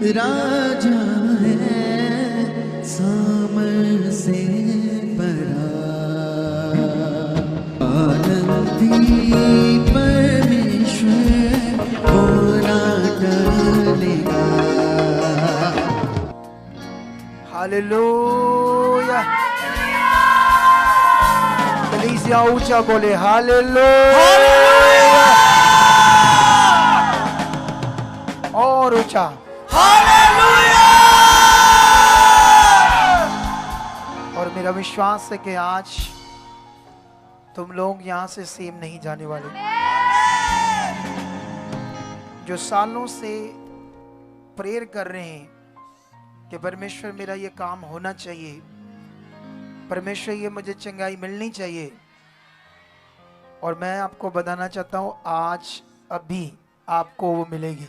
राजा है सामर से बड़ा, आनंदी परमेश्वर होना डलेगा। हालेलुया। कलीसिया ऊंचा बोले हालेलुया। और ऊंचा हालेलुया। और मेरा विश्वास है कि आज तुम लोग यहां से सेम नहीं जाने वाले। जो सालों से प्रेयर कर रहे हैं कि परमेश्वर मेरा ये काम होना चाहिए, परमेश्वर ये मुझे चंगाई मिलनी चाहिए, और मैं आपको बताना चाहता हूं आज अभी आपको वो मिलेगी।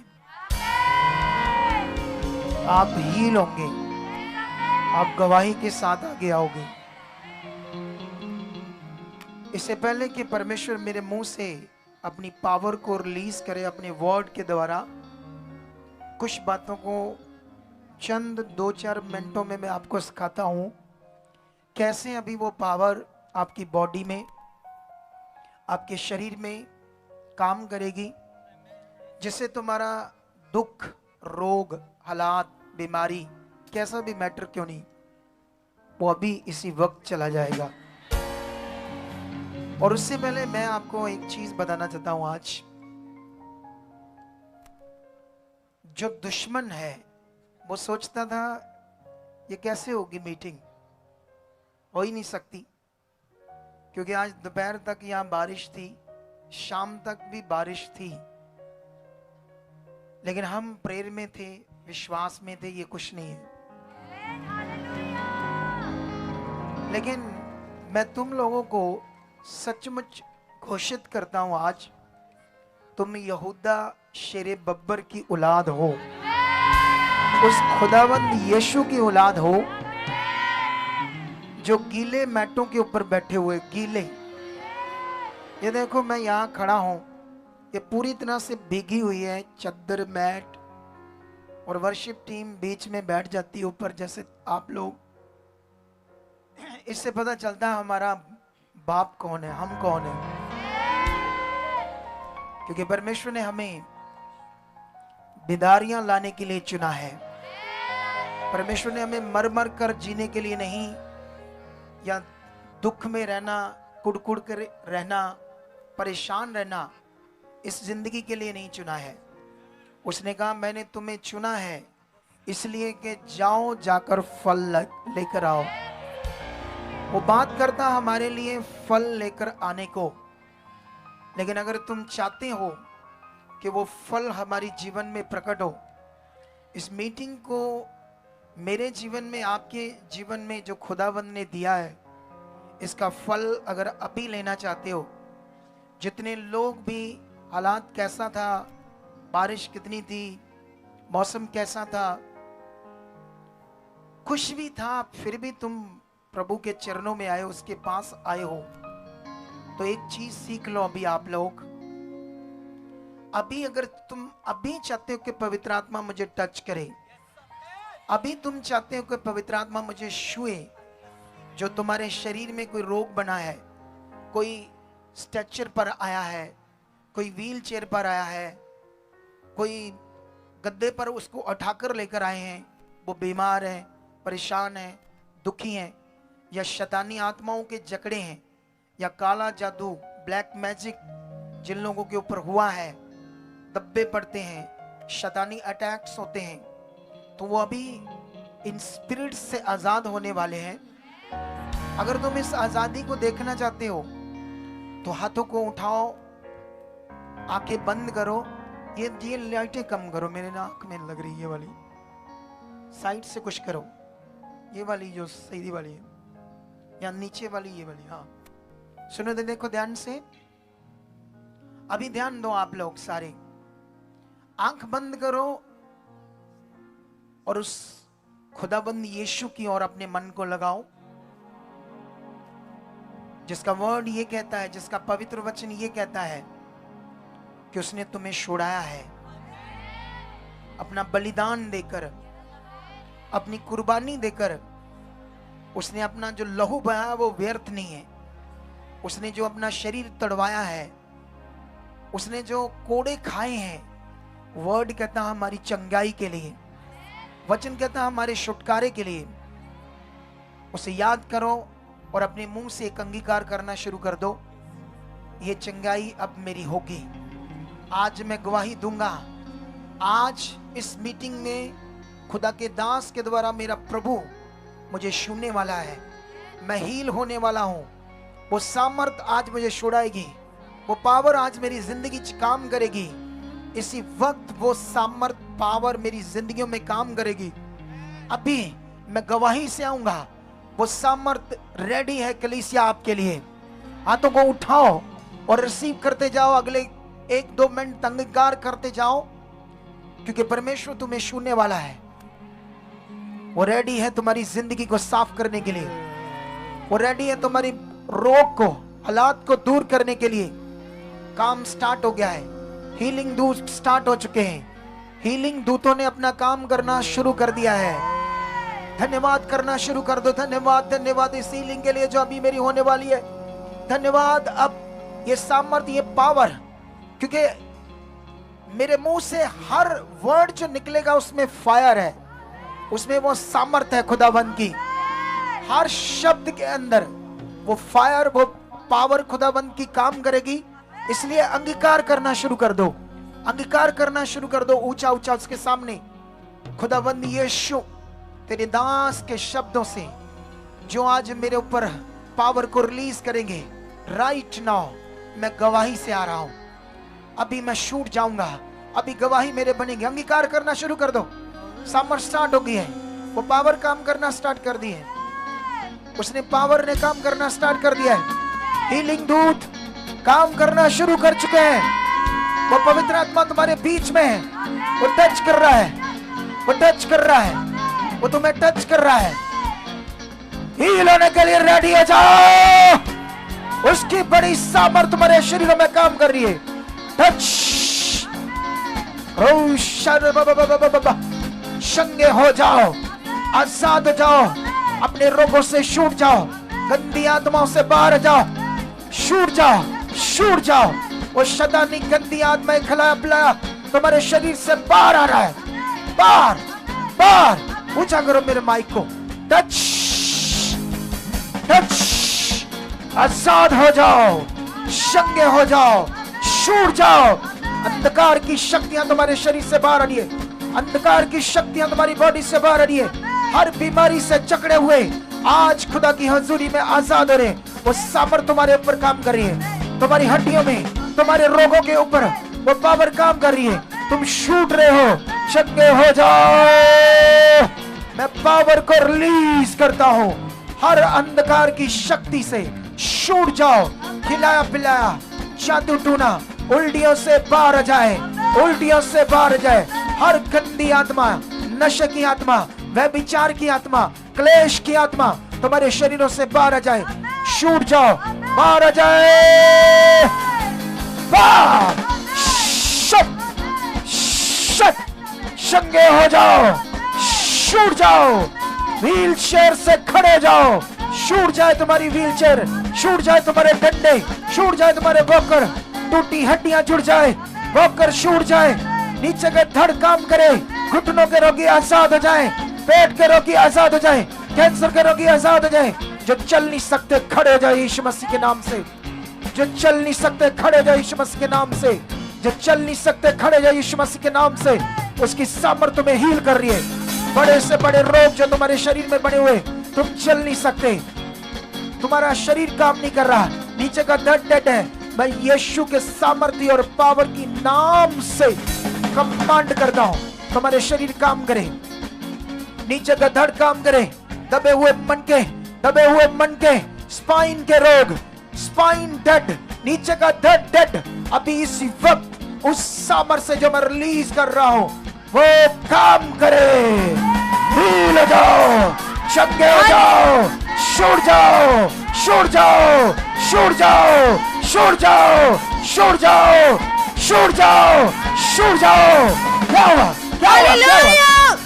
आप हील होंगे, आप गवाही के साथ आगे आओगे। इससे पहले कि परमेश्वर मेरे मुंह से अपनी पावर को रिलीज करे अपने वर्ड के द्वारा, कुछ बातों को चंद 2-4 मिनटों में मैं आपको सिखाता हूं कैसे अभी वो पावर आपकी बॉडी में, आपके शरीर में काम करेगी, जिससे तुम्हारा दुख, रोग, हालात, बीमारी, कैसा भी मैटर क्यों नहीं, वो अभी इसी वक्त चला जाएगा। और उससे पहले मैं आपको एक चीज बताना चाहता हूं आज। जो दुश्मन है वो सोचता था ये कैसे होगी मीटिंग, हो ही नहीं सकती, क्योंकि आज दोपहर तक यहां बारिश थी, शाम तक भी बारिश थी, लेकिन हम प्रेयर में थे, विश्वास में थे, ये कुछ नहीं है। लेकिन मैं तुम लोगों को सचमुच घोषित करता हूं आज, तुम यहूदा शेरे बब्बर की औलाद हो, उस खुदावंद यीशु की औलाद हो जो गीले मैटों के ऊपर बैठे हुए, गीले। ये देखो मैं यहां खड़ा हूं, ये पूरी तरह से भीगी हुई है चद्दर, मैट, और वर्शिप टीम बीच में बैठ जाती है ऊपर, जैसे आप लोग। इससे पता चलता है हमारा बाप कौन है, हम कौन है, क्योंकि परमेश्वर ने हमें बिदारियां लाने के लिए चुना है। परमेश्वर ने हमें मर मर कर जीने के लिए नहीं, या दुख में रहना, कुड़कुड़ कर रहना, परेशान रहना, इस जिंदगी के लिए नहीं चुना है। उसने कहा मैंने तुम्हें चुना है इसलिए कि जाओ, जाकर फल लेकर आओ। वो बात करता हमारे लिए फल लेकर आने को, लेकिन अगर तुम चाहते हो कि वो फल हमारी जीवन में प्रकट हो, इस मीटिंग को मेरे जीवन में, आपके जीवन में जो खुदावंद ने दिया है, इसका फल अगर अभी लेना चाहते हो, जितने लोग भी, हालात कैसा था, बारिश कितनी थी, मौसम कैसा था, खुश भी था, फिर भी तुम प्रभु के चरणों में आए, उसके पास आए हो, तो एक चीज सीख लो अभी आप लोग। अभी अगर तुम अभी चाहते हो कि पवित्र आत्मा मुझे टच करे, अभी तुम चाहते हो कि पवित्र आत्मा मुझे छुए, जो तुम्हारे शरीर में कोई रोग बना है, कोई स्ट्रेचर पर आया है, कोई व्हील चेयर पर आया है, कोई गद्दे पर उसको उठाकर लेकर आए हैं, वो बीमार है, परेशान है, दुखी है, या शैतानी आत्माओं के जकड़े हैं, या काला जादू, ब्लैक मैजिक जिन लोगों के ऊपर हुआ है, दब्बे पड़ते हैं, शैतानी अटैक्स होते हैं, तो वो अभी इन स्पिरिट से आजाद होने वाले हैं। अगर तुम इस आजादी को देखना चाहते हो तो हाथों को उठाओ, आंखें बंद करो, ये लाइटें कम करो, मेरे नाक में लग रही है, ये वाली साइड से कुछ करो, ये वाली जो सीधी वाली है, या नीचे वाली, ये वाली, हाँ सुनो तो देखो ध्यान से, अभी ध्यान दो आप लोग सारे, आंख बंद करो और उस खुदाबंद यीशु की ओर अपने मन को लगाओ, जिसका वर्ड ये कहता है, जिसका पवित्र वचन ये कहता है कि उसने तुम्हें छुड़ाया है, अपना बलिदान देकर, अपनी कुर्बानी देकर, उसने अपना जो लहू बहाया वो व्यर्थ नहीं है। उसने जो अपना शरीर तड़वाया है, उसने जो कोड़े खाए हैं, वर्ड कहता है हमारी चंगाई के लिए, वचन कहता है हमारे छुटकारे के लिए। उसे याद करो और अपने मुंह से एक अंगीकार करना शुरू कर दो, ये चंगाई अब मेरी होगी। आज मैं गवाही दूंगा, आज इस मीटिंग में खुदा के दास के द्वारा मेरा प्रभु मुझे छूने वाला है, मैं हील होने वाला हूं। वो सामर्थ आज मुझे छुड़ाएगी, वो पावर आज मेरी जिंदगी च काम करेगी। इसी वक्त वो सामर्थ पावर मेरी जिंदगियों में काम करेगी। अभी मैं गवाही से आऊंगा, वो सामर्थ रेडी है कलीसिया आपके लिए। हाथों को उठाओ और रिसीव करते जाओ, अगले 1-2 मिनट अंगीकार करते जाओ, क्योंकि परमेश्वर तुम्हें छूने वाला है। वो रेडी है तुम्हारी जिंदगी को साफ करने के लिए, वो रेडी है तुम्हारी रोग को, हालात को दूर करने के लिए। काम स्टार्ट हो गया है, हीलिंग दूत स्टार्ट हो चुके हैं, हीलिंग दूतों ने अपना काम करना शुरू कर दिया है। धन्यवाद करना शुरू कर दो। धन्यवाद, धन्यवाद इस हीलिंग के लिए जो अभी मेरी होने वाली है। धन्यवाद। अब ये सामर्थ, ये पावर, क्योंकि मेरे मुंह से हर वर्ड जो निकलेगा उसमें फायर है, उसमें वो सामर्थ है खुदाबंद की। हर शब्द के अंदर वो फायर, वो पावर खुदाबंद की काम करेगी। इसलिए अंगीकार करना शुरू कर दो, अंगीकार करना शुरू कर दो ऊंचा ऊंचा उसके सामने। खुदाबंद यीशु, तेरे दास के शब्दों से जो आज मेरे ऊपर पावर को रिलीज करेंगे, राइट नाउ मैं गवाही से आ रहा हूं। अभी मैं छूट जाऊंगा, अभी गवाही मेरे बनेगी। अंगीकार करना शुरू कर दो। सामर्थ स्टार्ट हो गई है, वो पावर काम करना स्टार्ट कर दी है, उसने पावर ने काम करना स्टार्ट कर दिया है। हीलिंग दूत काम करना शुरू कर चुके हैं। वो पवित्र आत्मा तुम्हारे बीच में है, वो टच कर रहा है, वो टच कर रहा है, वो तुम्हें टच कर रहा है। हील होने के लिए रेडी हो जाओ। उसकी बड़ी सामर्थ तुम्हारे शरीरों में काम कर रही है। टच, संगे हो जाओ, आजाद हो जाओ, अपने रोगों से छूट जाओ, गंदी आत्माओं से बाहर जाओ, छूट जाओ, छूट जाओ। वो शैतानी गंदी आत्माएं खिलाया पिलाया तुम्हारे शरीर से बाहर आ रहा है, बाहर बाहर। ऊंचा करो मेरे माइक को। टच टच, आजाद हो जाओ, संगे हो जाओ, छूट जाओ। अंधकार की शक्तियां तुम्हारे शरीर से बाहर आ रही है, अंधकार की शक्तियां तुम्हारी बॉडी से बाहर आ रही है। हर बीमारी से जकड़े हुए आज खुदा की हजूरी में आजाद हो रहे। वो सामर्थ तुम्हारे ऊपर काम कर रही है, तुम्हारी हड्डियों में, तुम्हारे रोगों के ऊपर वो पावर काम कर रही है। तुम छूट रहे हो, चंगे हो जाओ। मैं पावर को रिलीज करता हूं। हर अंधकार की शक्ति से छूट जाओ। खिलाया पिलाया, जादू टूना उल्टियों से बाहर आ जाए, उल्टियों से बाहर आ जाए। हर गंदी आत्मा, नशे की आत्मा, व्यभिचार की आत्मा, क्लेश की आत्मा तुम्हारे शरीरों से बाहर आ जाए। छूट जाओ, बाहर आ जाए, बाहर। शट शट, संगे हो जाओ, छूट जाओ। व्हील चेयर से खड़े जाओ, छूट जाए तुम्हारी व्हील चेयर, छूट जाए तुम्हारे डंडे, छूट जाए तुम्हारे वॉकर, टूटी हड्डियां जुड़ जाए, वॉकर छूट जाए, नीचे के धड़ काम करे, घुटनों के रोगी आजाद हो जाए, पेट के रोगी आजाद हो जाए, कैंसर के रोगी आजाद हो जाए। जो चल नहीं सकते खड़े हो जाए यीशु मसीह के नाम से। जो चल नहीं सकते खड़े हो जाए यीशु मसीह के नाम से। जो चल नहीं सकते खड़े हो जाए यीशु मसीह के नाम से। उसकी सामर्थ में हील कर रही है। बड़े से बड़े रोग जो तुम्हारे शरीर में बने हुए, तुम चल नहीं सकते, तुम्हारा शरीर काम नहीं कर रहा, नीचे का दर्द डेड है, मैं यीशु के सामर्थ्य और पावर की नाम से कमांड करता हूं, तुम्हारे शरीर काम करे, नीचे का धड़ काम करे, दबे हुए मन के स्पाइन के रोग, स्पाइन डेड, नीचे का धड़ डेड, अभी इसी वक्त उस सामर्थ्य से जो मैं रिलीज कर रहा हूं वो काम करे। हील हो जाओ, चंगे हो जाओ, छूट जाओ, छूट जाओ, छूट जाओ, छूट जाओ, छूट जाओ, छूट जाओ, छूट जाओ। क्या हुआ? क्या हुआ?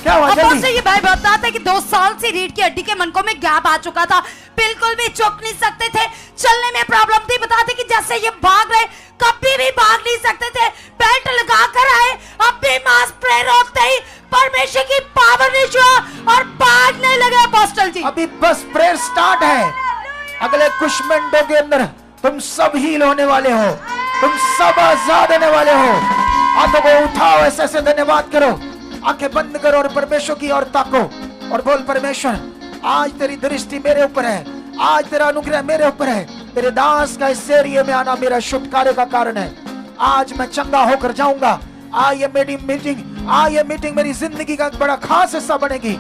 क्या हुआ? अपोस्टल जल्दी। ये भाई बताता है कि 2 साल से रीढ़ की हड्डी के मणकों में गैप आ चुका था, बिल्कुल भी चुक नहीं सकते थे, चलने में प्रॉब्लम थी। बताते कि जैसे ये भाग रहे, कभी भी भाग नहीं सकते थे, बेल्ट लगा कर आए, अब भी मास प्रेयर होते ही परमेश्वर की पावर ने छुआ और भागने लगे अपोस्टल जी। अभी बस प्रेयर स्टार्ट है, अगले कुछ मिनटों के अंदर तुम सब हील होने वाले हो, तुम सब आजाद होने वाले हो। हाथों को उठाओ, ऐसे ऐसे धन्यवाद करो, आंखें बंद करो और परमेश्वर की ओर ताको और बोल, परमेश्वर आज तेरी दृष्टि मेरे ऊपर है, आज तेरा अनुग्रह मेरे ऊपर है, तेरे दास का इस एरिया में आना मेरा छुटकारे का कारण है। आज मैं चंगा होकर जाऊंगा। आज ये मीटिंग मेरी जिंदगी का एक बड़ा खास हिस्सा बनेगी।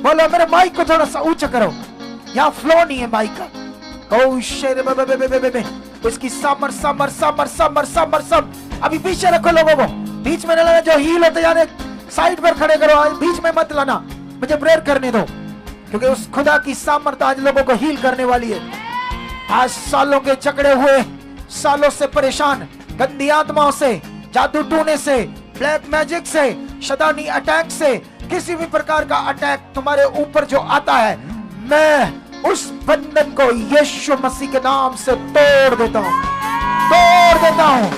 बोलो, मेरे माइक को थोड़ा सा ऊंचा करो, यहाँ फ्लो नहीं है माइक का। उसकी समर समर समर समर समर सम अभी पीछे रखो लोगों को, बीच में न लाना, जो हील होते जाने साइड पर खड़े करो, आज बीच में मत लाना, मुझे प्रेयर करने दो, क्योंकि उस खुदा की सामर्थ आज लोगों को हील करने वाली है। आज सालों के जकड़े हुए, सालों से परेशान गंदी आत्माओं से, जादू टूने से, ब्लैक मैजिक से, शैतानी अटैक से, किसी भी प्रकार का अटैक तुम्हारे ऊपर जो आता है, मैं उस बंधन को यीशु मसीह के नाम से तोड़ देता हूं, तोड़ देता हूं,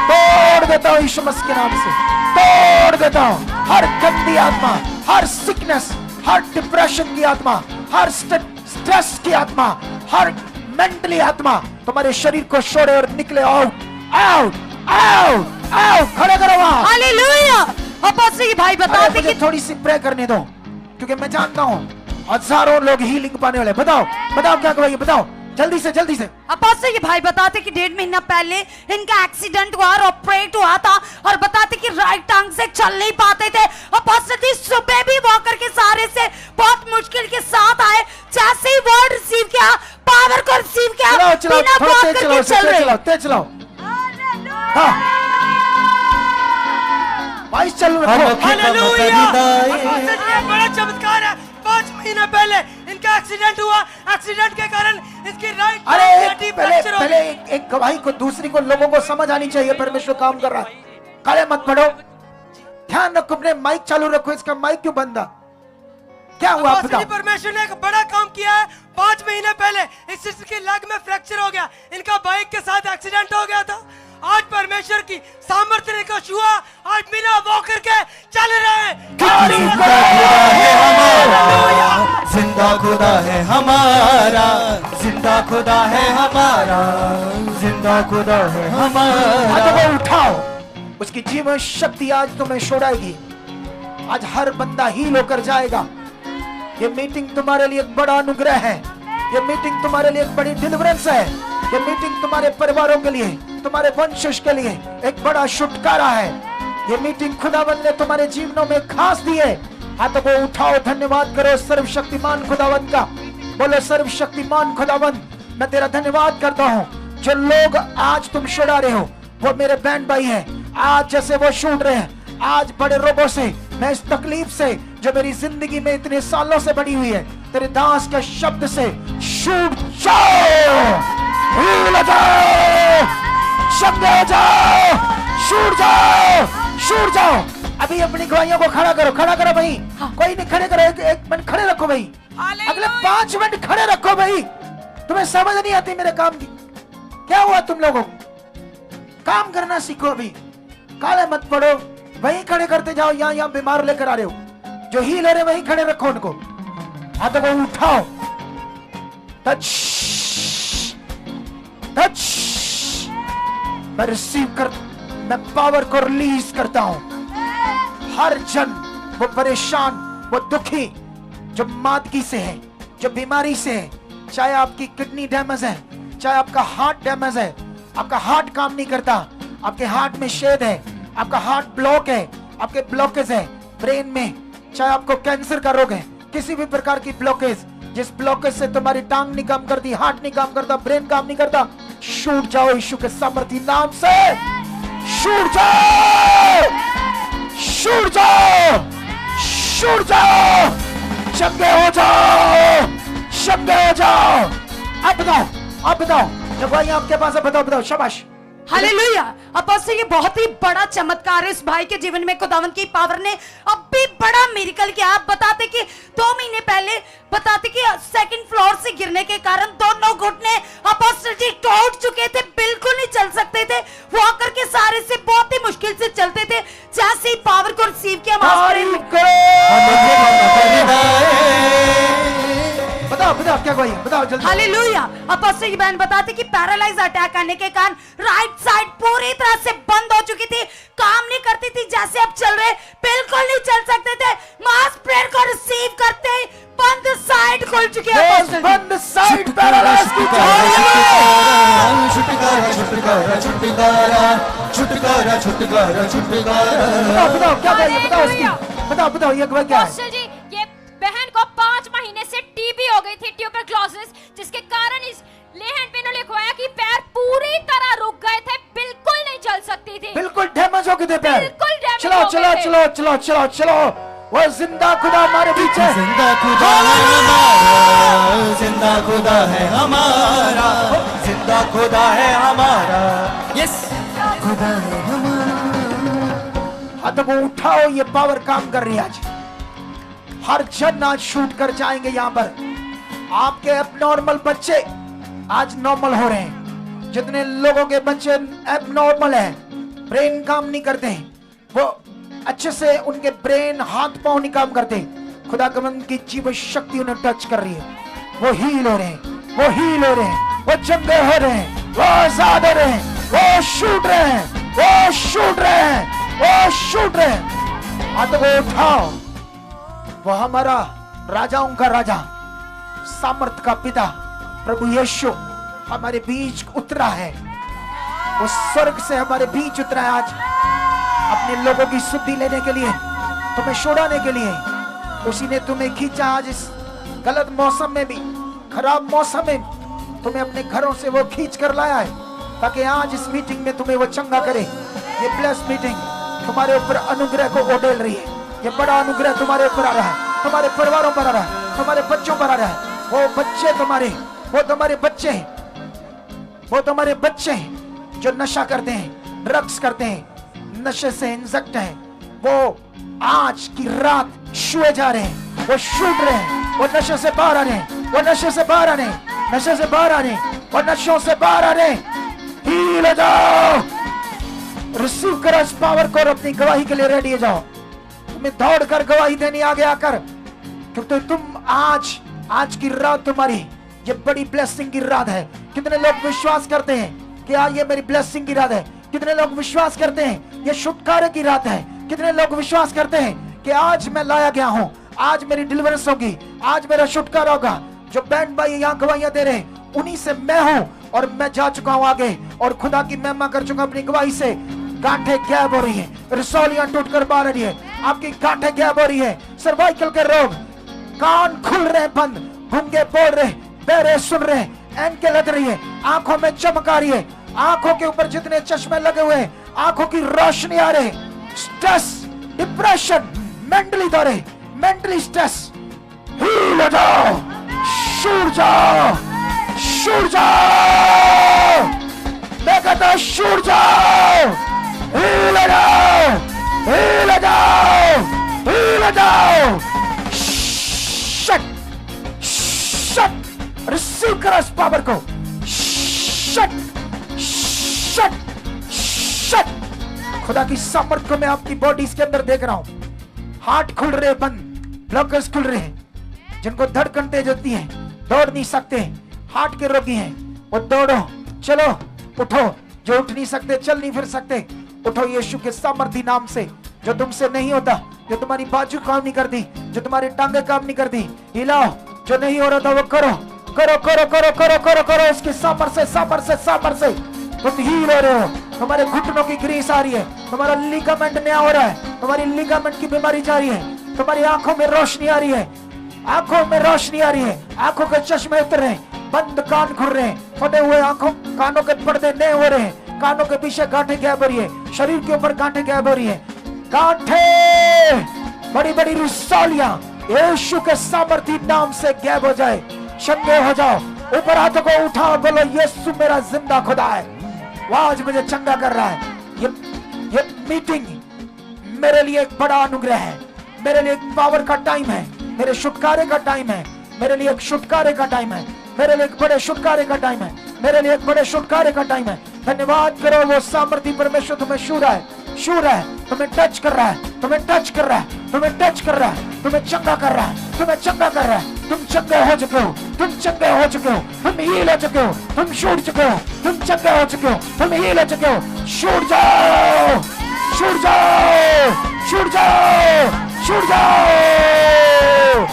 तोड़ देता हूं, यीशु मसीह के नाम से तोड़ देता हूं। हर गंदी आत्मा, हर सिकनेस, हर डिप्रेशन की आत्मा, हर स्ट्रेस की आत्मा, हर मेंटली आत्मा तुम्हारे शरीर को छोड़े और निकले। आउट आउट आउट आउट, खड़े करो वहां। हालेलुया। अपोस्टल ये भाई बताते मुझे कि थोड़ी सी प्रे करने दो, क्योंकि मैं जानता हूं हजारों लोग हीलिंग पाने वाले। बताओ बताओ क्या कहोगे, बताओ जल्दी से जल्दी से। अपोस्टल ये भाई बताते कि 1.5 महीना पहले इनका एक्सीडेंट हुआ और ऑपरेट हुआ था, और बताते कि राइट टांग से चल नहीं पाते थे। अपोस्टल जी सुबह भी वॉकर के सहारे से बहुत मुश्किल के साथ आए, जैसे ही वर्ड रिसीव किया, पावर को रिसीव किया, चलाओ चलाओ, बिना थोड़ा वॉकर तेज के चलाओ, चल तेज रहे। चलाओ, तेज चलाओ। भाई चलो हालेलुया। बड़ा चमत्कार है। 5 महीने पहले इनका एक्सीडेंट हुआ, एक्सीडेंट के कारण इसकी राइट अरे हड्डी पहले फ्रैक्चर हो पहले गई। एक गवाही को दूसरी को लोगों को समझ आनी चाहिए, परमेश्वर काम कर रहा है। काले मत पड़ो, ध्यान रखो, अपने माइक चालू रखो। इसका माइक क्यों बंद था? क्या हुआ आप बताओ। परमेश्वर ने एक बड़ा काम किया है। 5 महीने पहले इस सिस्टर की लेग में फ्रैक्चर हो गया, इनका बाइक के साथ एक्सीडेंट हो गया था। आज परमेश्वर की सामर्थ्य ने का छुआ, आज बिना वॉकर के चल रहे हैं। जिंदा खुदा है हमारा, जिंदा खुदा है हमारा, जिंदा खुदा है हमारा। हाथों को उठाओ, उसकी जीवन शक्ति आज तुम्हें छोड़ाएगी। आज हर बंदा हील होकर जाएगा। ये मीटिंग तुम्हारे लिए एक बड़ा अनुग्रह है, ये मीटिंग तुम्हारे लिए एक बड़ी डिलीवरेंस है, ये मीटिंग तुम्हारे परिवारों के लिए, तुम्हारे वंशज के लिए एक बड़ा छुटकारा है। ये मीटिंग खुदावंद ने तुम्हारे जीवनों में खास दी है। हाथों को उठाओ, धन्यवाद करो सर्वशक्तिमान खुदावंद का। बोलो, सर्वशक्तिमान खुदावंद, मैं तेरा धन्यवाद करता हूँ। जो लोग आज तुम छुड़ा रहे हो वो मेरे बहन भाई हैं। आज जैसे वो छूट रहे हैं, आज बड़े रोगों से, मैं इस तकलीफ से जो मेरी जिंदगी में इतने सालों से बनी हुई है, तेरे दास के शब्द से छूट जाओ, हिल जाओ, शब्द हो जाओ, छूट जाओ, छूट जाओ। अभी अपनी गवाहियों को खड़ा करो, खड़ा करो भाई। कोई नहीं, खड़े करो, एक मिनट खड़े रखो भाई, अगले 5 मिनट खड़े रखो भाई। तुम्हें समझ नहीं आती मेरे काम की? क्या हुआ तुम लोगों को? काम करना सीखो अभी, काले मत पड़ो, वहीं खड़े करते जाओ। यहाँ बीमार लेकर आ रहे हो, जो हील हो रहे वहीं खड़े रखो उनको। हाथों को उठाओ, टच टच, मैं रिसीव कर, मैं पावर को रिलीज करता हूं। हर जन, वो परेशान, वो दुखी, जो मादगी से है, जो बीमारी से है, चाहे आपकी किडनी डैमेज है, चाहे आपका हार्ट डैमेज है, आपका हार्ट काम नहीं करता, आपके हार्ट में छेद है, आपका हार्ट ब्लॉक है, आपके ब्लॉकेज है ब्रेन में, चाहे आपको कैंसर का रोग है, किसी भी प्रकार की ब्लॉकेज, जिस ब्लॉकेज से तुम्हारी टांग नहीं काम करती, हार्ट नहीं काम करता, ब्रेन काम नहीं करता, छूट जाओ यीशु के सामर्थी नाम से। छूट जाओ, छूट जाओ, छूट जाओ, चंगे हो जाओ, चंगे हो जाओ। अब बताओ, अब बताओ, जब भाई आपके पास है, बताओ बताओ, शाबाश। हालेलुया। अपोस्टल ये बहुत ही बड़ा चमत्कार है इस भाई के जीवन में। खुदावन की पावर ने अब भी बड़ा मिरेकल किया। आप बताते कि 2 महीने पहले बताते कि सेकंड फ्लोर से गिरने के कारण दोनों घुटने अपोस्टल जी टूट चुके थे, बिल्कुल नहीं चल सकते थे। वॉकर के सहारे से बहुत ही मुश्किल से चलते थे। जैसे ही पावर को रिसीव किया, बताओ क्या हुआ, बताओ जल्दी। हालेलुया। अपोस्टल की बहन बताती कि पैरालाइज अटैक करने के कारण राइट साइड पूरी तरह से बंद हो चुकी थी, काम नहीं करती थी। जैसे अब चल रहे, बिल्कुल नहीं चल सकते थे। मास प्रेयर को रिसीव करते ही बंद साइड खुल चुकी है। बंद साइड पैरालाइज की बताओ क्या हुआ, बताओ उसकी, बताओ ये हुआ क्या है। जी ये बहन को 5 महीने से टीबी हो गई थी, ट्यूबरक्लोसिस, जिसके कारण इस लेहन पे ने लिखवाया कि पैर पूरी तरह रुक गए थे, बिल्कुल नहीं चल सकती थी, बिल्कुल डैमेज हो गए थे पैर। बिल्कुल डैमेज चलो हो गए चलो थे। चलो चलो चलो चलो, वो जिंदा खुदा हमारे बीच है। जिंदा खुदा है हमारा, जिंदा खुदा है हमारा, जिंदा खुदा है हमारा, यस खुदा है हमारा। हाथों को उठाओ, ये पावर काम कर रही है आज। हर जन आज शूट कर जाएंगे यहाँ पर। आपके एबनॉर्मल बच्चे आज नॉर्मल हो रहे हैं। जितने लोगों के बच्चे एबनॉर्मल हैं, ब्रेन काम नहीं करते हैं, वो अच्छे से उनके ब्रेन हाथ पांव नहीं काम करते, खुदा कमन की जीव शक्ति उन्हें टच कर रही है। वो हील हो रहे हैं, वो हील हो रहे हैं, वो चंगे हो रहे हैं, वो आजाद हो रहे हैं, वो शूट रहे हैं, वो शूट रहे हैं, वो शूट रहे हैं। हाथों को उठाओ। वो हमारा राजाओं का राजा, सामर्थ का पिता प्रभु यीशु हमारे बीच उतरा है। वो स्वर्ग से हमारे बीच उतरा है आज अपने लोगों की शुद्धि लेने के लिए, तुम्हें छुड़ाने के लिए। उसी ने तुम्हें खींचा आज इस गलत मौसम में भी, खराब मौसम में तुम्हें अपने घरों से वो खींच कर लाया है, ताकि आज इस मीटिंग में तुम्हें वो चंगा करे। ये ब्लेस मीटिंग तुम्हारे ऊपर अनुग्रह को उड़ेल रही है। ये बड़ा अनुग्रह तुम्हारे ऊपर आ रहा है, तुम्हारे परिवारों पर आ रहा है, तुम्हारे बच्चों पर आ रहा है। वो बच्चे तुम्हारे, वो तुम्हारे बच्चे, वो तुम्हारे बच्चे जो नशा करते हैं, ड्रग्स करते हैं, नशे से इंजेक्ट हैं, वो आज की रात छुए जा रहे हैं, वो छूट रहे हैं, वो नशे से बाहर आ रहे हैं, वो नशे से बाहर आ रहे हैं, नशे से बाहर आ रहे हैं, वो नशों से बाहर आ रहे हैं। हील हो जाओ, रिसीव करो इस पावर को और अपनी गवाही के लिए रेडी हो जाओ। तुम्हें दौड़ कर गवाही देनी आगे आकर, क्योंकि तुम आज की रात तुम्हारी ये बड़ी ब्लेसिंग की रात है। कितने लोग विश्वास करते हैं कि आज ये मेरी ब्लेसिंग की रात है? कितने लोग विश्वास करते हैं ये छुटकारे की रात है? कितने लोग विश्वास करते हैं कि आज मैं लाया गया हूं, आज मेरी डिलीवरेंस होगी, आज मेरा छुटकारा होगा? जो बैंड भाई यहाँ गवाहियां दे रहे हैं, उन्हीं से मैं हूं, और मैं जा चुका हूं आगे और खुदा की महिमा कर चुका अपनी गवाही से। गांठें गैब हो रही है, रसौलियां टूटकर बाहर आ रही है, आपकी गांठें गैब हो रही है, सर्वाइकल के रोग, कान खुल रहे बंद, गूंगे बोल रहे, बहरे सुन रहे, एंकल लग रही है, आंखों में चमक आ रही है, आंखों के ऊपर जितने चश्मे लगे हुए हैं आंखों की रोशनी आ रही। स्ट्रेस, डिप्रेशन, मेंटली दौरे, मेंटली स्ट्रेस, हील हो जाओ, छूट जाओ, छूट जाओ, मैं कहता छूट जाओ, हील हो जाओ, हील हो जाओ, हील हो जाओ। शट, शट, रिसीव करो इस पावर को। Shut, shut, shut. खुदा की सामर्थ को मैं आपकी बॉडी के अंदर देख रहा हूं। हार्ट खुल रहे बंद, ब्लॉकर्स खुल रहे हैं, जिनको धड़कन तेज होती है, दौड़ नहीं सकते, हार्ट के रोगी हैं, वो दौड़ो, चलो, उठो। जो उठ नहीं सकते, चल नहीं फिर सकते, उठो यीशु के सामर्थी नाम से। जो तुमसे नहीं होता, जो तुम्हारी बाजू काम नहीं करती, जो तुम्हारी टांगे काम नहीं करती, हिलाओ। जो नहीं हो रहा था वो करो, करो करो करो करो करो करो, उसकी सामर्थ से, सामर्थ से, सामर्थ से तुम हील हो रहे हो। तुम्हारे घुटनों की ग्रीस आ रही है, तुम्हारा लिगामेंट नया हो रहा है, तुम्हारी लिगामेंट की बीमारी जा रही है, तुम्हारी आंखों में रोशनी आ रही है, आंखों में रोशनी आ रही है, आंखों के चश्मे उतर रहे हैं, बंद कान खुल रहे हैं, फटे हुए आंखों, कानों के पर्दे नए हो रहे हैं, कानों के पीछे गांठें गैब हो रही है, शरीर के ऊपर गांठें गैब हो रही है, गांठें, बड़ी बड़ी रसौलियां यीशु के सामर्थी नाम से गैब हो जाए, चंगे हो जाओ। ऊपर हाथों को उठाओ, बोलो यीशु मेरा जिंदा खुदा है, वो आज मुझे चंगा कर रहा है। ये मीटिंग मेरे लिए एक बड़ा अनुग्रह है, मेरे लिए एक पावर का टाइम है, मेरे छुटकारे का टाइम है, मेरे लिए एक छुटकारे का टाइम है, मेरे लिए एक बड़े छुटकारे का टाइम है, मेरे लिए एक बड़े छुटकारे का टाइम है। धन्यवाद करो, वो सामर्थी परमेश्वर तुम्हें छू रहा है, तुम्हें टच कर रहा है, तुम्हें टच कर रहा है, तुम्हें टच कर रहा है, तुम्हें चंगा कर रहा है, तुम्हें चंगा कर रहा है। तुम चंगे हो चुके हो, तुम चंगे हो चुके हो, तुम हील हो चुके हो, तुम छूट चुके हो, तुम चंगे हो चुके हो, तुम हील हो चुके हो। छूट जाओ, छूट जाओ, छूट जाओ, छूट जाओ।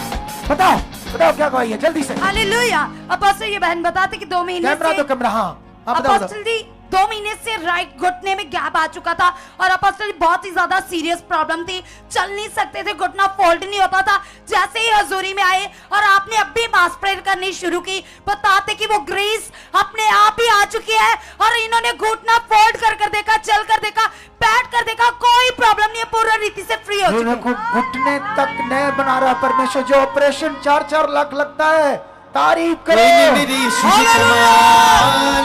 बताओ बताओ क्या गवाही है, जल्दी से। हालेलुया। अपोस्टल ये बहन बताते कि 2 महीने कैमरा से तो कैमरा, हाँ बताओ। अपोस्टल जी 2 महीने से राइट घुटने में गैप आ चुका था और अपोस्टल जी बहुत ही ज्यादा सीरियस प्रॉब्लम थी, चल नहीं सकते थे, घुटना फोल्ड नहीं होता था। जैसे ही हजूरी में आए और आपने अब भी मास प्रेयर करनी शुरू की, बताते कि वो ग्रेस अपने आप ही आ चुकी है और इन्होंने घुटना फोल्ड कर देखा, चल कर देखा, बैठ कर देखा, कोई प्रॉब्लम नहीं है, पूरा रीति से फ्री हो चुके हैं। घुटने तक नए बना रहा परमेश्वर। जो ऑपरेशन 4-4 लाख लगता है, तारीफ करो। मेरे यीशु ने कमाल,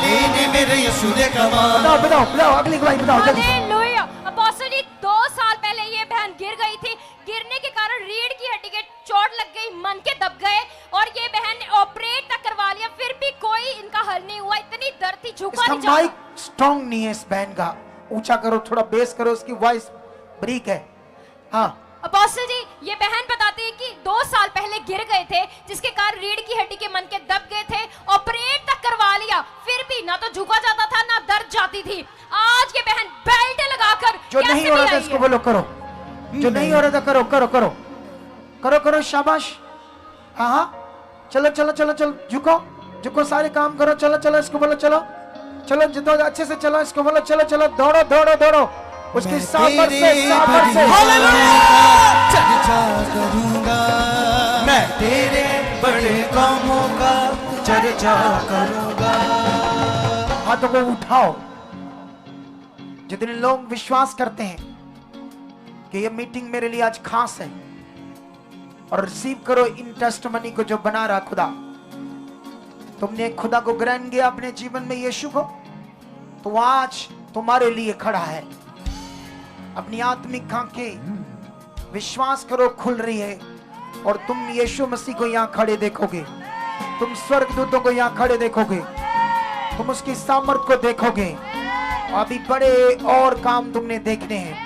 मेरे यीशु ने कमाल। बताओ बताओ बताओ, अगली गवाही बताओ जल्दी। हालेलुया। अपोस्टल जी 2 साल पहले ये बहन गिर गई थी, गिरने के कारण रीढ़ की हड्डी के चोट लग गई, मन के दब गए और ये बहन ने ऑपरेट तक करवा लिया, फिर भी कोई इनका हल नहीं हुआ, इतनी दर्द थी, झुका नहीं इसका जाता। माइक स्ट्रांग नहीं है इस बहन का, ऊंचा करो, थोड़ा बेस करो, इसकी वॉइस ब्रीक है। हाँ अपोस्टल जी ये बहन बताती है कि 2 साल पहले गिर गए थे, जिसके कारण रीढ़ की हड्डी के मन के दब गए थे, ऑपरेट तक करवा लिया, फिर भी ना तो झुका जाता था ना दर्द जाती थी। आज ये बहन बेल्ट लगाकर जो नहीं हो रहा था इसको बोलो करो, जो नहीं हो रहा था करो करो करो करो करो, शाबाश। हाँ हाँ चलो चलो चलो चलो, झुको झुको, सारे काम करो, चलो चलो, इसको बोलो चलो चलो, जितना अच्छे से चलो, इसको बोलो चलो चलो, दौड़ो दौड़ो दौड़ो, उसकी सामर से चर्चा करूंगा, मैं तेरे बड़े कामों का चर्चा करूंगा। हाथों को उठाओ। जितने लोग विश्वास करते हैं कि ये मीटिंग मेरे लिए आज खास है, और रिसीव करो इन टेस्टमनी को जो बना रहा खुदा। तुमने खुदा को ग्रहण किया अपने जीवन में, यीशु को, तो आज तुम्हारे लिए खड़ा है। अपनी आत्मिक आंखें विश्वास करो खुल रही है, और तुम यीशु मसीह को यहाँ खड़े देखोगे, तुम स्वर्गदूतों को यहाँ खड़े देखोगे, तुम उसकी सामर्थ को देखोगे। अभी बड़े और काम तुमने देखने हैं,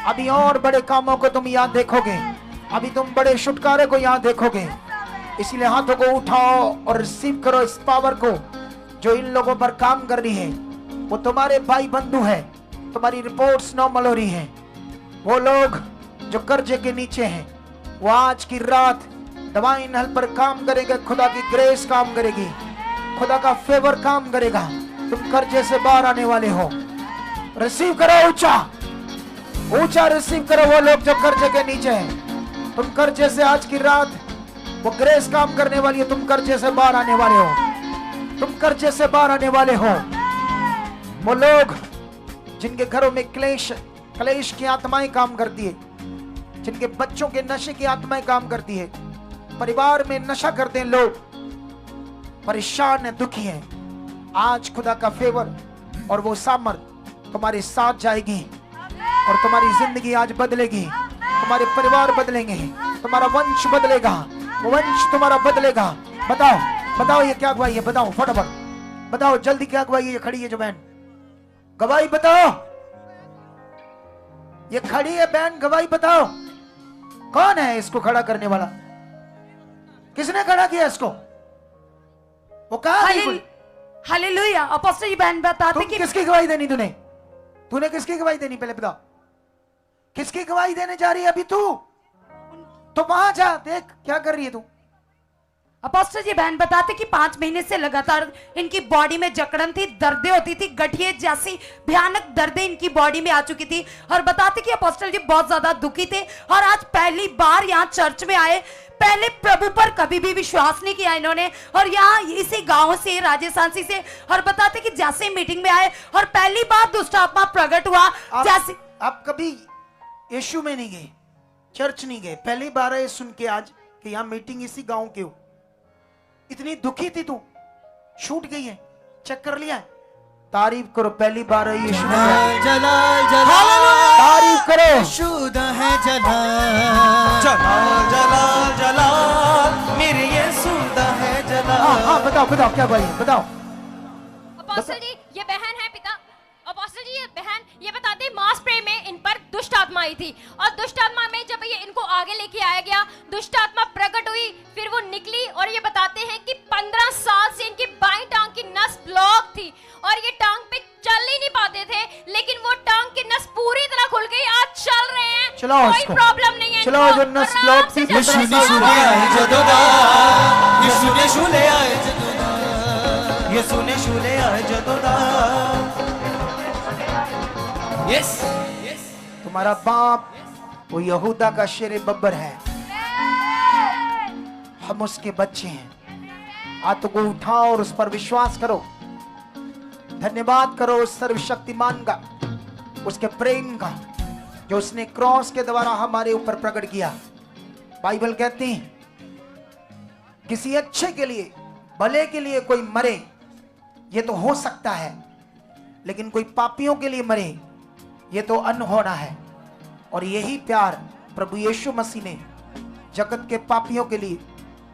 अभी और बड़े कामों को तुम यहाँ देखोगे, अभी तुम बड़े छुटकारे को यहाँ देखोगे। इसलिए हाथों को उठाओ और रिसीव करो इस पावर को जो इन लोगों पर काम कर रही है। वो तुम्हारे भाई बंधु है, तुम्हारी रिपोर्ट्स नॉर्मल हो रही हैं। वो लोग जो कर्जे के नीचे हैं, वो आज की रात डिवाइन हेल्प पर काम करेंगे, खुदा की ग्रेस काम करेगी, खुदा का फेवर काम करेगा। तुम कर्जे से बाहर आने वाले हो। रिसीव करो, ऊंचा ऊंचा रिसीव करो। वो लोग जो कर्जे के नीचे हैं, तुम कर्जे से आज की रात वो ग्रेस काम करने वाली है। तुम कर्जे से बाहर आने वाले हो, तुम कर्जे से बाहर आने वाले हो। वो लोग जिनके घरों में क्लेश की आत्माएं काम करती है, जिनके बच्चों के नशे की आत्माएं काम करती है, परिवार में नशा करते हैं लोग, परेशान है, दुखी है, आज खुदा का फेवर और वो सामर्थ तुम्हारे साथ जाएगी और तुम्हारी जिंदगी आज बदलेगी। तुम्हारे परिवार बदलेंगे, तुम्हारा वंश बदलेगा, वंश तुम्हारा बदलेगा। बताओ बताओ ये क्या गवाही है, बताओ फटाफट बताओ जल्दी, क्या गवाही है? ये खड़ी है जो बहन, गवाही बताओ। ये खड़ी है बहन, गवाही बताओ। कौन है इसको खड़ा करने वाला? किसने खड़ा किया इसको? वो कहा? हालेलुया। अपोस्टल जी बहन बताते कि किसकी गवाही देनी तूने किसकी गवाही देनी? पहले बता, किसकी गवाही देने जा रही है अभी तू? तो वहां जा, देख क्या कर रही है तू। अपोस्टल जी बहन बताते कि 5 महीने से लगातार इनकी बॉडी में जकड़न थी, दर्दें होती थी, गठिए जैसी भयानक दर्दें इनकी बॉडी में आ चुकी थी। और बताते कि अपोस्टल जी बहुत ज्यादा दुखी थे और आज पहली बार यहाँ चर्च में आए। पहले प्रभु पर कभी भी विश्वास नहीं किया इन्होंने, और यहाँ इसी गांव से, राजस्थान से। और बताते कि जैसे मीटिंग में आए और पहली बार दुष्ट आत्मा प्रकट हुआ। जैसे आप कभी यीशु में नहीं गए, चर्च नहीं गए, पहली बार है सुन के आज कि यहाँ मीटिंग इसी गांव के हो। इतनी दुखी थी तू, छूट गई है, चेक कर लिया है, तारीफ करो, पहली बार यीशु ने जलाल जलाल जलाल, तारीफ करो। शुद्ध है जलाल जलाल जलाल जलाल, मेरे यीशु दा है जलाल। हाँ बताओ बताओ क्या भाई बताओ। अपोस्टल जी ये बहन है पिता। अपोस्टल जी ये बहन ये बताते हैं मास प्रे में इन पर दुष्ट आत्मा आई थी और दुष्ट आत्मा में जब ये इनको आगे लेके आया गया, दुष्ट आत्मा प्रकट हुई, फिर वो निकली और ये बताते हैं कि 15 साल से इनकी बाईं टांग की नस ब्लॉक थी और ये टांग पे चल ही नहीं पाते थे, लेकिन वो टांग की नस पूरी तरह खुल गई, आज चल रहे हैं, चलाओ कोई इसको। प्रॉब्लम नहीं है चलाओ इनको, जो नस आराम ब्लॉक से थी, चल यीशु रहे यीशु हैं। ने आए जदोदा, यीशु ने शुले आए जदोदा, यीशु ने शुले आए जदोदा। यस तुम्हारा बाप वो यहूदा का शेर बब्बर है, हम उसके बच्चे हैं। हाथों को उठाओ और उस पर विश्वास करो, धन्यवाद करो उस सर्वशक्तिमान का, उसके प्रेम का, जो उसने क्रॉस के द्वारा हमारे ऊपर प्रकट किया। बाइबल कहती है किसी अच्छे के लिए, भले के लिए कोई मरे, ये तो हो सकता है, लेकिन कोई पापियों के लिए मरे, ये तो अनहोना है। और यही प्यार प्रभु यीशु मसीह ने जगत के पापियों के लिए,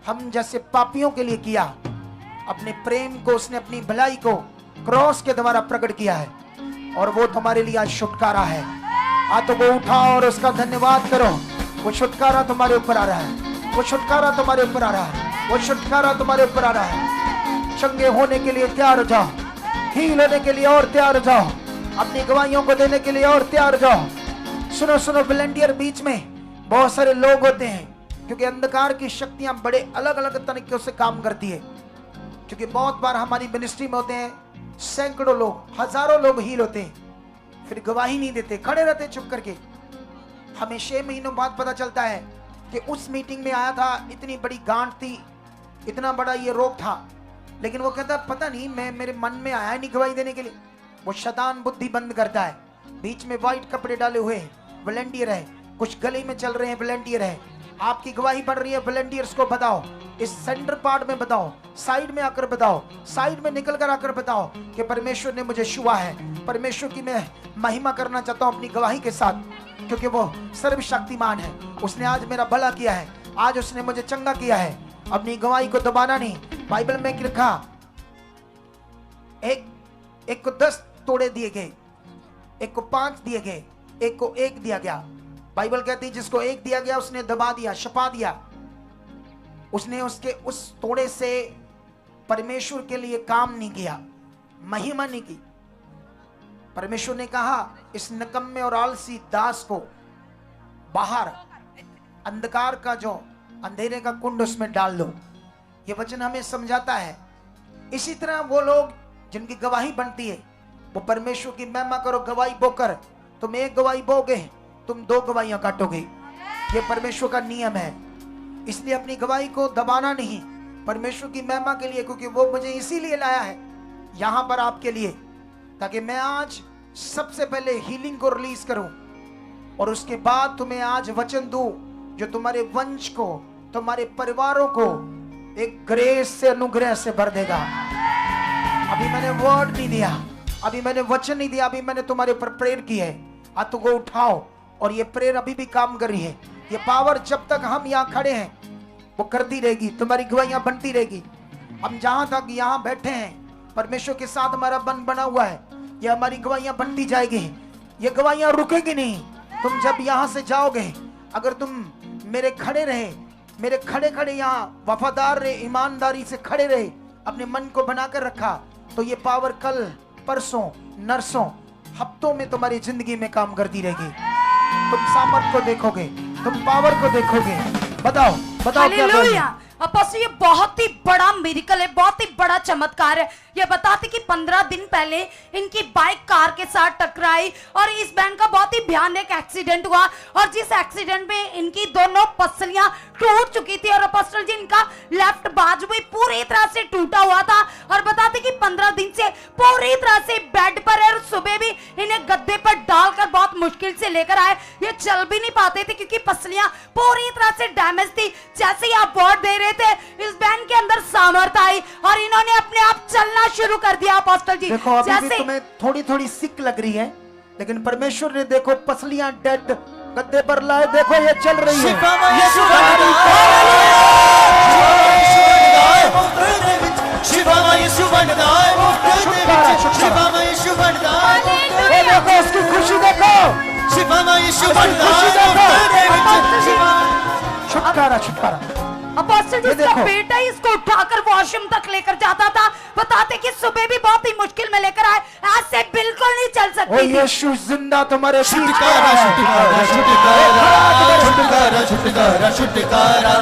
हम जैसे पापियों के लिए किया। अपने प्रेम को उसने, अपनी भलाई को क्रॉस के द्वारा प्रकट किया है और वो तुम्हारे लिए आज छुटकारा है। हाथों को उठाओ और उसका धन्यवाद करो। वो छुटकारा तुम्हारे ऊपर आ रहा है, वो छुटकारा तुम्हारे ऊपर आ रहा है, वो छुटकारा तुम्हारे ऊपर आ रहा है। चंगे होने के लिए तैयार हो जाओ, हील होने के लिए और तैयार हो जाओ, अपनी गवाहियों को देने के लिए और तैयार हो जाओ। सुनो सुनो, वॉलंटियर बीच में बहुत सारे लोग होते हैं, क्योंकि अंधकार की शक्तियां बड़े अलग अलग तरीकों से काम करती है। क्योंकि बहुत बार हमारी मिनिस्ट्री में होते हैं सैकड़ों लोग, हजारों लोग हील होते हैं, फिर गवाही नहीं देते, खड़े रहते चुप करके। हमें 6 महीनों बाद पता चलता है कि उस मीटिंग में आया था, इतनी बड़ी गांठ थी, इतना बड़ा ये रोग था, लेकिन वो कहता पता नहीं, मैं मेरे मन में आया नहीं गवाही देने के लिए। वो शैतान बुद्धि बंद करता है। बीच में व्हाइट कपड़े डाले हुए वॉलंटियर है, कुछ गले में चल रहे हैं वॉलंटियर है, आपकी गवाही बढ़ रही है, वॉलंटियर्स को बताओ, इस सेंटर पार्ट में बताओ, साइड में आकर बताओ, साइड में निकल कर आकर बताओ कि परमेश्वर ने मुझे छुआ है, परमेश्वर की मैं महिमा करना चाहता हूं अपनी गवाही के साथ, क्योंकि वो सर्वशक्तिमान है। उसने आज मेरा भला किया है, आज उसने मुझे चंगा किया है। अपनी गवाही को दबाना नहीं। बाइबल में लिखा एक को 10 तोड़े दिए गए, एक को 5 दिए गए, एक को 1 दिया गया। बाइबल कहती है जिसको 1 दिया गया उसने दबा दिया, छपा दिया, उसने उसके उस तोड़े से परमेश्वर के लिए काम नहीं किया, महिमा नहीं की। परमेश्वर ने कहा इस निकम्मे और आलसी दास को बाहर अंधकार का जो अंधेरे का कुंड उसमें डाल दो। ये वचन हमें समझाता है। इसी तरह वो लोग जिनकी गवाही बनती है, वो परमेश्वर की महिमा करो, गवाही बोकर तुम 1 गवाही बोगे, तुम 2 गवाहियां काटोगे। ये परमेश्वर का नियम है। इसलिए अपनी गवाही को दबाना नहीं, परमेश्वर की महिमा के लिए, क्योंकि वो मुझे इसीलिए लाया है यहां पर आपके लिए, ताकि मैं आज सबसे पहले हीलिंग को रिलीज करूं और उसके बाद तुम्हें आज वचन दूं जो तुम्हारे वंश को, तुम्हारे परिवारों को एक ग्रेस से, अनुग्रह से भर देगा। अभी मैंने वर्ड नहीं दिया, अभी मैंने वचन नहीं दिया, अभी मैंने तुम्हारे ऊपर प्रेयर की है। हाथों को उठाओ और ये प्रेयर अभी भी काम कर रही है। ये पावर जब तक हम यहाँ खड़े हैं वो करती रहेगी, तुम्हारी गवाहियां बनती रहेगी। हम जहां तक यहाँ बैठे हैं परमेश्वर के साथ हमारा बंध बना हुआ है, ये हमारी गवाहियां बनती जाएगी। ये गवाहियां रुकेगी नहीं। तुम जब यहाँ से जाओगे, अगर तुम मेरे खड़े रहे, मेरे खड़े खड़े यहाँ वफादार रहे, ईमानदारी से खड़े रहे, अपने मन को बनाकर रखा, तो ये पावर कल, परसों, नरसों, हफ्तों में तुम्हारी जिंदगी में काम करती रहेगी। तुम सामर्थ को देखोगे, तुम पावर को देखोगे। बताओ बताओ क्या हालेलुया। अपोस्टल, ये बहुत ही बड़ा मिरेकल है, बहुत ही बड़ा चमत्कार है। ये बताते कि 15 दिन पहले इनकी बाइक कार के साथ टकराई और इस बहन का बहुत ही भयानक एक्सीडेंट हुआ और जिस एक्सीडेंट में इनकी दोनों पसलियां टूट चुकी थी और अपोस्टल जी इनका लेफ्ट बाजू भी पूरी तरह से टूटा हुआ था। और बताते कि 15 दिन से पूरी तरह से बेड पर है और सुबह भी इन्हें गद्दे पर डालकर बहुत मुश्किल से लेकर आए। ये चल भी नहीं पाते थे क्योंकि पसलियां पूरी तरह से डैमेज थी। जैसे ही आप वर्ड दे रहे रहे थे, इस बहन के अंदर सामर्थ्य आई और इन्होंने अपने आप चलना शुरू कर दिया। अपोस्टल जी, देखो अभी भी तुम्हें थोड़ी थोड़ी सिक लग रही है, लेकिन परमेश्वर ने देखो पसलियां डेड गद्दे पर लाए, देखो ये चल रही है। देखो उसकी खुशी देखो, छुटकारा छुटकारा। अपोस्टल जी, ये इसका देखो। बेटा ही इसको उठाकर वॉशरूम तक लेकर जाता था। बताते कि सुबह भी बहुत ही मुश्किल में लेकर आए, आज से बिल्कुल नहीं चल ओ सकती थी। यीशु जिंदा तुम्हारे बीच में छुटकारा है। छुटकारा छुटकारा छुटकारा छुटकारा छुटकारा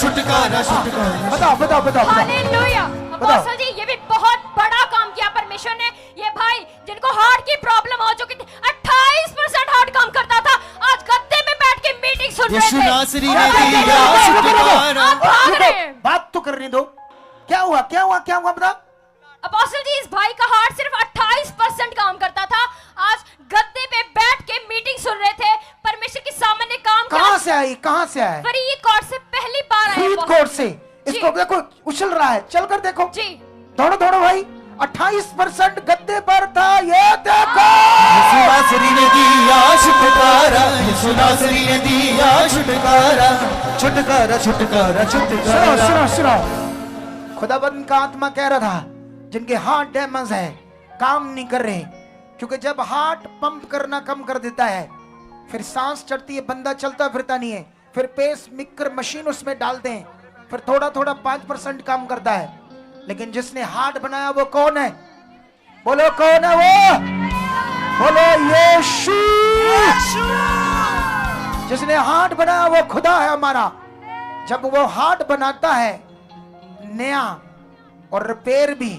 छुटकारा छुटकारा। बताओ बताओ बताओ बताओ। हालेलुया। अपोस्टल जी, ये भी बहुत बड़ा काम किया परमेश्वर ने। ये भाई जिनको हार्ट की प्रॉब्लम हो चुकी थी, 28% हार्ट काम करता था, आज गद्दे में बैठ के मीटिंग सुन रहे यीशु थे। नासरी ने दिया छुटकारा। आप भाग रहे हैं। बात तो करने दो, क्या हुआ क्या हुआ क्या हुआ बताओ। अपोस्टल जी, इस भाई का हार्ट सिर्फ 28% काम करता था, आज गद्दे पे बैठ के मीटिंग सुन रहे थे, परमेश्वर के सामने काम कहाँ से आई कहाँ से आए? फरीद कोर्ट से पहली बार आए। फरीद कोर्ट से। इसको देखो उछल रहा है, चल कर देखो। जी, दौड़ो दौड़ो भाई। 28% गद्दे पर था, ये देखो। यीशु नासरी ने दिया छुटकारा, यीशु नासरी ने दिया छुटकारा छुटकारा छुटकारा सुनो छुटकारा। सुनो सुनो, खुदाबंद का आत्मा कह रहा था जिनके हार्ट डैमेज है, काम नहीं कर रहे, क्योंकि जब हार्ट पंप करना कम कर देता है, फिर सांस चढ़ती है, बंदा चलता फिरता नहीं है, फिर पेस मेकर मशीन उसमें डालते हैं, फिर थोड़ा थोड़ा 5% काम करता है। लेकिन जिसने हार्ट बनाया वो कौन है? बोलो कौन है वो? बोलो यीशु। जिसने हार्ट बनाया वो खुदा है हमारा। जब वो हार्ट बनाता है नया और रिपेयर भी,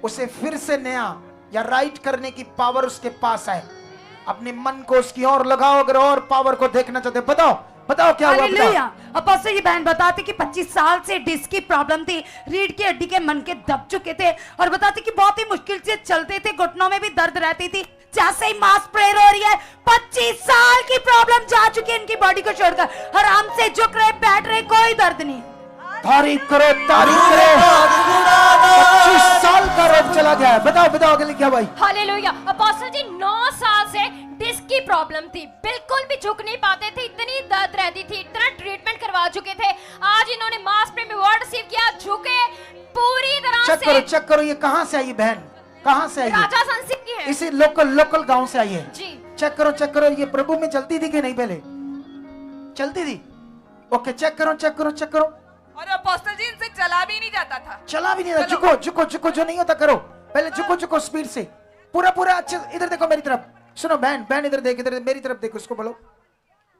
उसे फिर से नया या राइट करने की पावर उसके पास है। अपने मन को उसकी ओर लगाओ, अगर और पावर को देखना चाहते हो। बताओ बताओ क्या हुआ बताओ। हालेलुया। अपोस्टल जी, बहन बताते कि 25 साल से डिस्क की प्रॉब्लम थी, रीढ़ की हड्डी के मन के दब चुके थे और बताते कि बहुत ही मुश्किल से चलते थे, घुटनों में भी दर्द रहती थी। जैसे ही मास प्रेयर हो रही है, 25 साल की प्रॉब्लम जा चुकी है इनकी बॉडी को छोड़कर, आराम से झुक रहे, बैठ रहे, कोई दर्द नहीं। तारीफ करो तारीफ करो। 25 साल का रोग चला गया है। बताओ बताओ अगले क्या भाई? हालेलुया। अपोस्टल जी, 9 साल से डिस्क की प्रॉब्लम थी, बिल्कुल भी झुक नहीं पाते थे, इतनी दर्द रहती थी, इतना ट्रीटमेंट करवा चुके थे। आज इन्होंने मास प्रेयर में वर्ड रिसीव किया, झुके पूरी तरह से। चेक करो ये कहाँ से आई बहन, कहाँ से आई है? राजा संसिक की है। इसी लोकल गांव से आई है। जी, चेक करो ये प्रभु में चलती थी कि नहीं? पहले चलती थी। ओके, चेक करो। और अपोस्टल जी, इनसे चला भी नहीं जाता था। चला भी नहीं था। झुको जो नहीं होता करो, पहले झुको स्पीड से, पूरा अच्छे। इधर देखो मेरी तरफ, सुनो बहन इधर देख, इधर मेरी तरफ देखो, उसको बोलो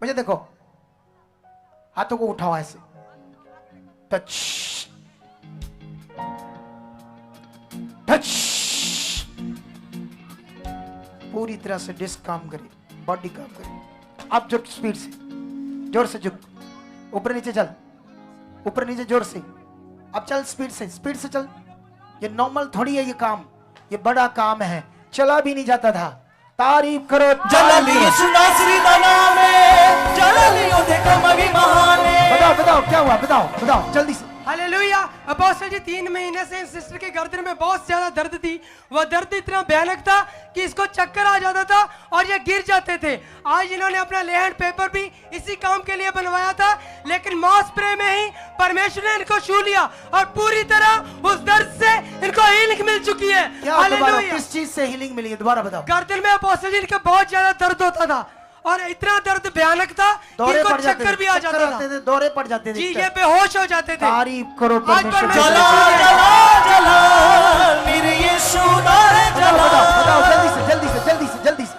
मुझे देखो, हाथों को उठाओ ऐसे, टच पूरी तरह से डिस्क काम करे, बॉडी काम करे। अब झुक स्पीड से, जोर से झुक, ऊपर नीचे चल, ऊपर नीचे जोर से। अब चल स्पीड से चल। ये नॉर्मल थोड़ी है, ये काम ये बड़ा काम है। चला भी नहीं जाता था। तारीफ करो। जलाली यीशु नासरी दा नाम है, जलाली ओदे कम भी महान है। बताओ क्या हुआ? बताओ जल्दी से। हालेलुया। अपोस्टल जी, 3 महीने से सिस्टर के गर्दन में बहुत ज्यादा दर्द थी। वह दर्द इतना भयानक था कि इसको चक्कर आ जाता था और ये गिर जाते थे। आज इन्होंने अपना लेहैंड पेपर भी इसी काम के लिए बनवाया था, लेकिन मास प्रे में ही परमेश्वर ने इनको छू लिया और पूरी तरह उस दर्द से इनको हीलिंग मिल चुकी है। क्या किस चीज से हीलिंग मिली है? दोबारा बताओ। गर्दन में अपोस्टल जी का बहुत ज्यादा दर्द होता था और इतना दर्द भयानक था कि इनको चक्कर भी आ जाता था, दौरे पड़ जाते थे जी, ये बेहोश हो जाते थे। तारीफ करो आज परमेश्वर। जला मेरे यीशु दा है जला। बताओ जल्दी से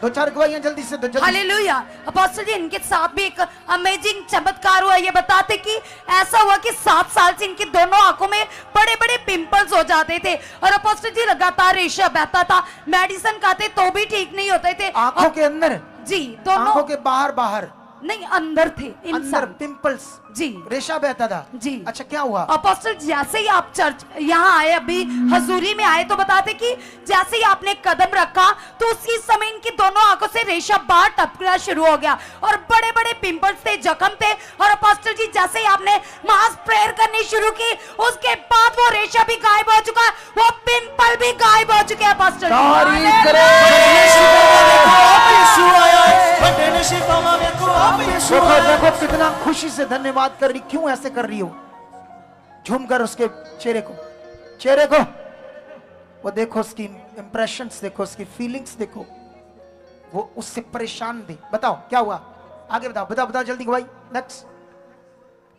2-4 गवाहियां जल्दी से। हालेलुया। अपोस्टल जी, इनके साथ भी एक अमेजिंग चमत्कार हुआ। ये बताते कि ऐसा हुआ कि 7 साल से इनकी दोनों आंखों में बड़े बड़े पिंपल्स हो जाते थे और अपोस्टल जी लगातार रेशा बहता था, मेडिसिन खाते तो भी ठीक नहीं होते थे। आंखों के अंदर? जी, दोनों आंखों के बाहर नहीं, अंदर थे अंदर इंसान। पिंपल्स, जी रेशा बहता था जी। अच्छा, क्या हुआ? अपोस्टल जैसे ही आप चर्च यहाँ आए, अभी हजूरी में आए, तो बताते कि जैसे ही आपने कदम रखा तो उसी समय इनकी दोनों आंखों से रेशा बाहर टपकना शुरू हो गया और बड़े बड़े पिंपल्स थे, जख्म थे। और अपोस्टल जी जैसे ही आपने मास प्रेयर करनी शुरू की, उसके बाद वो रेशा भी गायब हो चुका, वो पिंपल भी गायब हो चुके हैं अपोस्टल जी। तारीफ करें। देखो देखो कितना खुशी से धन्यवाद कर रही, क्यों ऐसे कर रही हो? झूम कर उसके चेहरे को वो देखो, उसकी इंप्रेशंस देखो, उसकी फीलिंग्स देखो, वो उससे परेशान थी। बताओ क्या हुआ, आगे बताओ जल्दी भाई।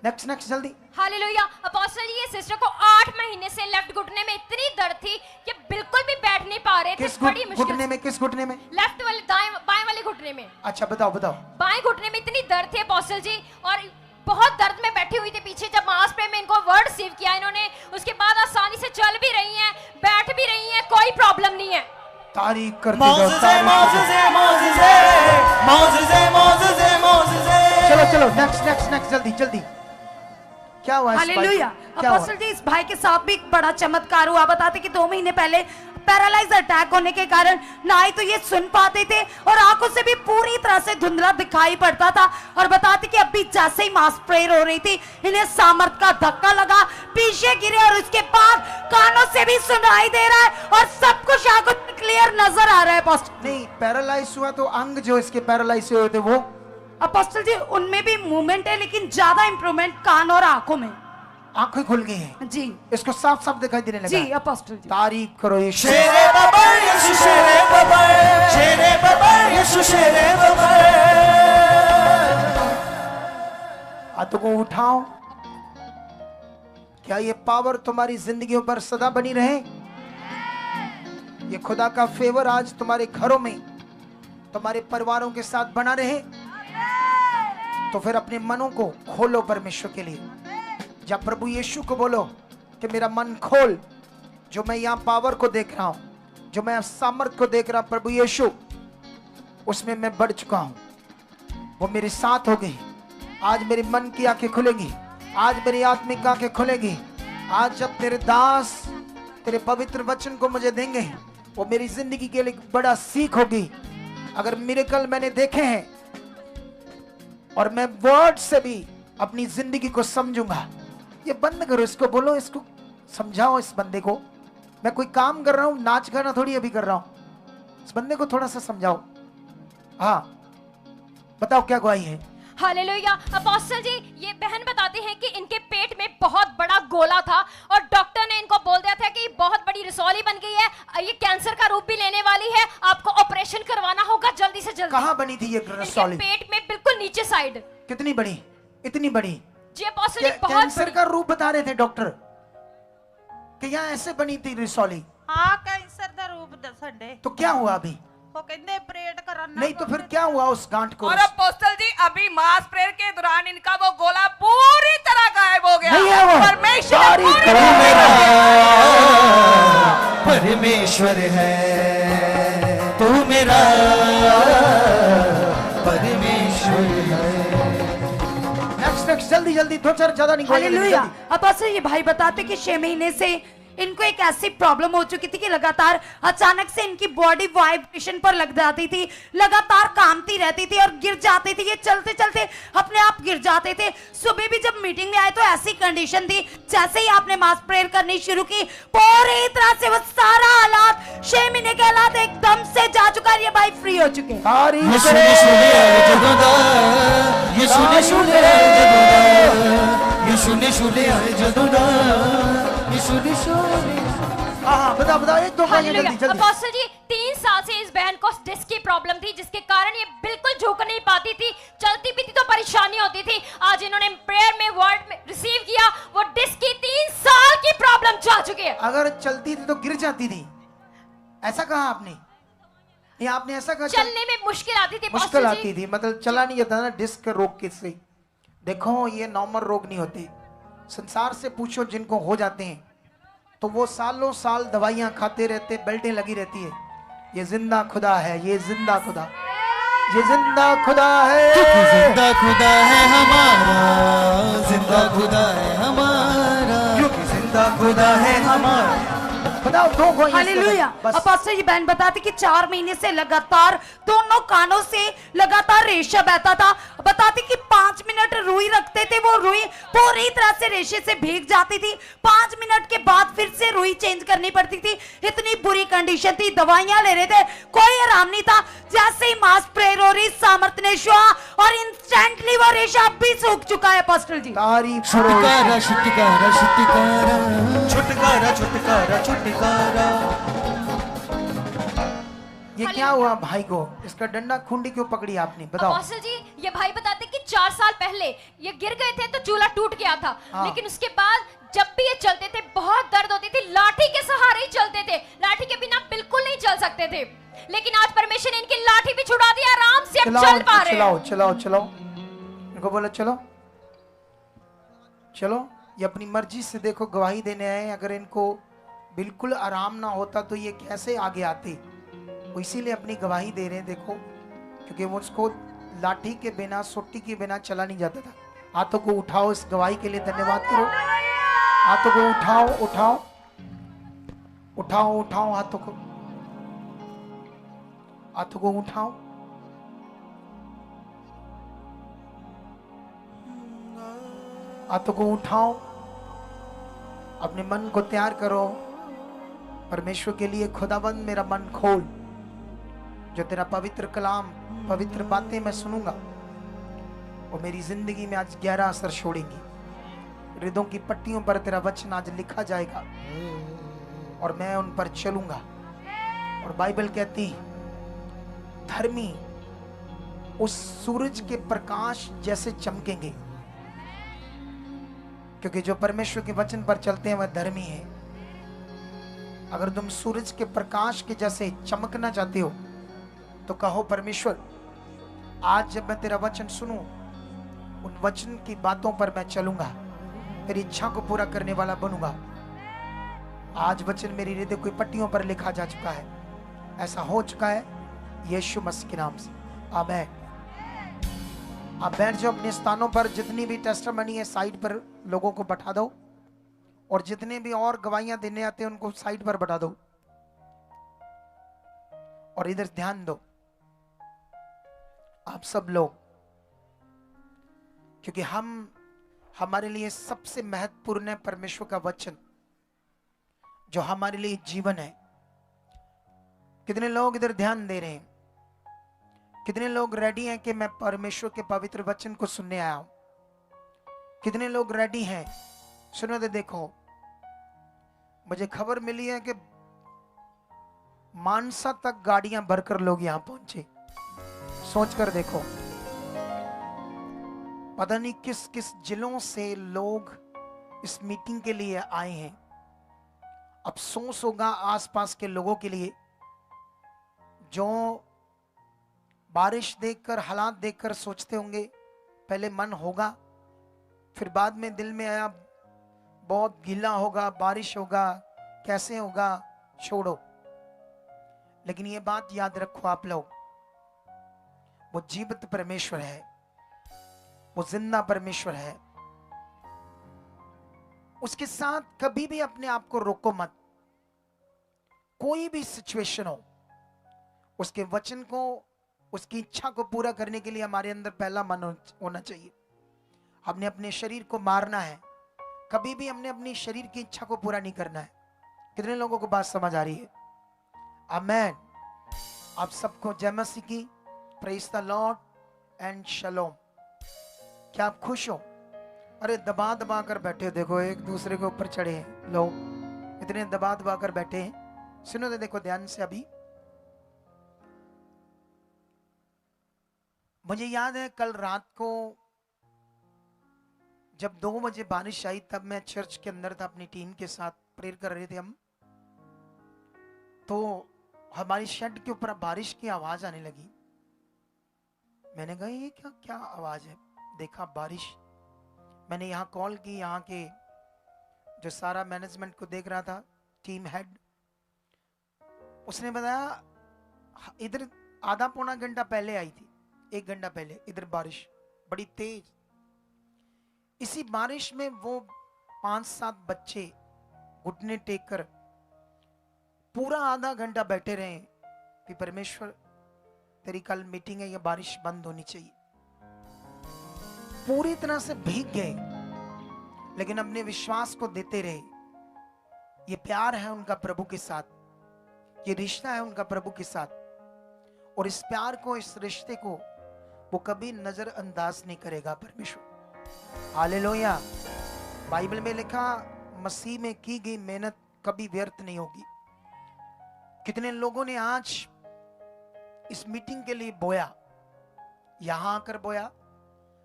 नेक्स्ट जल्दी। हालेलुया। अपोस्टल जी, ये सिस्टर को 8 महीने से लेफ्ट घुटने में इतनी दर्द थी कि बिल्कुल भी बैठ नहीं पा रहे थे। किस बड़ी मुश्किल घुटने में? किस घुटने में? लेफ्ट वाले, बाएं वाले घुटने में। अच्छा बताओ। बाएं घुटने में इतनी दर्द थी अपोस्टल जी, और बहुत दर्द में बैठी हुई थी पीछे। जब मास पे में इनको वर्ड रिसीव किया इन्होंने, उसके बाद आसानी से चल भी रही हैं, बैठ भी रही हैं, कोई प्रॉब्लम नहीं है। तारीफ करते चलो नेक्स्ट जल्दी। क्या हुआ? हालेलुया। अपोस्टल जी, इस भाई के साथ भी एक बड़ा चमत्कार हुआ। बताते कि 2 महीने पहले पैरालाइज अटैक होने के कारण ना ही तो ये सुन पाते थे और आंखों से भी पूरी तरह से धुंधला दिखाई पड़ता था। और बताते कि अभी जैसे ही मास प्रेयर हो रही थी, इन्हें सामर्थ का धक्का लगा, पीछे गिरे और उसके बाद कानों से भी सुनाई दे रहा है और सब कुछ आंखों में क्लियर नजर आ रहा है। अपोस्टल नहीं, पैरालाइज हुआ तो अंग जो इसके पैरालाइज हुए थे वो? अपोस्टल जी, उनमें भी मूवमेंट है, लेकिन ज्यादा इंप्रूवमेंट कान और आंखों में। आंखें खुल गई हैं जी, इसको साफ दिखाई देने लगा। जी अपोस्टल जी। तारीफ करो यीशु। शेरे बाबा यीशु, शेरे बाबा यीशु, शेरे बाबा। हाथों को उठाओ। क्या ये पावर तुम्हारी जिंदगियों पर सदा बनी रहे? ये खुदा का फेवर आज तुम्हारे घरों में, तुम्हारे परिवारों के साथ बना रहे। तो फिर अपने मनों को खोलो परमेश्वर के लिए। जब प्रभु यीशु को बोलो कि मेरा मन खोल, जो मैं यहाँ पावर को देख रहा हूं, जो मैं सामर्थ को देख रहा हूं, प्रभु यीशु उसमें मैं बढ़ चुका हूं, वो मेरे साथ हो गई। आज मेरे मन की आंखें खुलेंगी, आज मेरी आत्मिक आंखें खुलेंगी। आज जब तेरे दास तेरे पवित्र वचन को मुझे देंगे, वो मेरी जिंदगी के लिए बड़ा सीख होगी। अगर मिरेकल मैंने देखे हैं और मैं वर्ड से भी अपनी जिंदगी को समझूंगा। ये बंद करो, इसको बोलो, इसको समझाओ। इस बंदे को, मैं कोई काम कर रहा हूं, नाच गाना थोड़ी अभी कर रहा हूं। इस बंदे को थोड़ा सा समझाओ। हाँ बताओ क्या गवाही है? हालेलुया। अपोस्टल जी, ये बहन बताते हैं कि इनके पेट में बहुत बड़ा गोला था और डॉक्टर ने इनको बोल दिया था कि बहुत बड़ी रसौली बन गई है, ये कैंसर का रूप भी लेने वाली है, आपको ऑपरेशन करवाना होगा जल्दी से जल्दी। कहाँ बनी थी ये रसौली? पेट में बिल्कुल नीचे साइड। कितनी बड़ी? इतनी बड़ी? जी अपोस्टल जी, बहुत कैंसर का रूप बता रहे थे डॉक्टर कि यहाँ ऐसे बनी थी रसौली। हाँ, कैंसर का रूप दसंडे। तो क्या हुआ अभी? वो कहते ऑपरेट करना। नहीं तो फिर क्या हुआ उस गांठ को? और अपोस्टल जी, अभी मास प्रेयर के दौरान इनका वो गोला पूरी तरह गायब हो गया। नहीं है वो। परमेश्वर तारीफ पूरी करो। तरह मेरा परमेश्वर है, तू मेरा परमेश्वर है। नेक्स्ट जल्दी 2-4 ज्यादा नहीं। हालेलुया। अपोस्टल, ये भाई बताते कि 6 महीने से इनको एक ऐसी प्रॉब्लम हो चुकी थी कि लगातार अचानक से इनकी बॉडी वाइब्रेशन पर लग जाती थी, लगातार कांपती रहती थी और गिर जाती थी। ये चलते चलते अपने आप गिर जाते थे। सुबह भी जब मीटिंग में आए तो ऐसी कंडीशन थी, जैसे ही आपने मास प्रेयर करनी शुरू की, पूरी तरह से वो सारा हालात, 6 महीने के हालात एकदम से जा चुका है। ये भाई फ्री हो चुके हैं। यीशु ने सुने जगदा, यीशु ने सुने जगदा, यीशु ने सुने जगदा, यीशु ने सुने। हाँ बताओ 1-2 जल्दी। अपोस्टल जी, 3 साल से इस बहन को डिस्क की प्रॉब्लम थी, जिसके कारण ये बिल्कुल झुक नहीं पाती थी, चलती भी थी तो परेशानी होती थी। आज इन्होंने प्रेयर में वर्ड में रिसीव किया, वो डिस्क की 3 साल की प्रॉब्लम जा चुकी है। अगर चलती थी तो गिर जाती थी, ऐसा कहा आपने? ये आपने ऐसा कहा? चलने में मुश्किल आती थी, मुश्किल आती थी, मतलब चला नहीं जाता ना डिस्क रोग किससे। देखो ये नॉर्मल रोग नहीं होते। संसार से पूछो जिनको हो जाते हैं तो वो सालों साल दवाइयां खाते रहते, बेल्टें लगी रहती है। ये जिंदा खुदा है, ये जिंदा खुदा। ये जिंदा खुदा है, जिंदा खुदा है हमारा, जिंदा खुदा है हमारा, क्योंकि जिंदा खुदा है हमारा। खुदा दो को हालेलुया। अब पास्टर ये बहन बताती कि 4 महीने से लगातार दोनों कानों से लगातार रेशा बहता था। बताती कि 5 मिनट रुई रखते थे, वो रुई पूरी तरह से रेशे से भीग जाती थी। 5 मिनट के बाद फिर से रुई चेंज करनी पड़ती थी। इतनी बुरी कंडीशन थी, दवाइयां ले रहे थे, कोई आराम नहीं था। जैसे ही मास प्रेयर हो रही, सामर्थ ने छुआ और इंस्टेंटली वो रेशा अब भी सूख चुका है। पास्टर जी तारीफ, छुटकारा छुटकारा छुटकारा छुटकारा छुटकारा छुटकारा। ये क्या हुआ भाई को? इसका डंडा खूंडी क्यों पकड़ी आपने? बताओ। अपोस्टल जी, ये भाई बताते कि 4 साल पहले ये गिर गए थे तो चूल्हा टूट गया था। हाँ। लेकिन उसके बाद जब भी ये चलते थे बहुत दर्द होती थी, लाठी के सहारे ही चलते थे, लाठी के बिना बिल्कुल नहीं चल सकते थे। लेकिन आज परमेश्वर ने इनकी लाठी भी छुड़ा दी, आराम से अब चल पा रहे हैं। चलाओ चलाओ चलाओ, इनको बोला चलो चलो। ये अपनी मर्जी से देखो गवाही देने आए। अगर इनको बिल्कुल आराम ना होता तो ये कैसे आगे आते? वो इसीलिए अपनी गवाही दे रहे हैं। देखो, क्योंकि वो उसको लाठी के बिना, सोटी के बिना चला नहीं जाता था। हाथों को उठाओ, इस गवाही के लिए धन्यवाद करो। हाथों को उठाओ उठाओ उठाओ उठाओ, हाथों को, हाथों को उठाओ। हाथों को उठाओ, अपने मन को तैयार करो परमेश्वर के लिए। खुदाबंद मेरा मन खोल, जो तेरा पवित्र कलाम, पवित्र बातें मैं सुनूंगा और मेरी जिंदगी में आज गहरा असर छोड़ेंगी। हृदयों की पट्टियों पर तेरा वचन आज लिखा जाएगा और मैं उन पर चलूंगा। और बाइबल कहती, धर्मी उस सूरज के प्रकाश जैसे चमकेंगे, क्योंकि जो परमेश्वर के वचन पर चलते हैं वह धर्मी है। अगर तुम सूरज के प्रकाश के जैसे चमकना चाहते हो तो कहो, परमेश्वर आज जब मैं तेरा वचन सुनूं, उन वचन की बातों पर मैं चलूंगा, तेरी इच्छा को पूरा करने वाला बनूंगा। आज वचन मेरी हृदय की पट्टियों पर लिखा जा चुका है, ऐसा हो चुका है यीशु मसीह के नाम से, आमीन। आप बैठ जाओ अपने स्थानों पर। जितनी भी टेस्टिमनी है साइड पर लोगों को बैठा दो, और जितने भी और गवाहियां देने आते हैं उनको साइड पर बैठा दो। और इधर ध्यान दो आप सब लोग, क्योंकि हमारे लिए सबसे महत्वपूर्ण है परमेश्वर का वचन, जो हमारे लिए जीवन है। कितने लोग इधर ध्यान दे रहे हैं? कितने लोग रेडी हैं कि मैं परमेश्वर के पवित्र वचन को सुनने आया हूं? कितने लोग रेडी हैं? सुनो तो देखो, मुझे खबर मिली है कि मानसा तक गाड़ियां भरकर लोग यहां पहुंचे। सोचकर देखो, पता नहीं किस किस जिलों से लोग इस मीटिंग के लिए आए हैं। अफसोस होगा आसपास के लोगों के लिए, जो बारिश देखकर, हालात देखकर सोचते होंगे, पहले मन होगा, फिर बाद में दिल में आया बहुत गीला होगा, बारिश होगा, कैसे होगा, छोड़ो। लेकिन ये बात याद रखो आप लोग, वो जीवित परमेश्वर है, वो जिंदा परमेश्वर है। उसके साथ कभी भी अपने आप को रोको मत। कोई भी सिचुएशन हो, उसके वचन को, उसकी इच्छा को पूरा करने के लिए हमारे अंदर पहला मन होना चाहिए। हमने अपने शरीर को मारना है, कभी भी हमने अपनी शरीर की इच्छा को पूरा नहीं करना है। कितने लोगों को बात समझ आ रही है? आमेन। आप सबको जय मसीह की, प्रेज द लॉर्ड एंड शलोम। क्या आप खुश हो? अरे दबा दबा कर बैठे हो, देखो एक दूसरे के ऊपर चढ़े हैं लोग, इतने दबा दबा कर बैठे हैं। सुनो तो देखो ध्यान से। अभी मुझे याद है कल रात को जब 2 बजे बारिश आई, तब मैं चर्च के अंदर था, अपनी टीम के साथ प्रेयर कर रहे थे हम। तो हमारी शेड के ऊपर बारिश की आवाज आने लगी। मैंने कहा ये क्या क्या आवाज है? देखा बारिश। मैंने यहाँ कॉल की, यहाँ के जो सारा मैनेजमेंट को देख रहा था, टीम हेड, उसने बताया इधर आधा पौना घंटा पहले आई थी। 1 घंटा पहले इधर बारिश बड़ी तेज। इसी बारिश में वो 5-7 बच्चे घुटने टेक कर पूरा आधा घंटा बैठे रहे कि परमेश्वर तेरी कल मीटिंग है, ये बारिश बंद होनी चाहिए। पूरी तरह से भीग गए, लेकिन अपने विश्वास को देते रहे। ये प्यार है उनका प्रभु के साथ, ये रिश्ता है उनका प्रभु के साथ, और इस प्यार को, इस रिश्ते को वो कभी नजरअंदाज नहीं करेगा परमेश्वर। हालेलुया। बाइबल में लिखा मसीह में की गई मेहनत कभी व्यर्थ नहीं होगी। कितने लोगों ने आज इस मीटिंग के लिए बोया, यहां आकर बोया।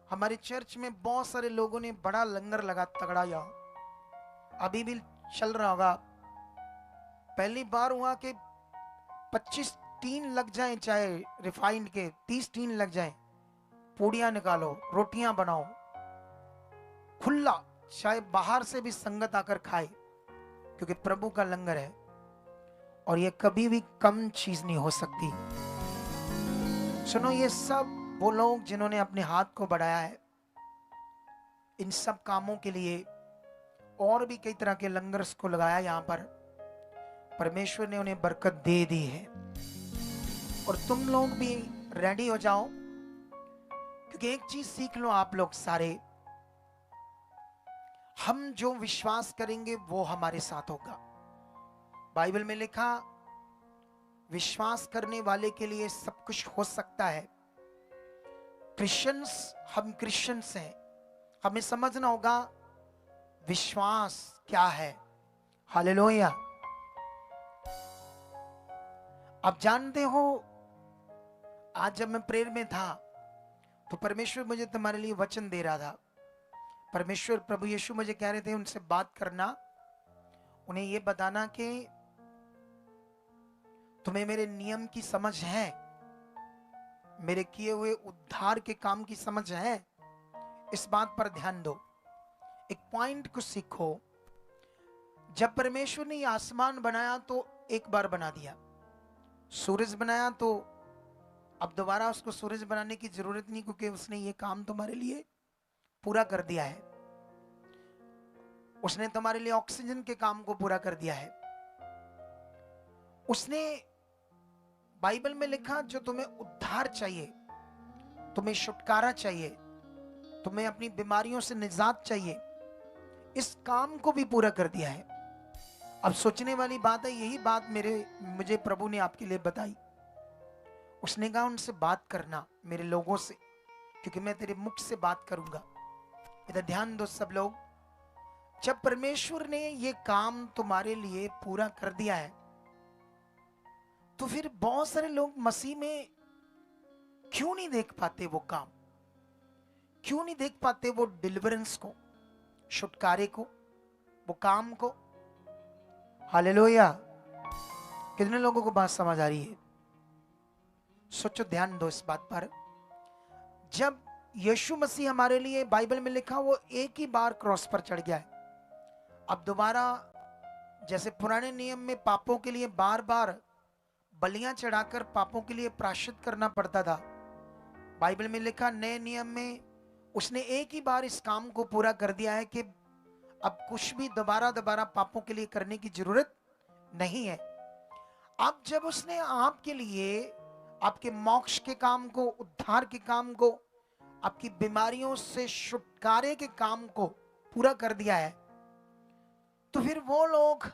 हमारे चर्च में बहुत सारे लोगों ने बड़ा लंगर लगा तगड़ा, यहां अभी भी चल रहा होगा। पहली बार हुआ कि 25 टीन लग जाए, चाहे रिफाइंड के 30 टीन लग जाए, पूड़ियां निकालो, रोटियां बनाओ, खुला, चाहे बाहर से भी संगत आकर खाए, क्योंकि प्रभु का लंगर है और ये कभी भी कम चीज नहीं हो सकती। सुनो, ये सब वो लोग जिन्होंने अपने हाथ को बढ़ाया है इन सब कामों के लिए, और भी कई तरह के लंगर्स को लगाया यहां पर, परमेश्वर ने उन्हें बरकत दे दी है। और तुम लोग भी रेडी हो जाओ, क्योंकि एक चीज सीख लो आप लोग सारे, हम जो विश्वास करेंगे वो हमारे साथ होगा। बाइबल में लिखा विश्वास करने वाले के लिए सब कुछ हो सकता है। क्रिश्चियंस, हम क्रिश्चियंस हैं, हमें समझना होगा विश्वास क्या है। हालेलुया। आप जानते हो, आज जब मैं प्रेयर में था तो परमेश्वर मुझे तुम्हारे लिए वचन दे रहा था। परमेश्वर प्रभु यीशु मुझे कह रहे थे उनसे बात करना, उन्हें यह बताना कि तुम्हें मेरे नियम की समझ है, मेरे किए हुए उद्धार के काम की समझ है। इस बात पर ध्यान दो, एक पॉइंट को सीखो। जब परमेश्वर ने आसमान बनाया तो एक बार बना दिया, सूरज बनाया तो अब दोबारा उसको सूरज बनाने की जरूरत नहीं, क्योंकि उसने ये काम तुम्हारे लिए पूरा कर दिया है। उसने तुम्हारे लिए ऑक्सीजन के काम को पूरा कर दिया है। उसने, बाइबल में लिखा, जो तुम्हें उद्धार चाहिए, तुम्हें छुटकारा चाहिए, तुम्हें अपनी बीमारियों से निजात चाहिए, इस काम को भी पूरा कर दिया है। अब सोचने वाली बात है, यही बात मुझे प्रभु ने आपके लिए बताई। उसने कहा उनसे बात करना, मेरे लोगों से, क्योंकि मैं तेरे मुख से बात करूंगा। इधर ध्यान दो सब लोग, जब परमेश्वर ने ये काम तुम्हारे लिए पूरा कर दिया है तो फिर बहुत सारे लोग मसीह में क्यों नहीं देख पाते वो काम, क्यों नहीं देख पाते वो डिलीवरेंस को, छुटकारे को, वो काम को। हालेलुया। कितने लोगों को बात समझ आ रही है? सोचो, ध्यान दो इस बात पर। जब यीशु मसीह हमारे लिए, बाइबल में लिखा, वो एक ही बार क्रॉस पर चढ़ गया है। अब दोबारा, जैसे पुराने नियम में पापों के लिए बार बार बलियां चढ़ाकर पापों के लिए प्रायश्चित करना पड़ता था, बाइबल में लिखा नए नियम में उसने एक ही बार इस काम को पूरा कर दिया है कि अब कुछ भी दोबारा दोबारा पापों के लिए करने की जरूरत नहीं है। अब जब उसने आपके लिए, आपके मोक्ष के काम को, उद्धार के काम को, आपकी बीमारियों से छुटकारे के काम को पूरा कर दिया है, तो फिर वो लोग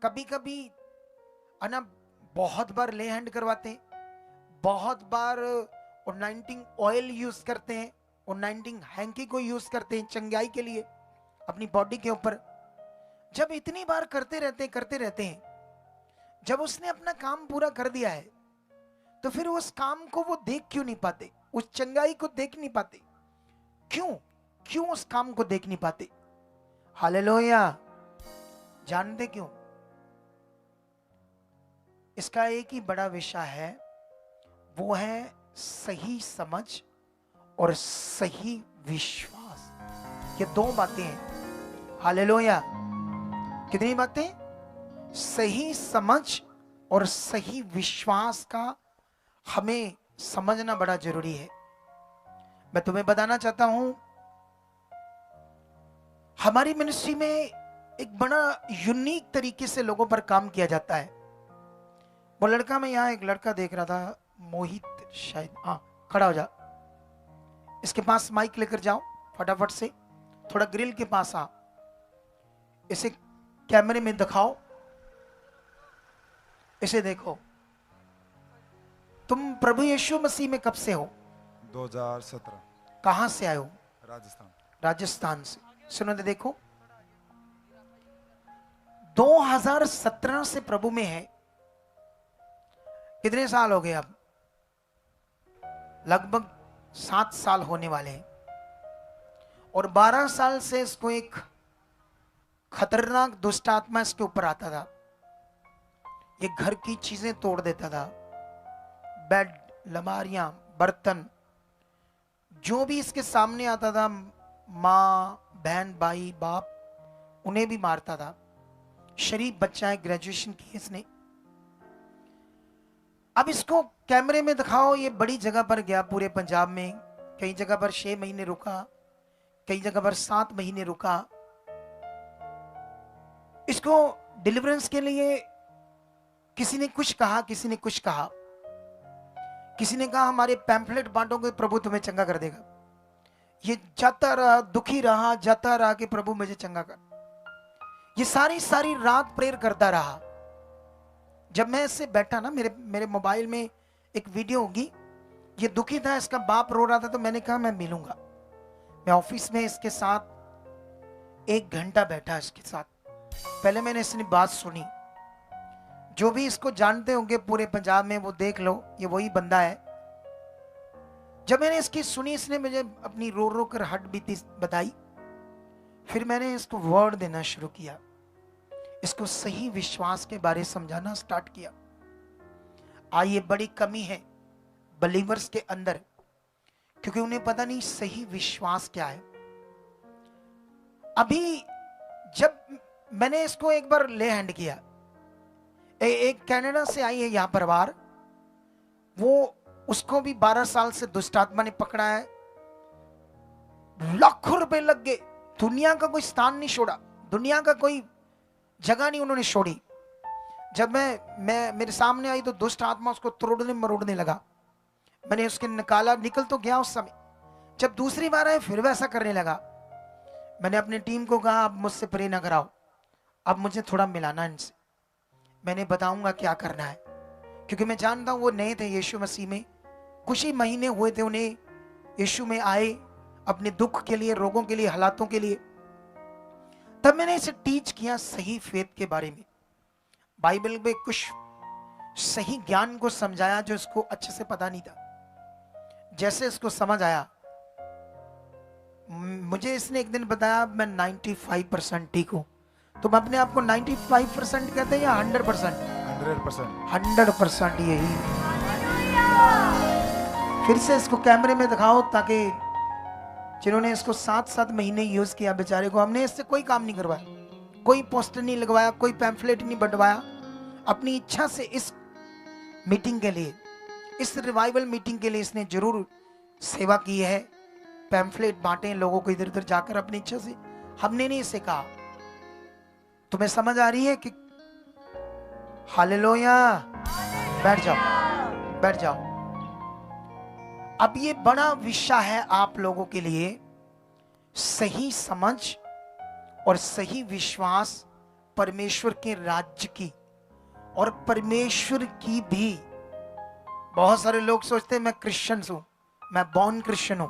कभी कभी ना बहुत बार ले हैंड करवाते हैं, बहुत बार ओनाइंटिंग ऑयल यूज करते हैं, ओनाइंटिंग हैंकी को यूज करते हैं चंगाई के लिए अपनी बॉडी के ऊपर। जब इतनी बार करते रहते हैं, जब उसने अपना काम पूरा कर दिया है तो फिर उस काम को वो देख क्यों नहीं पाते, उस चंगाई को देख नहीं पाते? क्यों उस काम को देख नहीं पाते? हालेलुया। जानते क्यों? इसका एक ही बड़ा विषय है, वो है सही समझ और सही विश्वास। ये दो बातें हैं। हालेलुया। कितनी बातें? सही समझ और सही विश्वास का हमें समझना बड़ा जरूरी है। मैं तुम्हें बताना चाहता हूं, हमारी मिनिस्ट्री में एक बड़ा यूनिक तरीके से लोगों पर काम किया जाता है। वो लड़का, मैं यहाँ एक लड़का देख रहा था, मोहित शायद, हाँ खड़ा हो जा, इसके पास माइक लेकर जाओ फटाफट से, थोड़ा ग्रिल के पास आ, इसे कैमरे में दिखाओ, इसे देखो। तुम प्रभु यीशु मसीह में कब से हो? 2017 कहां से आए हो? राजस्थान। राजस्थान से। सुनो तो देखो, 2017 से प्रभु में है। कितने साल हो गए अब? लगभग 7 साल होने वाले हैं। और 12 साल से इसको एक खतरनाक दुष्ट आत्मा इसके ऊपर आता था। ये घर की चीजें तोड़ देता था, बेड, लमारियां, बर्तन, जो भी इसके सामने आता था, माँ, बहन, भाई, बाप, उन्हें भी मारता था। शरीफ बच्चा है, ग्रेजुएशन की इसने। अब इसको कैमरे में दिखाओ, ये बड़ी जगह पर गया पूरे पंजाब में, कई जगह पर 6 महीने रुका, कई जगह पर 7 महीने रुका। इसको डिलीवरेंस के लिए किसी ने कुछ कहा, किसी ने कुछ कहा, किसी ने कहा हमारे पैम्फलेट बांटोगे प्रभु तुम्हें चंगा कर देगा। ये जाता रहा, दुखी रहा, जाता रहा कि प्रभु मुझे चंगा कर। ये सारी सारी रात प्रेयर करता रहा। जब मैं इससे बैठा ना, मेरे मोबाइल में एक वीडियो होगी, ये दुखी था, इसका बाप रो रहा था, तो मैंने कहा मैं मिलूंगा। मैं ऑफिस में इसके साथ 1 घंटा बैठा इसके साथ। पहले मैंने इसने बात सुनी। जो भी इसको जानते होंगे पूरे पंजाब में, वो देख लो, ये वही बंदा है। जब मैंने इसकी सुनी, इसने मुझे अपनी रो रो कर हट बीती बताई। फिर मैंने इसको वर्ड देना शुरू किया, इसको सही विश्वास के बारे समझाना स्टार्ट किया। ये बड़ी कमी है बलीवर्स के अंदर, क्योंकि उन्हें पता नहीं सही विश्वास क्या है। अभी जब मैंने इसको एक बार ले हैंड किया, एक कनाडा से आई है यहां परिवार, वो उसको भी 12 साल से दुष्ट आत्मा ने पकड़ा है। लाखों रुपए लग गए, दुनिया का कोई स्थान नहीं छोड़ा, दुनिया का कोई जगह नहीं उन्होंने छोड़ी। जब मैं मेरे सामने आई तो दुष्ट आत्मा उसको तोड़ने मरोड़ने लगा। मैंने उसके निकाला, निकल तो गया उस समय। जब दूसरी बार आए फिर वैसा करने लगा। मैंने अपनी टीम को कहा अब मुझसे प्रे ना कराओ, अब मुझे थोड़ा मिलाना इनसे, मैंने बताऊंगा क्या करना है। क्योंकि मैं जानता हूं वो नए थे यीशु मसीह में, कुछ ही महीने हुए थे उन्हें यीशु में आए, अपने दुख के लिए, रोगों के लिए, हालातों के लिए। तब मैंने इसे टीच किया सही फेथ के बारे में, बाइबल में कुछ सही ज्ञान को समझाया जो इसको अच्छे से पता नहीं था। जैसे इसको समझ आया, मुझे इसने एक दिन बताया मैं 95% ठीक हूं। तुम अपने आप को 95% कहते हैं या 100%? 100% यही। फिर से इसको कैमरे में दिखाओ, ताकि जिन्होंने इसको 7 महीने यूज किया बेचारे को, हमने इससे कोई काम नहीं करवाया, कोई पोस्टर नहीं लगवाया, कोई पैम्फलेट नहीं बंटवाया। अपनी इच्छा से इस मीटिंग के लिए, इस रिवाइवल मीटिंग के लिए इसने जरूर सेवा की है। पैम्फलेट बांटे लोगों को इधर उधर जाकर अपनी इच्छा से। हमने नहीं इसे कहा। तुम्हें समझ आ रही है कि हालेलुया? बैठ जाओ, बैठ जाओ। अब ये बड़ा विषय है आप लोगों के लिए, सही समझ और सही विश्वास परमेश्वर के राज्य की और परमेश्वर की भी। बहुत सारे लोग सोचते हैं मैं क्रिश्चियन हूं, मैं बॉर्न क्रिश्चियन हूं,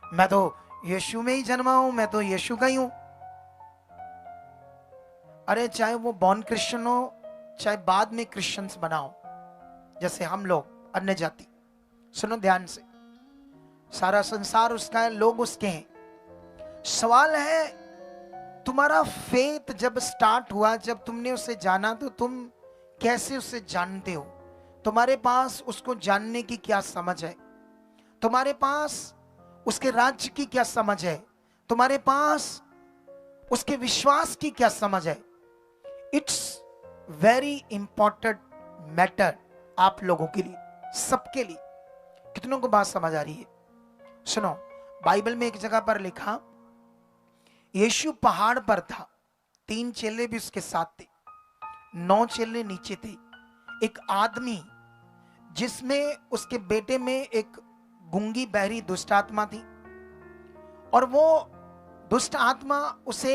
मैं तो यीशु में ही जन्मा हूं, मैं तो यीशु का ही हूं। अरे चाहे वो बॉर्न क्रिश्चियन हो, चाहे बाद में क्रिश्चियंस बनाओ, जैसे हम लोग अन्य जाति। सुनो ध्यान से, सारा संसार उसका है, लोग उसके हैं। सवाल है तुम्हारा फेथ जब स्टार्ट हुआ, जब तुमने उसे जाना, तो तुम कैसे उसे जानते हो? तुम्हारे पास उसको जानने की क्या समझ है? तुम्हारे पास उसके राज्य की क्या समझ है? तुम्हारे पास उसके विश्वास की क्या समझ है? इट्स वेरी इंपॉर्टेंट मैटर आप लोगों के लिए, सबके लिए। कितनों को बात समझ आ रही है? सुनो, बाइबल में एक जगह पर लिखा, यीशु पहाड़ पर था, 3 चेले भी उसके साथ थे, 9 चेले नीचे थे। एक आदमी जिसमें उसके बेटे में एक गूंगी बहरी दुष्ट आत्मा थी, और वो दुष्ट आत्मा उसे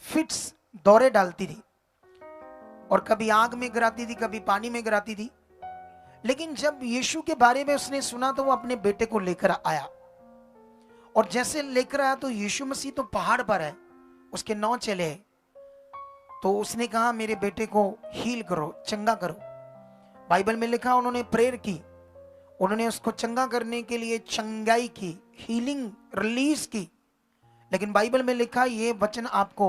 फिट्स दौरे डालती थी, और कभी आग में गिराती थी, कभी पानी में गिराती थी। लेकिन जब यीशु के बारे में उसने सुना तो वो अपने बेटे को लेकर आया, और जैसे लेकर आया तो यीशु मसीह तो पहाड़ पर है, उसके 9 चेले हैं। तो उसने कहा मेरे बेटे को हील करो, चंगा करो। बाइबल में लिखा उन्होंने प्रेयर की, उन्होंने उसको चंगा करने के लिए चंगाई की, हीलिंग रिलीज की। लेकिन बाइबल में लिखा, ये वचन आपको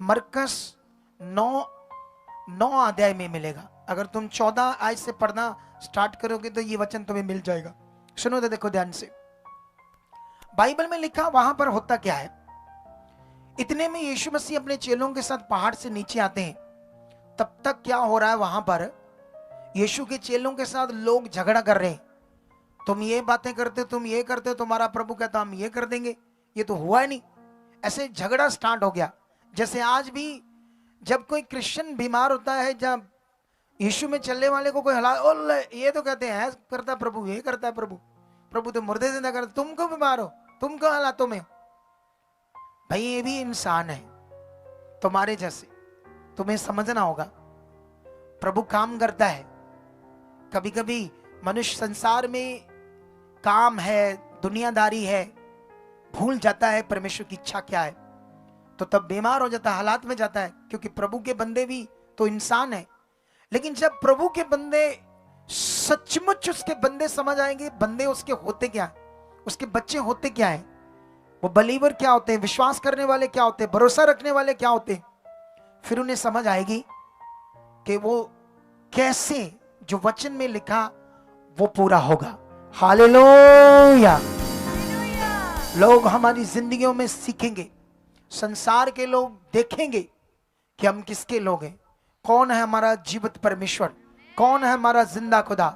मरकस 9 अध्याय में मिलेगा। अगर तुम 14 आयत से पढ़ना स्टार्ट करोगे तो ये वचन तुम्हें मिल जाएगा। सुनो तो देखो ध्यान से, बाइबल में लिखा वहां पर होता क्या है। इतने में यीशु मसीह अपने चेलों के साथ पहाड़ से नीचे आते हैं। तब तक क्या हो रहा है, वहां पर यीशु के चेलों के साथ लोग झगड़ा कर रहे हैं। तुम ये बातें करते, तुम ये करते, तुम्हारा प्रभु कहता हम ये कर देंगे, ये तो हुआ ही नहीं। ऐसे झगड़ा स्टार्ट हो गया। जैसे आज भी जब कोई क्रिश्चियन बीमार होता है, जब यीशु में चलने वाले को कोई हला, ये तो कहते हैं करता प्रभु, ये करता है प्रभु, प्रभु तो मुर्दे जिंदा करता, तुम क्यों बीमार हो, तुम क्यों हालातों में हो। भाई ये भी इंसान है तुम्हारे जैसे, तुम्हें समझना होगा। प्रभु काम करता है। कभी कभी मनुष्य संसार में काम है, दुनियादारी है, भूल जाता है परमेश्वर की इच्छा क्या है, तो तब बीमार हो जाता है, हालात में जाता है। क्योंकि प्रभु के बंदे भी तो इंसान है। लेकिन जब प्रभु के बंदे सचमुच उसके बंदे समझ आएंगे, बंदे उसके होते क्या है, उसके बच्चे होते क्या है, वो बलीवर क्या होते हैं, विश्वास करने वाले क्या होते हैं, भरोसा रखने वाले क्या होते हैं, फिर उन्हें समझ आएगी कि वो कैसे जो वचन में लिखा वो पूरा होगा। हालेलुया। लोग हमारी जिंदगियों में सीखेंगे, संसार के लोग देखेंगे कि हम किसके लोग हैं, कौन है हमारा जीवित परमेश्वर, कौन है हमारा जिंदा खुदा।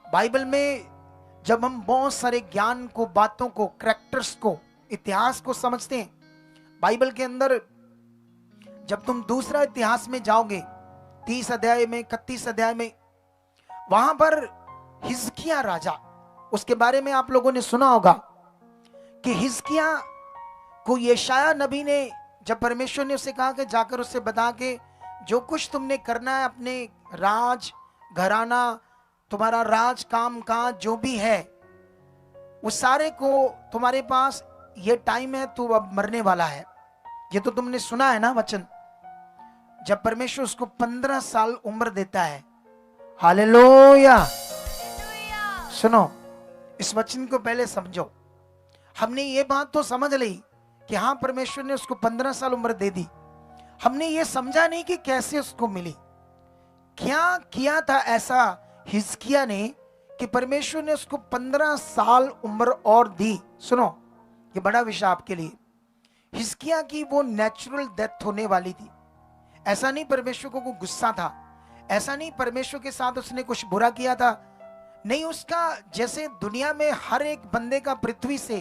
बाइबल में जब हम बहुत सारे ज्ञान को, बातों को, कैरेक्टर्स को, इतिहास को समझते हैं, बाइबल के अंदर जब तुम दूसरा इतिहास में जाओगे 30 अध्याय में, 31 अध्याय में, वहां पर हिजकिया राजा, उसके बारे में आप लोगों ने सुना होगा कि हिजकिया को यशाया नबी ने, जब परमेश्वर ने उसे कहा कि जाकर उससे बता के जो कुछ तुमने करना है, अपने राज घराना, तुम्हारा राज काम काज जो भी है, उस सारे को, तुम्हारे पास ये टाइम है, तू अब मरने वाला है। ये तो तुमने सुना है ना वचन, जब परमेश्वर उसको 15 साल उम्र देता है। हालेलुया। सुनो, इस वचन को पहले समझो। हमने ये बात तो समझ ली कि हाँ परमेश्वर ने उसको 15 साल उम्र दे दी। हमने ये समझा नहीं कि कैसे उसको मिली, क्या किया था ऐसा हिजकिया ने कि परमेश्वर ने उसको 15 साल उम्र और दी। सुनो, ये बड़ा विषय आपके लिए। हिजकिया की वो नेचुरल डेथ होने वाली थी। ऐसा नहीं परमेश्वर को गुस्सा था, ऐसा नहीं परमेश्वर के साथ उसने कुछ बुरा किया था, नहीं। उसका जैसे दुनिया में हर एक बंदे का पृथ्वी से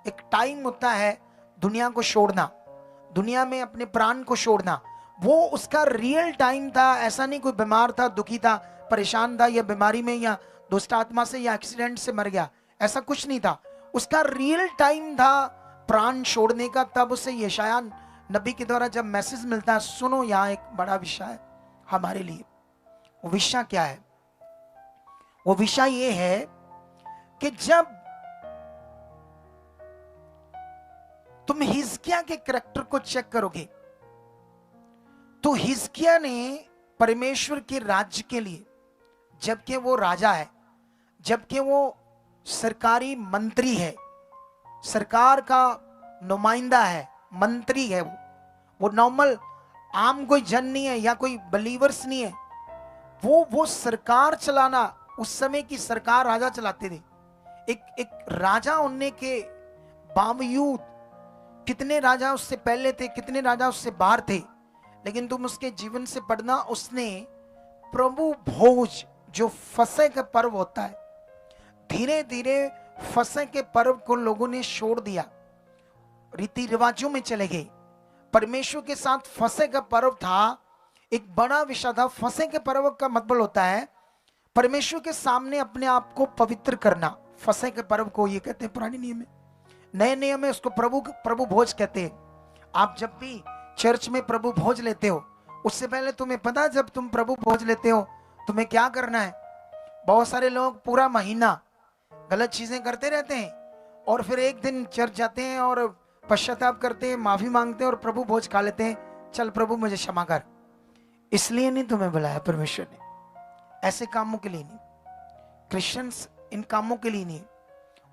एक टाइम होता है दुनिया को छोड़ना, दुनिया में अपने प्राण को छोड़ना, वो उसका रियल टाइम था। ऐसा नहीं कोई बीमार था, दुखी था, परेशान था, या बीमारी में, या दुष्ट आत्मा से, या एक्सीडेंट से मर गया, ऐसा कुछ नहीं था। उसका रियल टाइम था प्राण छोड़ने का। तब उसे यशाया नबी के द्वारा जब मैसेज मिलता है, सुनो यहाँ एक बड़ा विषय है हमारे लिए। वो विषय क्या है? वो विषय ये है कि जब तुम हिजकिया के कैरेक्टर को चेक करोगे तो हिजकिया ने परमेश्वर के राज्य के लिए, जबकि वो राजा है, जबकि वो सरकारी मंत्री है, सरकार का नुमाइंदा है, मंत्री है, वो नॉर्मल आम कोई जन नहीं है या कोई बलीवर्स नहीं है। वो सरकार चलाना, उस समय की सरकार राजा चलाते थे। एक राजा होने के बावजूद कितने राजा उससे पहले थे, कितने राजा उससे बाहर थे, लेकिन तुम उसके जीवन से पढ़ना, उसने प्रभु भोज जो फसह का पर्व होता है, धीरे धीरे फसह के पर्व को लोगों ने छोड़ दिया, रीति रिवाजों में चले गए। परमेश्वर के साथ फसह का पर्व था, एक बड़ा विषय था। फसह के पर्व का मतलब होता है परमेश्वर के सामने अपने आप को पवित्र करना। फसह के पर्व को ये कहते हैं पुराने नियम में। नए नियम में उसको प्रभु भोज कहते हैं। आप जब भी चर्च में प्रभु भोज लेते हो, उससे पहले तुम्हें पता है जब तुम प्रभु भोज लेते हो तुम्हें क्या करना है? बहुत सारे लोग पूरा महीना गलत चीजें करते रहते हैं और फिर एक दिन चर्च जाते हैं और पश्चाताप करते हैं, माफी मांगते हैं और प्रभु भोज खा लेते हैं। चल प्रभु मुझे क्षमा कर। इसलिए नहीं तुम्हें बुलाया परमेश्वर ने, ऐसे कामों के लिए नहीं। क्रिश्चियंस इन कामों के लिए नहीं,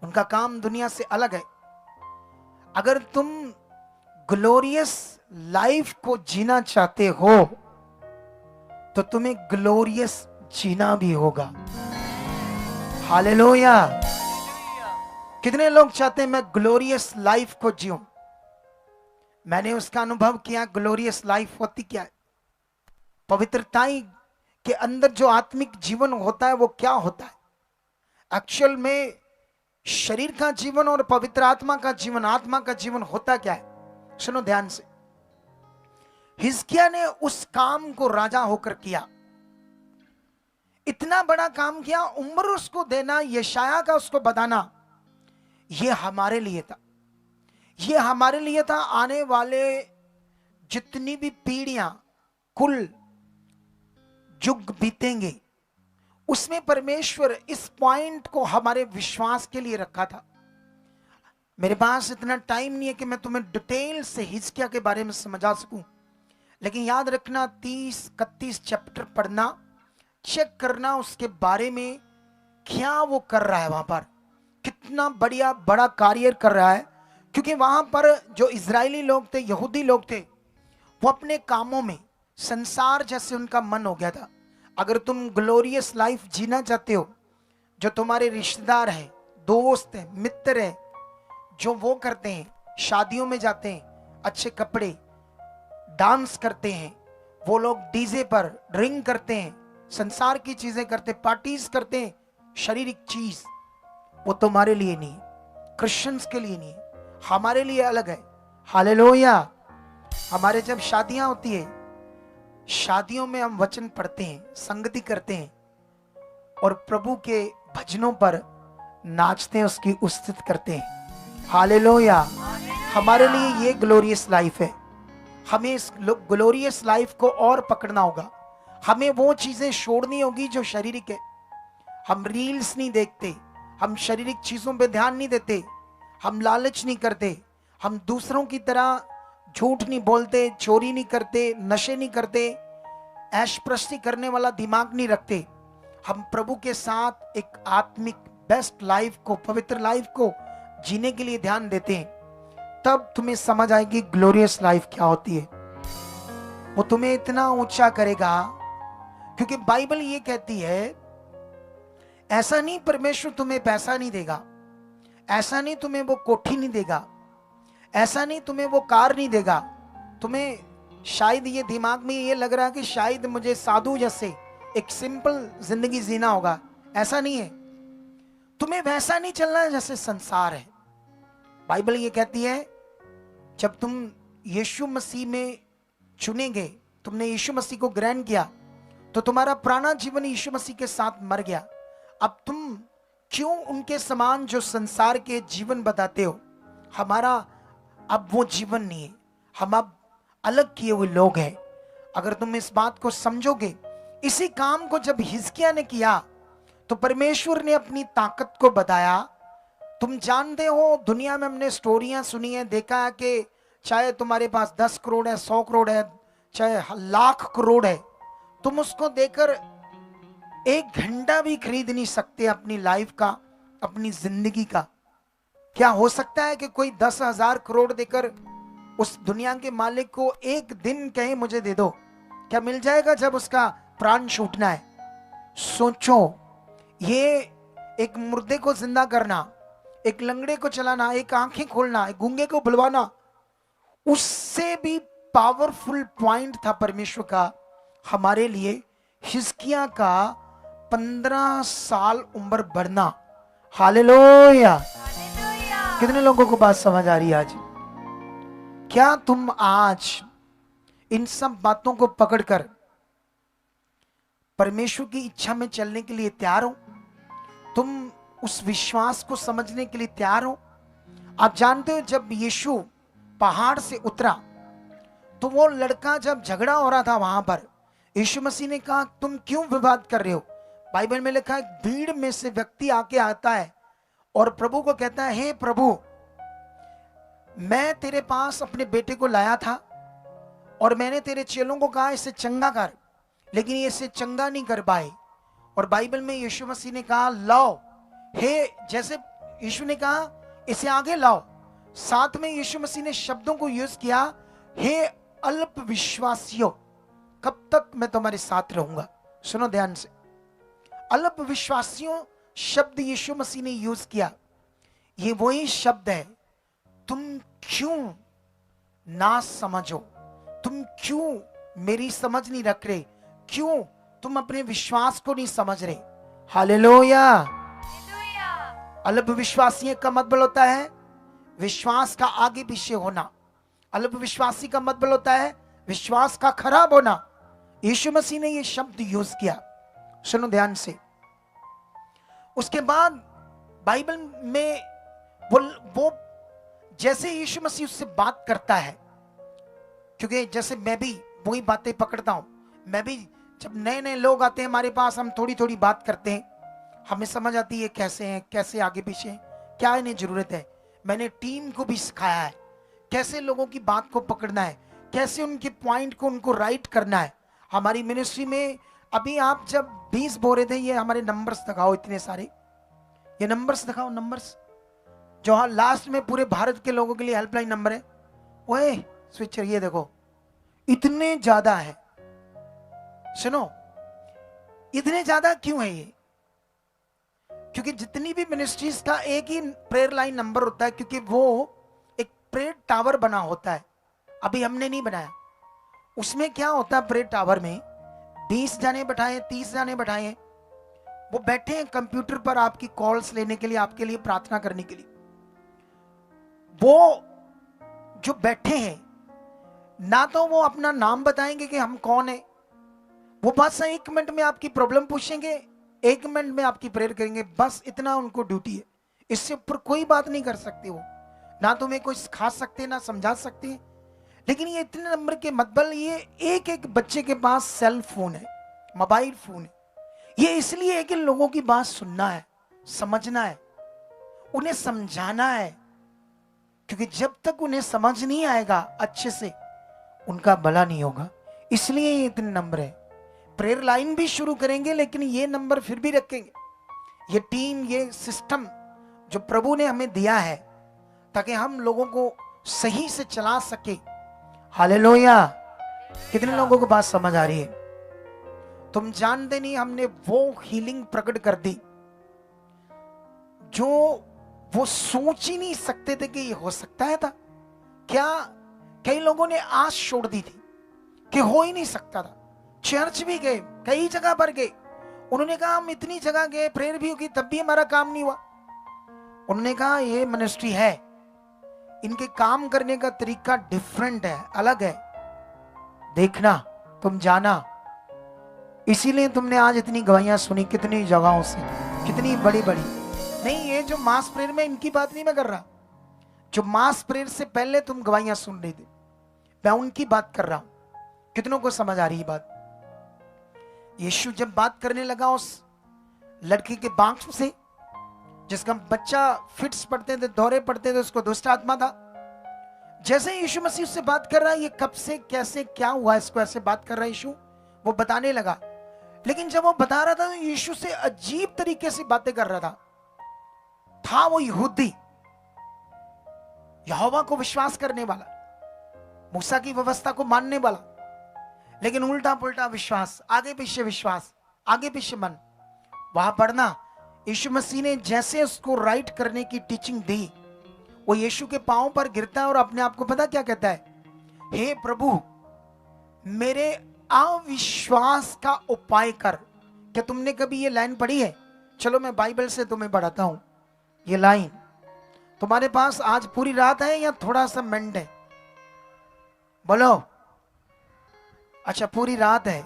उनका काम दुनिया से अलग है। अगर तुम ग्लोरियस लाइफ को जीना चाहते हो तो तुम्हें ग्लोरियस जीना भी होगा। हालेलुया। कितने लोग चाहते हैं मैं ग्लोरियस लाइफ को जीऊं? मैंने उसका अनुभव किया। ग्लोरियस लाइफ होती क्या है? पवित्रताई के अंदर जो आत्मिक जीवन होता है वो क्या होता है? एक्चुअल में शरीर का जीवन और पवित्र आत्मा का जीवन, आत्मा का जीवन होता क्या है? सुनो ध्यान से। हिजकिय्याह ने उस काम को राजा होकर किया, इतना बड़ा काम किया। उम्र उसको देना, यशाया का उसको बताना, ये हमारे लिए था। ये हमारे लिए था। आने वाले जितनी भी पीढ़ियां, कुल युग बीतेंगे, उसमें परमेश्वर इस पॉइंट को हमारे विश्वास के लिए रखा था। मेरे पास इतना टाइम नहीं है कि मैं तुम्हें डिटेल से हिजकिय्याह के बारे में समझा सकूं, लेकिन याद रखना 30-31 चैप्टर पढ़ना, चेक करना उसके बारे में, क्या वो कर रहा है, वहां पर कितना बढ़िया बड़ा कार्य कर रहा है। क्योंकि वहां पर जो इजरायली लोग थे, यहूदी लोग थे, वो अपने कामों में संसार जैसे उनका मन हो गया था। अगर तुम ग्लोरियस लाइफ जीना चाहते हो, जो तुम्हारे रिश्तेदार हैं, दोस्त हैं, मित्र हैं, जो वो करते हैं, शादियों में जाते हैं, अच्छे कपड़े, डांस करते हैं, वो लोग डीजे पर ड्रिंक करते हैं, संसार की चीजें करते, पार्टीज करते हैं, शारीरिक चीज, वो तुम्हारे लिए नहीं, क्रिश्चियंस के लिए नहीं, हमारे लिए अलग है। हालेलुया। हमारे जब शादियां होती है, शादियों में हम वचन पढ़ते हैं, संगति करते हैं और प्रभु के भजनों पर नाचते हैं, उसकी स्तुति करते हैं। हालेलुया। हमारे लिए ये ग्लोरियस लाइफ है। हमें इस ग्लोरियस लाइफ को और पकड़ना होगा। हमें वो चीजें छोड़नी होगी जो शारीरिक है। हम रील्स नहीं देखते, हम शारीरिक चीजों पे ध्यान नहीं देते, हम लालच नहीं करते, हम दूसरों की तरह झूठ नहीं बोलते, चोरी नहीं करते, नशे नहीं करते, ऐशप्रस्ती करने वाला दिमाग नहीं रखते। हम प्रभु के साथ एक आत्मिक बेस्ट लाइफ को, पवित्र लाइफ को जीने के लिए ध्यान देते हैं। तब तुम्हें समझ आएगी ग्लोरियस लाइफ क्या होती है। वो तुम्हें इतना ऊंचा करेगा, क्योंकि बाइबल ये कहती है, ऐसा नहीं परमेश्वर तुम्हें पैसा नहीं देगा, ऐसा नहीं तुम्हें वो कोठी नहीं देगा, ऐसा नहीं तुम्हें वो कार नहीं देगा। तुम्हें शायद ये दिमाग में ये लग रहा है कि शायद मुझे साधु जैसे एक सिंपल जिंदगी जीना होगा, ऐसा नहीं है। तुम्हें वैसा नहीं चलना है जैसे संसार है। बाइबल ये कहती है, जब तुम यीशु मसीह में चुने गए, तुमने यीशु मसीह को ग्रहण किया, तो तुम्हारा पुराना जीवन यीशु मसीह के साथ मर गया। अब तुम क्यों उनके समान जो संसार के जीवन बताते हो, हमारा अब वो जीवन नहीं है। हम अब अलग किए हुए लोग हैं। अगर तुम इस बात को समझोगे, इसी काम को जब हिजकिय्याह ने किया तो परमेश्वर ने अपनी ताकत को बताया। तुम जानते हो, दुनिया में हमने स्टोरियां सुनी है, देखा है कि चाहे तुम्हारे पास 10 करोड़ है, 100 करोड़ है, चाहे लाख करोड़ है, तुम उसको देकर 1 घंटा भी खरीद नहीं सकते अपनी लाइफ का, अपनी जिंदगी का। क्या हो सकता है कि कोई 10,000 करोड़ देकर उस दुनिया के मालिक को एक दिन कहे मुझे दे दो? क्या मिल जाएगा जब उसका प्राण छूटना है? सोचो, ये एक मुर्दे को जिंदा करना, एक लंगड़े को चलाना, एक आंखें खोलना, एक गूंगे को बुलवाना, उससे भी पावरफुल पॉइंट था परमेश्वर का हमारे लिए। हिजकिय्याह का 15 साल उम्र बढ़ना हालेलुया। कितने लोगों को बात समझ आ रही है आज? क्या तुम आज इन सब बातों को पकड़कर परमेश्वर की इच्छा में चलने के लिए तैयार हो? तुम उस विश्वास को समझने के लिए तैयार हो? आप जानते हो जब यीशु पहाड़ से उतरा तो वो लड़का जब झगड़ा हो रहा था वहां पर, यीशु मसीह ने कहा तुम क्यों विवाद कर रहे हो? बाइबल में लिखा है भीड़ में से व्यक्ति आके आता है और प्रभु को कहता है, हे प्रभु, मैं तेरे पास अपने बेटे को लाया था और मैंने तेरे चेलों को कहा इसे चंगा कर, लेकिन ये इसे चंगा नहीं कर पाए। और बाइबल में यीशु मसीह ने कहा लाओ, हे, जैसे यीशु ने कहा इसे आगे लाओ, साथ में यीशु मसीह ने शब्दों को यूज किया, हे अल्प विश्वासियों, कब तक मैं तुम्हारे साथ रहूंगा? सुनो ध्यान से, अल्प विश्वासियों शब्द यीशु मसीह ने यूज किया। ये वही शब्द है, तुम क्यों ना समझो? तुम क्यों मेरी समझ नहीं रख रहे? क्यों तुम अपने विश्वास को नहीं समझ रहे? हालेलुया। अल्प विश्वासी का मतलब होता है विश्वास का आगे पीछे होना। अल्प विश्वासी का मतलब होता है विश्वास का खराब होना। यीशु मसीह ने यह शब्द यूज किया, सुनो ध्यान से। उसके बाद बाइबल में वो जैसे यीशु मसीह उससे बात करता है, क्योंकि जैसे मैं भी वही बातें पकड़ता हूं, मैं भी जब नए नए लोग आते हैं हमारे पास, हम थोड़ी थोड़ी बात करते हैं, हमें समझ आती है कैसे हैं, कैसे आगे पीछे हैं, क्या इन्हें जरूरत है। मैंने टीम को भी सिखाया है कैसे लोगों की बात को पकड़ना है, कैसे उनके पॉइंट को उनको राइट करना है। हमारी मिनिस्ट्री में अभी आप जब 20 बोल रहे थे, ये हमारे नंबर्स दिखाओ, इतने सारे ये नंबर्स दिखाओ, नंबर्स जो लास्ट में पूरे भारत के लोगों के लिए हेल्पलाइन नंबर है। ओए स्विचर, ये देखो इतने ज्यादा है। सुनो, इतने ज्यादा क्यों है ये? क्योंकि जितनी भी मिनिस्ट्रीज का एक ही प्रेयर लाइन नंबर होता है, क्योंकि वो एक प्रेयर टावर बना होता है। अभी हमने नहीं बनाया। उसमें क्या होता है, प्रेयर टावर में 20 जाने बैठाए, 30 जाने बैठाए, वो बैठे हैं कंप्यूटर पर आपकी कॉल्स लेने के लिए, आपके लिए प्रार्थना करने के लिए। वो जो बैठे हैं ना तो वो अपना नाम बताएंगे कि हम कौन है, वो बस 1 मिनट में आपकी प्रॉब्लम पूछेंगे, 1 मिनट में आपकी प्रेयर करेंगे, बस इतना उनको ड्यूटी है। इससे ऊपर कोई बात नहीं कर सकते वो, ना तुम्हें कोई सिखा सकते ना समझा सकते। लेकिन ये इतने नंबर के मतलब, ये एक एक बच्चे के पास सेल फोन है, मोबाइल फोन है। ये इसलिए है कि लोगों की बात सुनना है, समझना है, उन्हें समझाना है, क्योंकि जब तक उन्हें समझ नहीं आएगा अच्छे से, उनका भला नहीं होगा। इसलिए ये इतने नंबर है। प्रेयर लाइन भी शुरू करेंगे, लेकिन ये नंबर फिर भी रखेंगे। ये टीम, ये सिस्टम जो प्रभु ने हमें दिया है, ताकि हम लोगों को सही से चला सके। हालेलुया। कितने लोगों को बात समझ आ रही है? तुम जानते नहीं, हमने वो हीलिंग प्रकट कर दी जो वो सोच ही नहीं सकते थे कि ये हो सकता है था। क्या कई लोगों ने आस छोड़ दी थी कि हो ही नहीं सकता था। चर्च भी गए, कई जगह पर गए, उन्होंने कहा हम इतनी जगह गए, प्रेयर भी होगी, तब भी हमारा काम नहीं हुआ। उन्होंने कहा ये मिनिस्ट्री है, इनके काम करने का तरीका डिफरेंट है, अलग है, देखना, तुम जाना। इसीलिए तुमने आज इतनी गवाहियां सुनी, कितनी जगहों से, कितनी बड़ी बड़ी। नहीं, ये जो मास प्रेयर में, इनकी बात नहीं मैं कर रहा, जो मास प्रेयर से पहले तुम गवाहियां सुन रही थी, मैं उनकी बात कर रहा हूं। कितनों को समझ आ रही है बात? यीशु जब बात करने लगा उस लड़की के बांक से, जिसका बच्चा फिट्स पड़ते थे, दौरे पड़ते थे, उसको दुष्ट आत्मा था, जैसे यीशु मसीह उससे बात कर रहा है, ये कब से कैसे क्या हुआ, इसको ऐसे बात कर रहा है यीशु, वो बताने लगा। लेकिन जब वो बता रहा था तो यीशु से अजीब तरीके से बातें कर रहा था वो यहूदी, यहोवा को विश्वास करने वाला, मूसा की व्यवस्था को मानने वाला, लेकिन उल्टा पुल्टा विश्वास, आगे पीछे विश्वास, आगे पीछे मन। वहां पढ़ना, यीशु मसीह ने जैसे उसको राइट करने की टीचिंग दी, वो यीशु के पांव पर गिरता है और अपने आप को पता क्या कहता है, हे प्रभु मेरे अविश्वास का उपाय कर। क्या तुमने कभी ये लाइन पढ़ी है? चलो मैं बाइबल से तुम्हें पढ़ाता हूं। ये लाइन तुम्हारे पास आज पूरी रात है या थोड़ा सा मिनट है? बोलो। अच्छा, पूरी रात है।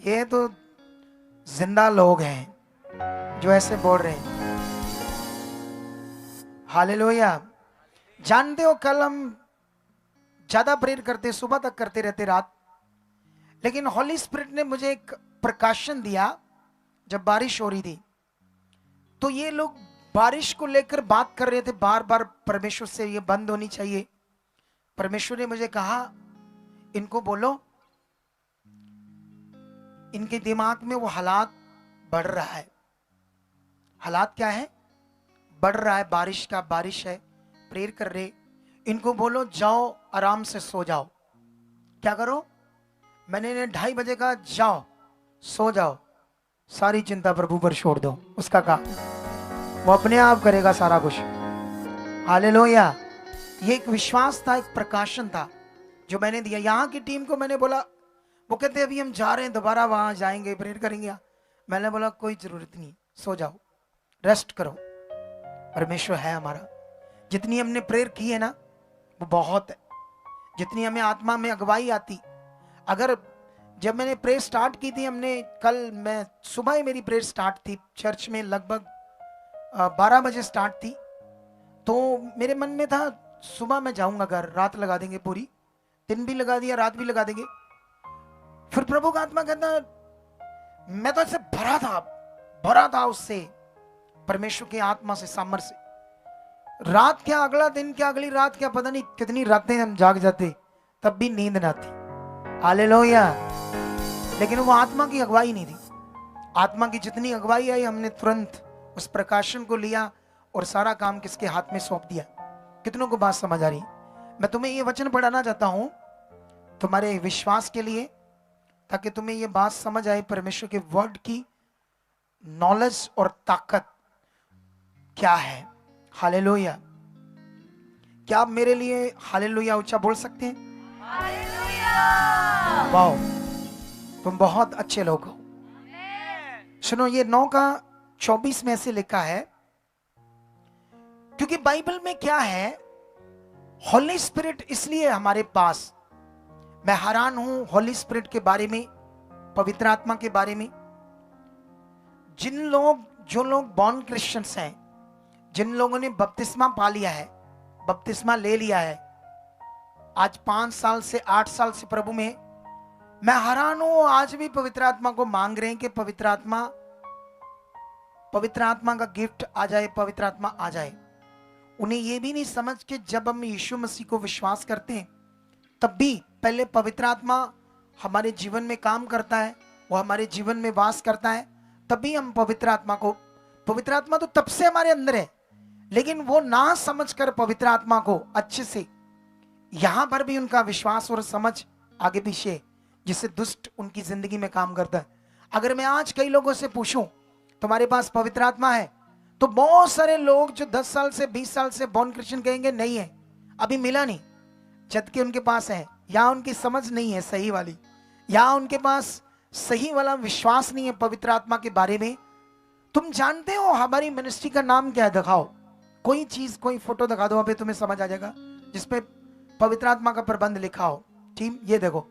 ये तो जिंदा लोग हैं जो ऐसे बोल रहे हैं। हालेलुया। जानते हो, कल हम ज्यादा प्रेयर करते, सुबह तक करते रहते रात, लेकिन हॉली स्पिरिट ने मुझे एक प्रकाशन दिया। जब बारिश हो रही थी तो ये लोग बारिश को लेकर बात कर रहे थे बार बार परमेश्वर से, ये बंद होनी चाहिए। परमेश्वर ने मुझे कहा, इनको बोलो, इनके दिमाग में वो हालात बढ़ रहा है। हालात क्या है? बढ़ रहा है, बारिश का, बारिश है, प्रेयर कर रहे। इनको बोलो जाओ आराम से सो जाओ। क्या करो? मैंने इन्हें 2:30 बजे कहा जाओ सो जाओ, सारी चिंता प्रभु पर छोड़ दो, उसका काम वो अपने आप करेगा सारा कुछ। हालेलुया। ये एक विश्वास था, एक प्रकाशन था जो मैंने दिया। यहाँ की टीम को मैंने बोला, वो कहते अभी हम जा रहे हैं, दोबारा वहां जाएंगे, प्रेयर करेंगे। मैंने बोला कोई जरूरत नहीं, सो जाओ, रेस्ट करो, परमेश्वर है हमारा। जितनी हमने प्रेयर की है ना वो बहुत है। जितनी हमें आत्मा में अगुवाई आती, अगर जब मैंने प्रेयर स्टार्ट की थी, हमने कल, मैं सुबह ही मेरी प्रेयर स्टार्ट थी चर्च में, लगभग 12 बजे स्टार्ट थी। तो मेरे मन में था सुबह मैं जाऊंगा घर, रात लगा देंगे पूरी, दिन भी लगा दिया, रात भी लगा देंगे। फिर प्रभु का आत्मा कहता, मैं तो ऐसे भरा था उससे, परमेश्वर की आत्मा से, सामर्थ्य से। रात क्या, अगला दिन क्या, अगली रात क्या, पता नहीं कितनी रातें हम जाग जाते, तब भी नींद ना आती। हालेलुया। लेकिन वो आत्मा की अगुवाई नहीं थी। आत्मा की जितनी अगुवाई आई, हमने तुरंत उस प्रकाशन को लिया और सारा काम किसके हाथ में सौंप दिया। कितनों को बात समझ आ रही? मैं तुम्हें ये वचन पढ़ाना चाहता हूं तुम्हारे विश्वास के लिए, ताकि तुम्हें ये बात समझ आए परमेश्वर के वर्ड की नॉलेज और ताकत क्या है। हालेलुया। क्या आप मेरे लिए हालेलुया ऊंचा बोल सकते हैं? वाओ, तुम बहुत अच्छे लोग हो। सुनो, ये 9:24 में से लिखा है, क्योंकि बाइबल में क्या है, हॉली स्पिरिट इसलिए हमारे पास। मैं हैरान हूं हॉली स्पिरिट के बारे में, पवित्र आत्मा के बारे में। जो लोग बॉर्न क्रिश्चियंस हैं, जिन लोगों ने बपतिस्मा पा लिया है, बपतिस्मा ले लिया है आज 5 साल से 8 साल से प्रभु में, मैं हैरान हूं आज भी पवित्र आत्मा को मांग रहे हैं कि पवित्र आत्मा का गिफ्ट आ जाए, पवित्र आत्मा आ जाए। उन्हें यह भी नहीं समझ कि जब हम यीशु मसीह को विश्वास करते हैं तब भी पहले पवित्र आत्मा हमारे जीवन में काम करता है, वो हमारे जीवन में वास करता है, तभी हम पवित्र आत्मा तो तब से हमारे अंदर है, लेकिन वो ना समझकर पवित्र आत्मा को अच्छे से, यहां पर भी उनका विश्वास और समझ आगे पीछे, जिससे दुष्ट उनकी जिंदगी में काम करता है। अगर मैं आज कई लोगों से पूछूं तुम्हारे पास पवित्र आत्मा है, तो बहुत सारे लोग जो 10 साल से 20 साल से बॉर्न क्रिश्चियन कहेंगे नहीं है, अभी मिला नहीं, जबकि उनके पास है। या उनकी समझ नहीं है सही वाली, या उनके पास सही वाला विश्वास नहीं है पवित्र आत्मा के बारे में। तुम जानते हो हमारी मिनिस्ट्री का नाम क्या है? दिखाओ कोई चीज, कोई फोटो दिखा दो, अभी तुम्हें समझ आ जाएगा, जिसपे पवित्र आत्मा का प्रबंध लिखा हो। टीम ये देखो,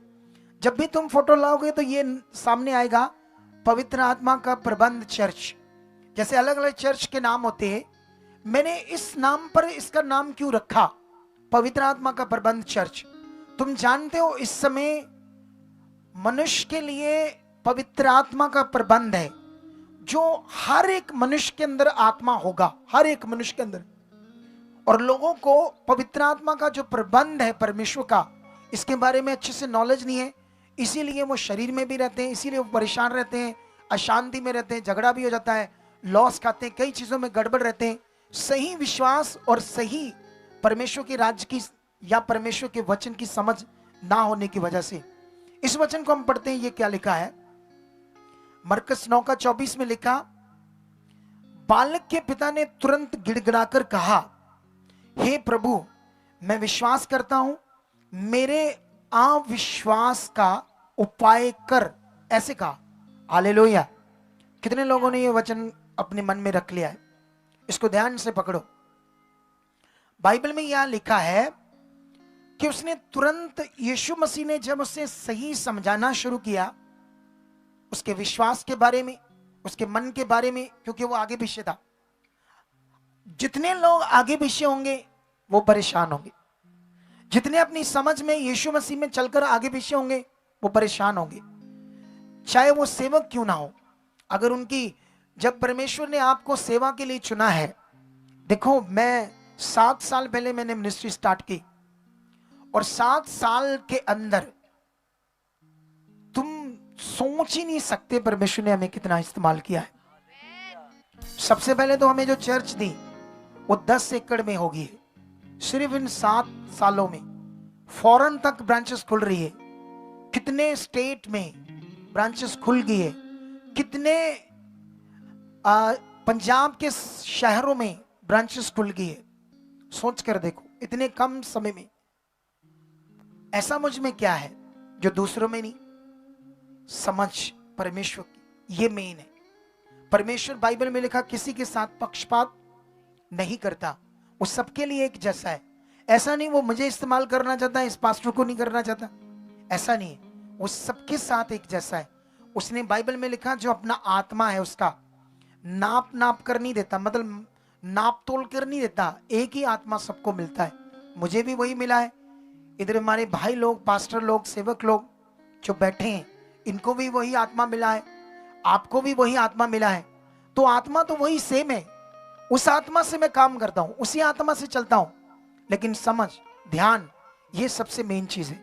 जब भी तुम फोटो लाओगे तो ये सामने आएगा, पवित्र आत्मा का प्रबंध चर्च। जैसे अलग अलग चर्च के नाम होते हैं, मैंने इस नाम पर इसका नाम क्यों रखा, पवित्र आत्मा का प्रबंध चर्च। तुम जानते हो इस समय मनुष्य के लिए पवित्र आत्मा का प्रबंध है, जो हर एक मनुष्य के अंदर आत्मा होगा, हर एक मनुष्य के अंदर। और लोगों को पवित्र आत्मा का जो प्रबंध है परमेश्वर का, इसके बारे में अच्छे से नॉलेज नहीं है, इसीलिए वो शरीर में भी रहते हैं, इसीलिए वो परेशान रहते हैं, अशांति में रहते हैं, झगड़ा भी हो जाता है, लॉस खाते हैं, कई चीजों में गड़बड़ रहते हैं। सही विश्वास और सही परमेश्वर के राज्य की या परमेश्वर के वचन की समझ ना होने की वजह से। इस वचन को हम पढ़ते हैं, ये क्या लिखा है, मरकस 9:24 में लिखा, बालक के पिता ने तुरंत गिड़गिड़ाकर कहा, हे प्रभु मैं विश्वास करता हूं, मेरे अविश्वास का उपाय कर, ऐसे कहा। हालेलुया। कितने लोगों ने ये वचन अपने मन में रख लिया है? इसको ध्यान से पकड़ो। बाइबल में यहां लिखा है कि उसने तुरंत, यीशु मसीह ने जब उसे सही समझाना शुरू किया उसके विश्वास के बारे में, उसके मन के बारे में, क्योंकि वो आगे पीछे था। जितने लोग आगे पीछे होंगे वो परेशान होंगे, जितने अपनी समझ में यीशु मसीह में चलकर आगे पीछे होंगे वो परेशान होंगे, चाहे वो सेवक क्यों ना हो। अगर उनकी, जब परमेश्वर ने आपको सेवा के लिए चुना है, देखो मैं 7 साल पहले मैंने मिनिस्ट्री स्टार्ट की और 7 साल के अंदर तुम सोच ही नहीं सकते परमेश्वर ने हमें कितना इस्तेमाल किया है। सबसे पहले तो हमें जो चर्च दी वो 10 एकड़ में होगी, सिर्फ इन 7 सालों में फॉरेन तक ब्रांचेस खुल रही है, कितने स्टेट में ब्रांचेस खुल गई है, कितने पंजाब के शहरों में ब्रांचेस खुल गई है। सोच कर देखो इतने कम समय में। ऐसा मुझ में क्या है जो दूसरों में नहीं? समझ परमेश्वर की, ये मेन है। परमेश्वर बाइबल में लिखा किसी के साथ पक्षपात नहीं करता, वो सबके लिए एक जैसा है। ऐसा नहीं वो मुझे इस्तेमाल करना चाहता है, इस पास्टर को नहीं करना चाहता, ऐसा नहीं है। वो सबके साथ एक जैसा है। उसने बाइबल में लिखा जो अपना आत्मा है उसका नाप कर नहीं देता, मतलब नाप तोल कर नहीं देता। एक ही आत्मा सबको मिलता है। मुझे भी वही मिला है, इधर हमारे भाई लोग, पास्टर लोग, सेवक लोग जो बैठे हैं, इनको भी वही आत्मा मिला है, आपको भी वही आत्मा मिला है। तो आत्मा तो वही सेम है, उस आत्मा से मैं काम करता हूं, उसी आत्मा से चलता हूं। लेकिन समझ, ध्यान, ये सबसे मेन चीज है।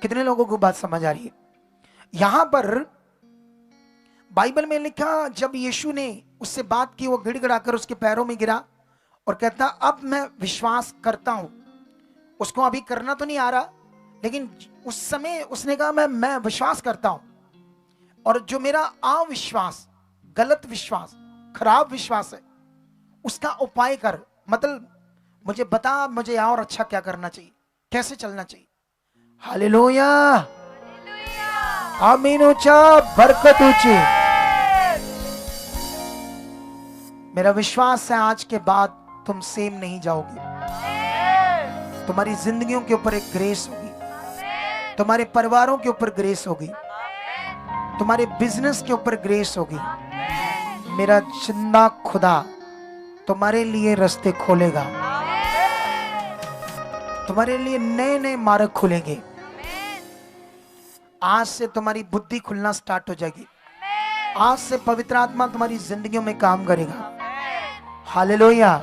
कितने लोगों को बात समझ आ रही है? यहां पर बाइबल में लिखा जब यीशु ने उससे बात की, वो गिड़गिड़ाकर उसके पैरों में गिरा और कहता अब मैं विश्वास करता हूं। उसको अभी करना तो नहीं आ रहा, लेकिन उस समय उसने कहा मैं विश्वास करता हूं, और जो मेरा अविश्वास, गलत विश्वास, खराब विश्वास है, उसका उपाय कर। मतलब मुझे बता, मुझे और अच्छा क्या करना चाहिए, कैसे चलना चाहिए। हालेलुया, आमीन, ऊंचा, बरकत ऊंची। मेरा विश्वास है आज के बाद तुम सेम नहीं जाओगे। तुम्हारी जिंदगियों के ऊपर एक ग्रेस होगी, तुम्हारे परिवारों के ऊपर ग्रेस होगी, तुम्हारे बिजनेस के ऊपर ग्रेस होगी। मेरा जिंदा खुदा तुम्हारे लिए रास्ते खोलेगा, तुम्हारे लिए नए नए मार्ग खुलेंगे। आज से तुम्हारी बुद्धि खुलना स्टार्ट हो जाएगी। आज से पवित्र आत्मा तुम्हारी जिंदगियों में काम करेगा। हालेलुया।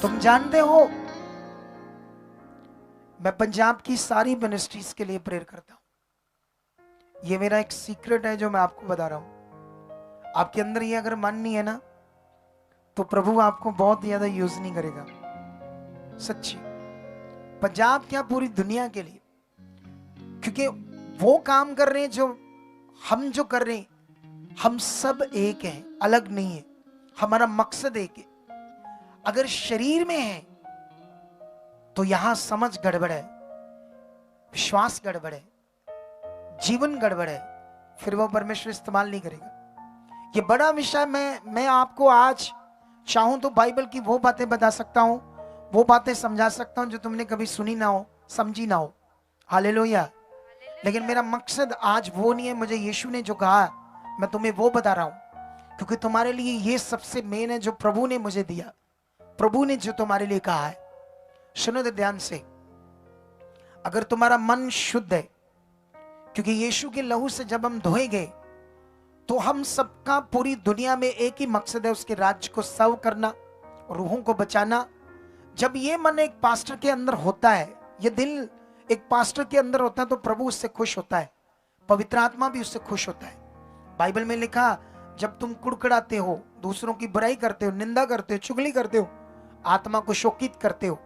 तुम जानते हो मैं पंजाब की सारी मिनिस्ट्रीज के लिए प्रेयर करता हूं। ये मेरा एक सीक्रेट है जो मैं आपको बता रहा हूं। आपके अंदर ये अगर मन नहीं है ना, तो प्रभु आपको बहुत ज्यादा यूज नहीं करेगा। सच्ची, पंजाब क्या पूरी दुनिया के लिए, क्योंकि वो काम कर रहे हैं जो हम जो कर रहे हैं, हम सब एक हैं, अलग नहीं है। हमारा मकसद एक है। अगर शरीर में है तो यहां समझ गड़बड़ है, विश्वास गड़बड़ है, जीवन गड़बड़ है, फिर वो परमेश्वर इस्तेमाल नहीं करेगा। ये बड़ा विषय मैं आपको आज चाहूं तो बाइबल की वो बातें बता सकता हूं, वो बातें समझा सकता हूं जो तुमने कभी सुनी ना हो, समझी ना हो। हालेलुया। लेकिन मेरा मकसद आज वो नहीं है। मुझे यीशु ने जो कहा मैं तुम्हें वो बता रहा हूं, क्योंकि तुम्हारे लिए ये सबसे मेन है जो प्रभु ने मुझे दिया। प्रभु ने जो तुम्हारे लिए कहा है, सुनो तो ध्यान से। अगर तुम्हारा मन शुद्ध है, क्योंकि यीशु के लहू से जब हम धोए गए तो हम सबका पूरी दुनिया में एक ही मकसद है, उसके राज्य को सर्व करना, रूहों को बचाना। जब ये मन एक पास्टर के अंदर होता है, ये दिल एक पास्टर के अंदर होता है, तो प्रभु उससे खुश होता है, पवित्र आत्मा भी उससे खुश होता है। बाइबल में लिखा जब तुम कुड़कुड़ाते हो, दूसरों की बुराई करते हो, निंदा करते हो, चुगली करते हो, आत्मा को शोकित करते हो।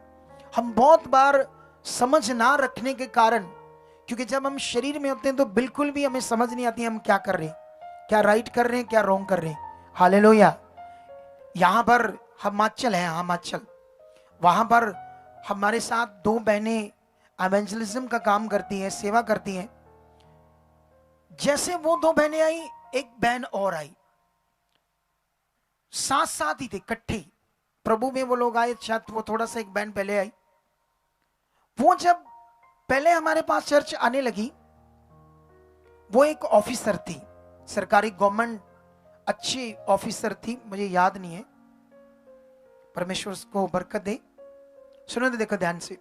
हम बहुत बार समझ ना रखने के कारण, क्योंकि जब हम शरीर में होते हैं तो बिल्कुल भी हमें समझ नहीं आती हम क्या कर रहे हैं, क्या राइट कर रहे हैं, क्या रॉन्ग कर रहे हैं। हालेलुया। यहां पर हिमाचल है, हिमाचल, वहां पर हमारे साथ 2 बहनें एवेंजलिज्म का काम करती हैं, सेवा करती हैं। जैसे वो 2 बहनें आई, एक बहन और आई। साथ साथ ही थे, इकट्ठे प्रभु में वो लोग आए। शायद वो थोड़ा सा एक बैंड पहले आई। वो जब पहले हमारे पास चर्च आने लगी, वो एक ऑफिसर थी, सरकारी गवर्नमेंट अच्छी ऑफिसर थी, मुझे याद नहीं है, परमेश्वर उसको बरकत दे। सुनो तो देखो ध्यान से।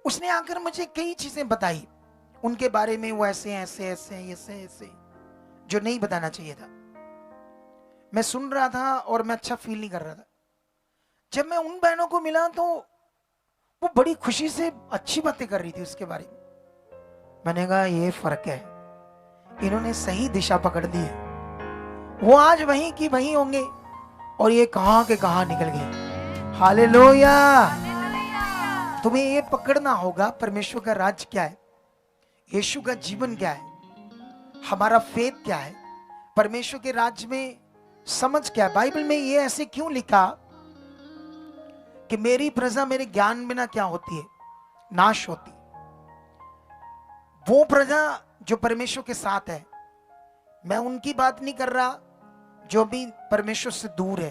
उसने आकर मुझे कई चीजें बताई उनके बारे में, वो ऐसे ऐसे ऐसे ऐसे ऐसे, जो नहीं बताना चाहिए था। मैं सुन रहा था और मैं अच्छा फील नहीं कर रहा था। जब मैं उन बहनों को मिला तो वो बड़ी खुशी से अच्छी बातें कर रही थी उसके बारे में। मैंने कहा ये फर्क है, इन्होंने सही दिशा पकड़ दी है। वो आज वहीं की वहीं होंगे और ये कहां के कहां निकल गए। हालेलुया। तुम्हें ये पकड़ना होगा परमेश्वर का राज क्या है, यीशु का जीवन क्या है, हमारा फेथ क्या है, परमेश्वर के राज्य में समझ क्या है। बाइबल में ये ऐसे क्यों लिखा कि मेरी प्रजा मेरे ज्ञान बिना क्या होती है, नाश होती। वो प्रजा जो परमेश्वर के साथ है, मैं उनकी बात नहीं कर रहा जो भी परमेश्वर से दूर है,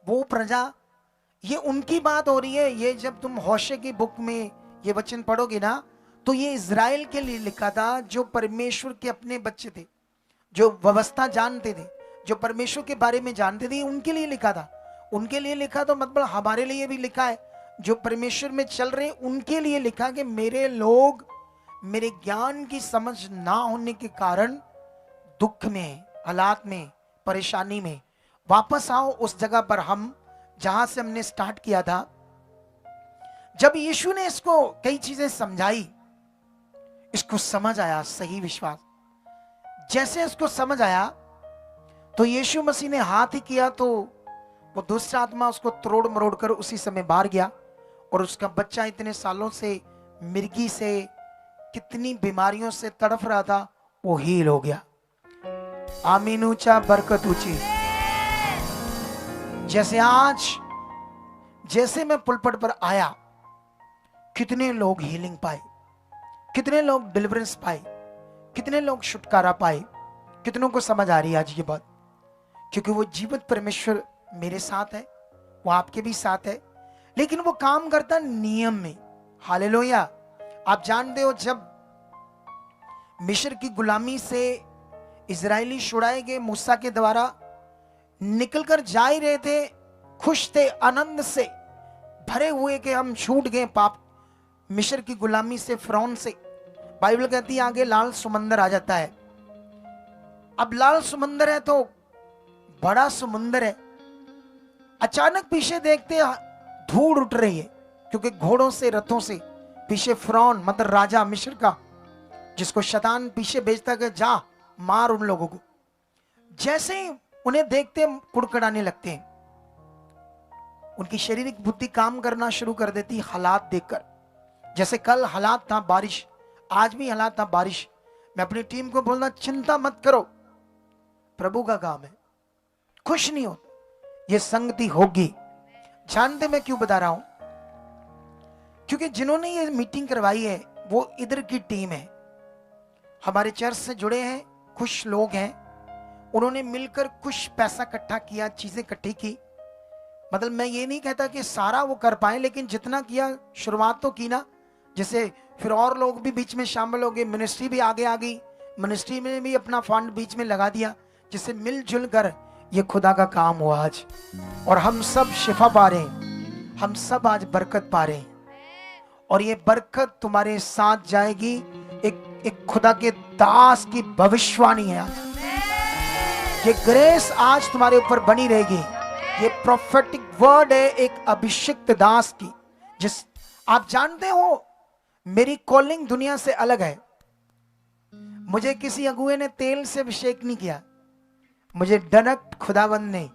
वो प्रजा, ये उनकी बात हो रही है। ये जब तुम होशे की बुक में ये वचन पढ़ोगे ना, तो ये इज़राइल के लिए लिखा था, जो परमेश्वर के अपने बच्चे थे, जो व्यवस्था जानते थे, जो परमेश्वर के बारे में जानते थे, उनके लिए लिखा था। उनके लिए लिखा तो मतलब हमारे लिए भी लिखा है, जो परमेश्वर में चल रहे उनके लिए लिखा कि मेरे लोग मेरे ज्ञान की समझ ना होने के कारण दुख में, हालात में, परेशानी में, वापस आओ उस जगह पर हम जहां से हमने स्टार्ट किया था। जब यीशु ने इसको कई चीजें समझाई, इसको समझ आया सही विश्वास। जैसे इसको समझ आया तो यीशु मसीह ने हाथ ही किया तो वो दुष्ट आत्मा उसको तोड़ मरोड़ कर उसी समय बाहर गया, और उसका बच्चा इतने सालों से मिर्गी से, कितनी बीमारियों से तड़फ रहा था, वो हील हो गया। आमीन, ऊंचा बरकत ऊंची। जैसे आज, जैसे मैं पुलपट पर आया, कितने लोग हीलिंग पाए, कितने लोग डिलीवरेंस पाए, कितने लोग छुटकारा पाए, कितनों को समझ आ रही है आज ये बात। क्योंकि वो जीवित परमेश्वर मेरे साथ है, वो आपके भी साथ है, लेकिन वो काम करता नियम में। हालेलुया। आप जानते हो, जब मिस्र की गुलामी से इजरायली छुड़ाए गए मूसा के द्वारा, निकलकर जा ही रहे थे, खुश थे, आनंद से भरे हुए कि हम छूट गए पाप मिस्र की गुलामी से, फिरौन से। बाइबल कहती है आगे लाल समुंदर आ जाता है। अब लाल समुंदर है तो बड़ा समुंदर है। अचानक पीछे देखते धूल उठ रही है, क्योंकि घोड़ों से, रथों से पीछे फिरौन, मतलब राजा मिस्र का, जिसको शैतान पीछे भेजता कि जा मार उन लोगों को। जैसे ही उन्हें देखते कुड़कुड़ाने लगते हैं, उनकी शारीरिक बुद्धि काम करना शुरू कर देती हालात देखकर। जैसे कल हालात था बारिश, आज भी हालात था बारिश। मैं अपनी टीम को बोलना, चिंता मत करो, प्रभु का काम है, खुश नहीं हो, ये संगति होगी। जानते मैं क्यों बता रहा हूं? क्योंकि जिन्होंने ये मीटिंग करवाई है वो इधर की टीम है, हमारे चर्च से जुड़े हैं, कुछ लोग हैं, उन्होंने मिलकर कुछ पैसा इकट्ठा किया, चीजें इकट्ठी की। मतलब मैं ये नहीं कहता कि सारा वो कर पाए, लेकिन जितना किया, शुरुआत तो की ना। जैसे फिर और लोग भी बीच में शामिल हो गए, मिनिस्ट्री भी आगे आ गई, मिनिस्ट्री में भी अपना फंड बीच में लगा दिया, जिससे मिलजुल कर ये खुदा का काम हुआ आज। और हम सब शिफा पा रहे हैं, हम सब आज बरकत पा रहे हैं, और ये बरकत तुम्हारे साथ जाएगी। एक खुदा के दास की भविष्यवाणी है आज। ये ग्रेस आज तुम्हारे ऊपर बनी रहेगी। ये प्रोफेटिक वर्ड है एक अभिषिक्त दास की। जिस आप जानते हो, मेरी कॉलिंग दुनिया से अलग है। मुझे किसी अगुए ने तेल से अभिषेक नहीं किया, मुझे डायरेक्ट खुदावंद ने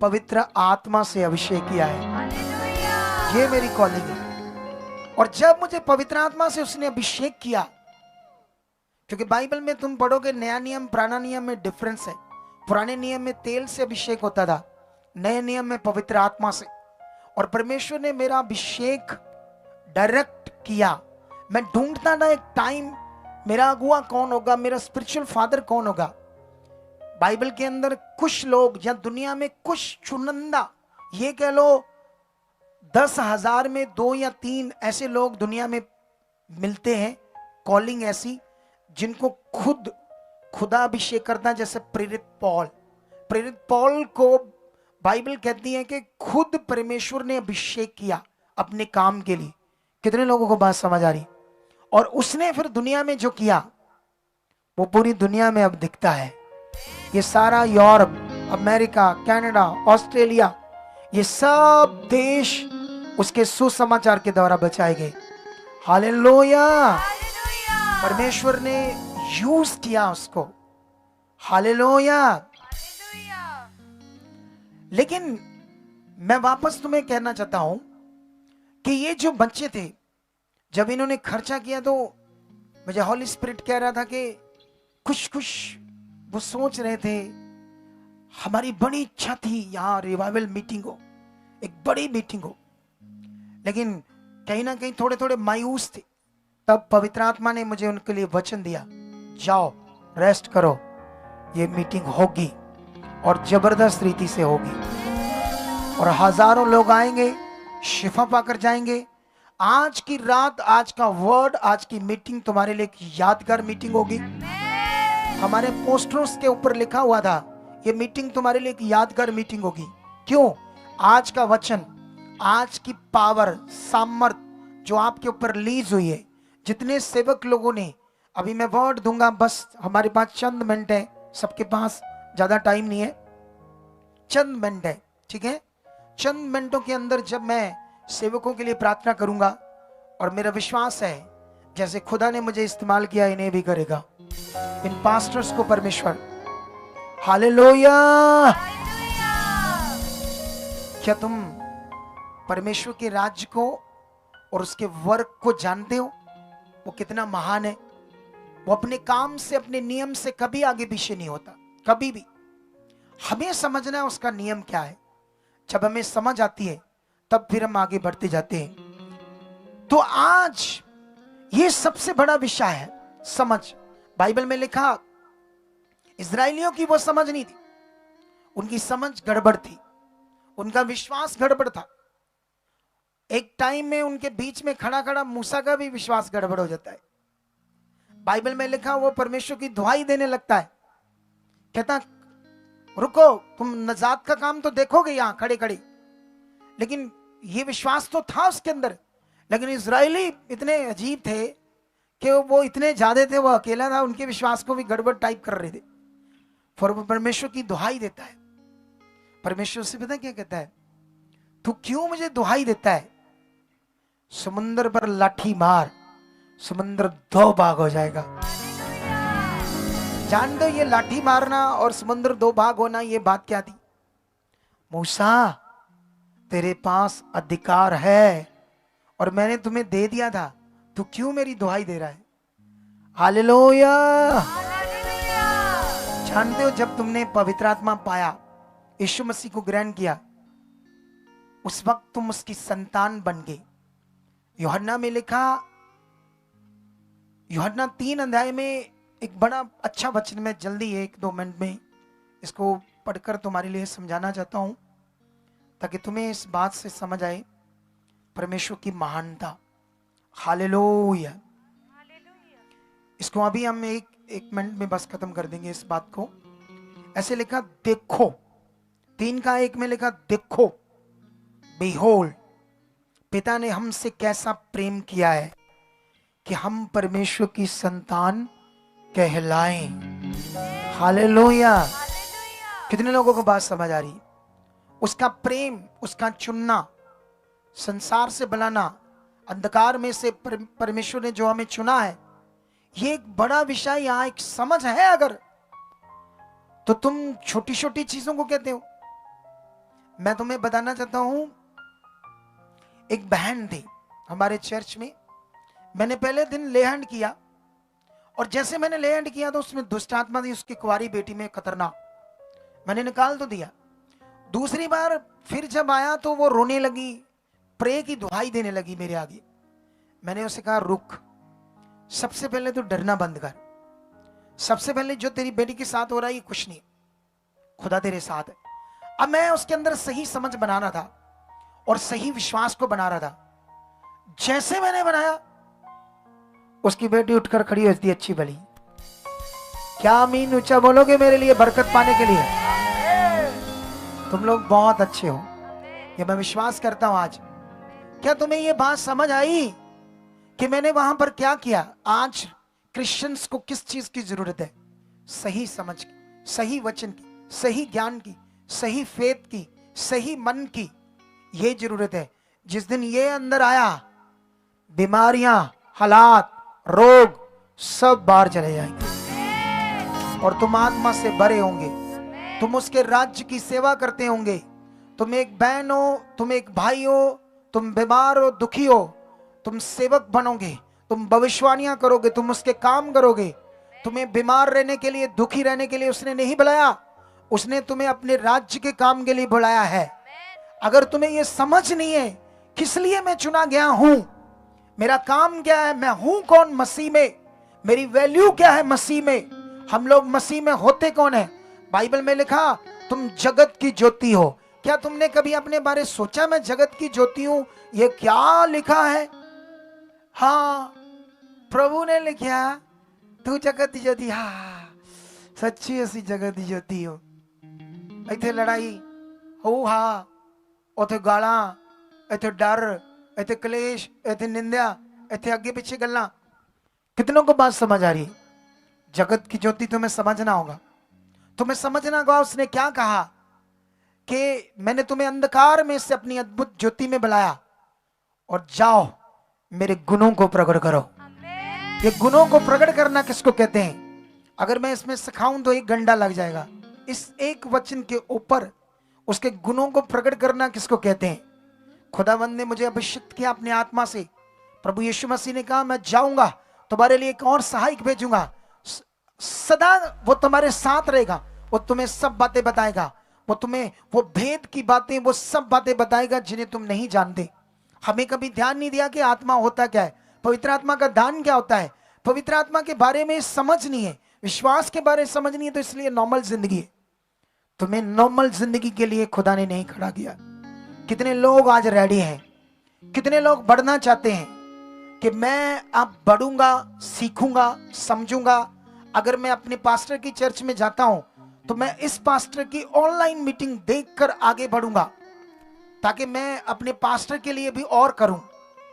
पवित्र आत्मा से अभिषेक किया है। ये मेरी कॉलिंग है। और जब मुझे पवित्र आत्मा से उसने अभिषेक किया, क्योंकि बाइबल में तुम पढ़ोगे नया नियम पुराना नियम में डिफरेंस है। पुराने नियम में तेल से अभिषेक होता था, नए नियम में पवित्र आत्मा से। और परमेश्वर ने मेरा अभिषेक डायरेक्ट किया। मैं ढूंढता था एक टाइम, मेरा अगुआ कौन होगा, मेरा स्पिरिचुअल फादर कौन होगा। बाइबल के अंदर कुछ लोग या दुनिया में कुछ चुनिंदा, ये कह लो 10,000 में 2 या 3 ऐसे लोग दुनिया में मिलते हैं, कॉलिंग ऐसी जिनको खुद खुदा अभिषेक करता है, जैसे प्रेरित पौल को बाइबल कहती है कि खुद परमेश्वर ने अभिषेक किया अपने काम के लिए। कितने लोगों को बात समझ आ रही? और उसने फिर दुनिया में जो किया वो पूरी दुनिया में अब दिखता है। ये सारा यूरोप, अमेरिका, कनाडा, ऑस्ट्रेलिया, ये सब देश उसके सुसमाचार के द्वारा बचाए गए। हालेलुया। परमेश्वर ने यूज किया उसको। हालेलुया। लेकिन मैं वापस तुम्हें कहना चाहता हूं कि ये जो बच्चे थे, जब इन्होंने खर्चा किया तो मुझे हॉली स्पिरिट कह रहा था कि कुछ वो सोच रहे थे, हमारी बड़ी इच्छा थी यहां रिवाइवल मीटिंग हो, एक बड़ी मीटिंग हो, लेकिन कहीं ना कहीं थोड़े थोड़े मायूस थे। तब पवित्र आत्मा ने मुझे उनके लिए वचन दिया, जाओ रेस्ट करो, ये मीटिंग होगी और जबरदस्त रीति से होगी और हजारों लोग आएंगे, शिफा पाकर जाएंगे। आज की रात, आज का वर्ड, आज की मीटिंग तुम्हारे लिए एक यादगार मीटिंग होगी। हमारे पोस्टरों के ऊपर लिखा हुआ था, ये मीटिंग तुम्हारे लिए एक यादगार मीटिंग होगी। क्यों? आज का वचन, आज की पावर, सामर्थ जो आपके ऊपर रिलीज हुई है, जितने सेवक लोगों ने, अभी मैं वर्ड दूंगा, बस हमारे पास चंद मिनट है, सबके पास ज्यादा टाइम नहीं है, चंद मिनट है, ठीक है? चंद मिनटों के अंदर जब मैं सेवकों के लिए प्रार्थना करूंगा, और मेरा विश्वास है जैसे खुदा ने मुझे इस्तेमाल किया इन्हें भी करेगा, इन पास्टर्स को परमेश्वर। हालेलुया। क्या तुम परमेश्वर के राज्य को और उसके वर्क को जानते हो? वो कितना महान है। वो अपने काम से, अपने नियम से कभी आगे पीछे नहीं होता, कभी भी। हमें समझना है उसका नियम क्या है। जब हमें समझ आती है तब फिर हम आगे बढ़ते जाते हैं। तो आज ये सबसे बड़ा विषय है, समझ। बाइबल में लिखा, इजराइलियों की वो समझ नहीं थी, उनकी समझ गड़बड़ थी, उनका विश्वास गड़बड़ था। एक टाइम में उनके बीच में खड़ा खड़ा मूसा का भी विश्वास गड़बड़ हो जाता है। बाइबल में लिखा, वो परमेश्वर की दुहाई देने लगता है, कहता रुको, तुम नजात का काम तो देखोगे यहां खड़े खड़े, लेकिन ये विश्वास तो था उसके अंदर। लेकिन इजरायली इतने अजीब थे कि वो इतने ज्यादा थे, वो अकेला था, उनके विश्वास को भी गड़बड़ टाइप कर रहे थे। फिर वो परमेश्वर की दुहाई देता है। परमेश्वर से पता क्या कहता है? तू क्यों मुझे दुहाई देता है? समुद्र पर लाठी मार, समुद्र 2 भाग हो जाएगा। जान दो, ये लाठी मारना और समुद्र 2 भाग होना, ये बात क्या थी? मूसा, तेरे पास अधिकार है और मैंने तुम्हें दे दिया था, तू क्यों मेरी दुहाई दे रहा है? हालेलुया। जानते हो, जब तुमने पवित्र आत्मा पाया, यीशु मसीह को ग्रहण किया, उस वक्त तुम उसकी संतान बन गए। यूहन्ना में लिखा, यूहन्ना 3 अध्याय में एक बड़ा अच्छा वचन, मैं जल्दी 1-2 मिनट में इसको पढ़कर तुम्हारे लिए समझाना चाहता हूं, ताकि तुम्हें इस बात से समझ आए परमेश्वर की महानता। हालेलुया। इसको अभी हम एक मिनट में बस खत्म कर देंगे इस बात को। ऐसे लिखा, देखो, 3:1 में लिखा, देखो, बिहोल्ड, पिता ने हमसे कैसा प्रेम किया है कि हम परमेश्वर की संतान कहलाएं। हालेलुया। कितने लोगों को बात समझ आ रही? उसका प्रेम, उसका चुनना, संसार से बुलाना, अंधकार में से परमेश्वर ने जो हमें चुना है, ये एक बड़ा विषय। यहां एक समझ है अगर, तो तुम छोटी छोटी चीजों को कहते हो। मैं तुम्हें बताना चाहता हूं, एक बहन थी हमारे चर्च में, मैंने पहले दिन लेहंड किया, और जैसे मैंने लेहंड किया तो उसमें दुष्ट आत्मा थी, उसकी कुंवारी बेटी में खतरनाक, मैंने निकाल तो दिया। दूसरी बार फिर जब आया तो वो रोने लगी, प्रे की दुहाई देने लगी मेरे आगे। मैंने उसे कहा, रुक, सबसे पहले तो डरना बंद कर। सबसे पहले जो तेरी बेटी के साथ हो रहा है ये कुछ नहीं, खुदा तेरे साथ है। अब मैं उसके अंदर सही समझ बनाना था और सही विश्वास को बना रहा था। जैसे मैंने बनाया, उसकी बेटी उठकर खड़ी होती, अच्छी भली। क्या आमीन ऊंचा बोलोगे मेरे लिए बरकत पाने के लिए? तुम लोग बहुत अच्छे हो, ये मैं विश्वास करता हूं। आज क्या तुम्हें ये बात समझ आई कि मैंने वहां पर क्या किया? आज क्रिश्चियंस को किस चीज की जरूरत है? सही समझ की, सही वचन की, सही ज्ञान की, सही फेथ की, सही मन की, ये जरूरत है। जिस दिन ये अंदर आया, बीमारियां, हालात, रोग सब बाहर चले जाएंगे और तुम आत्मा से भरे होंगे। तुम उसके राज्य की सेवा करते होंगे। तुम एक बहन हो, तुम एक भाई हो, तुम बीमार हो, दुखी हो, तुम सेवक बनोगे, तुम भविष्यवाणियां करोगे, तुम उसके काम करोगे। तुम्हें बीमार रहने के लिए, दुखी रहने के लिए उसने नहीं बुलाया, उसने तुम्हें अपने राज्य के काम के लिए बुलाया है। अगर तुम्हें यह समझ नहीं है किस लिए मैं चुना गया हूं, मेरा काम क्या है, मैं हूं कौन मसीह में, मेरी वैल्यू क्या है मसीह में, हम लोग मसीह में होते कौन है? बाइबल में लिखा तुम जगत की ज्योति हो। क्या तुमने कभी अपने बारे सोचा मैं जगत की ज्योति हूं? ये क्या लिखा है? हाँ, प्रभु ने लिखा तू जगत की ज्योति। हाँ, सच्ची ऐसी जगत की ज्योति हो। इथे लड़ाई हो, हाँ, उथे गाला, इथे डर, इथे कलेश, इथे निंदा, इथे आगे पीछे गल्ला। कितनों को बात समझ आ रही है? जगत की ज्योति तुम्हें समझना होगा। तुम्हें समझना होगा उसने क्या कहा कि मैंने तुम्हें अंधकार में से अपनी अद्भुत ज्योति में बुलाया और जाओ मेरे गुणों को प्रकट करो। ये गुणों को प्रकट करना किसको कहते हैं? अगर मैं इसमें सिखाऊं तो एक घंटा लग जाएगा। इस एक वचन के ऊपर उसके गुणों को प्रकट करना किसको कहते हैं? खुदावंद ने मुझे अभिषेक किया अपनी आत्मा से। प्रभु यीशु मसीह ने कहा मैं जाऊंगा, तुम्हारे लिए एक और सहायक भेजूंगा, सदा वो तुम्हारे साथ रहेगा, वो तुम्हें सब बातें बताएगा, वो तुम्हें वो भेद की बातें, वो सब बातें बताएगा जिन्हें तुम नहीं जानते। हमें कभी ध्यान नहीं दिया कि आत्मा होता क्या है, पवित्र आत्मा का दान क्या होता है। पवित्र आत्मा के बारे में समझ नहीं है, विश्वास के बारे में समझ नहीं है, तो इसलिए नॉर्मल जिंदगी है। तुम्हें नॉर्मल जिंदगी के लिए खुदा ने नहीं खड़ा किया। कितने लोग आज रेडी हैं, कितने लोग बढ़ना चाहते हैं कि मैं अब बढ़ूंगा, सीखूंगा, समझूंगा। अगर मैं अपने पास्टर की चर्च में जाता हूं तो मैं इस पास्टर की ऑनलाइन मीटिंग देखकर आगे बढ़ूंगा ताकि मैं अपने पास्टर के लिए भी और करूं।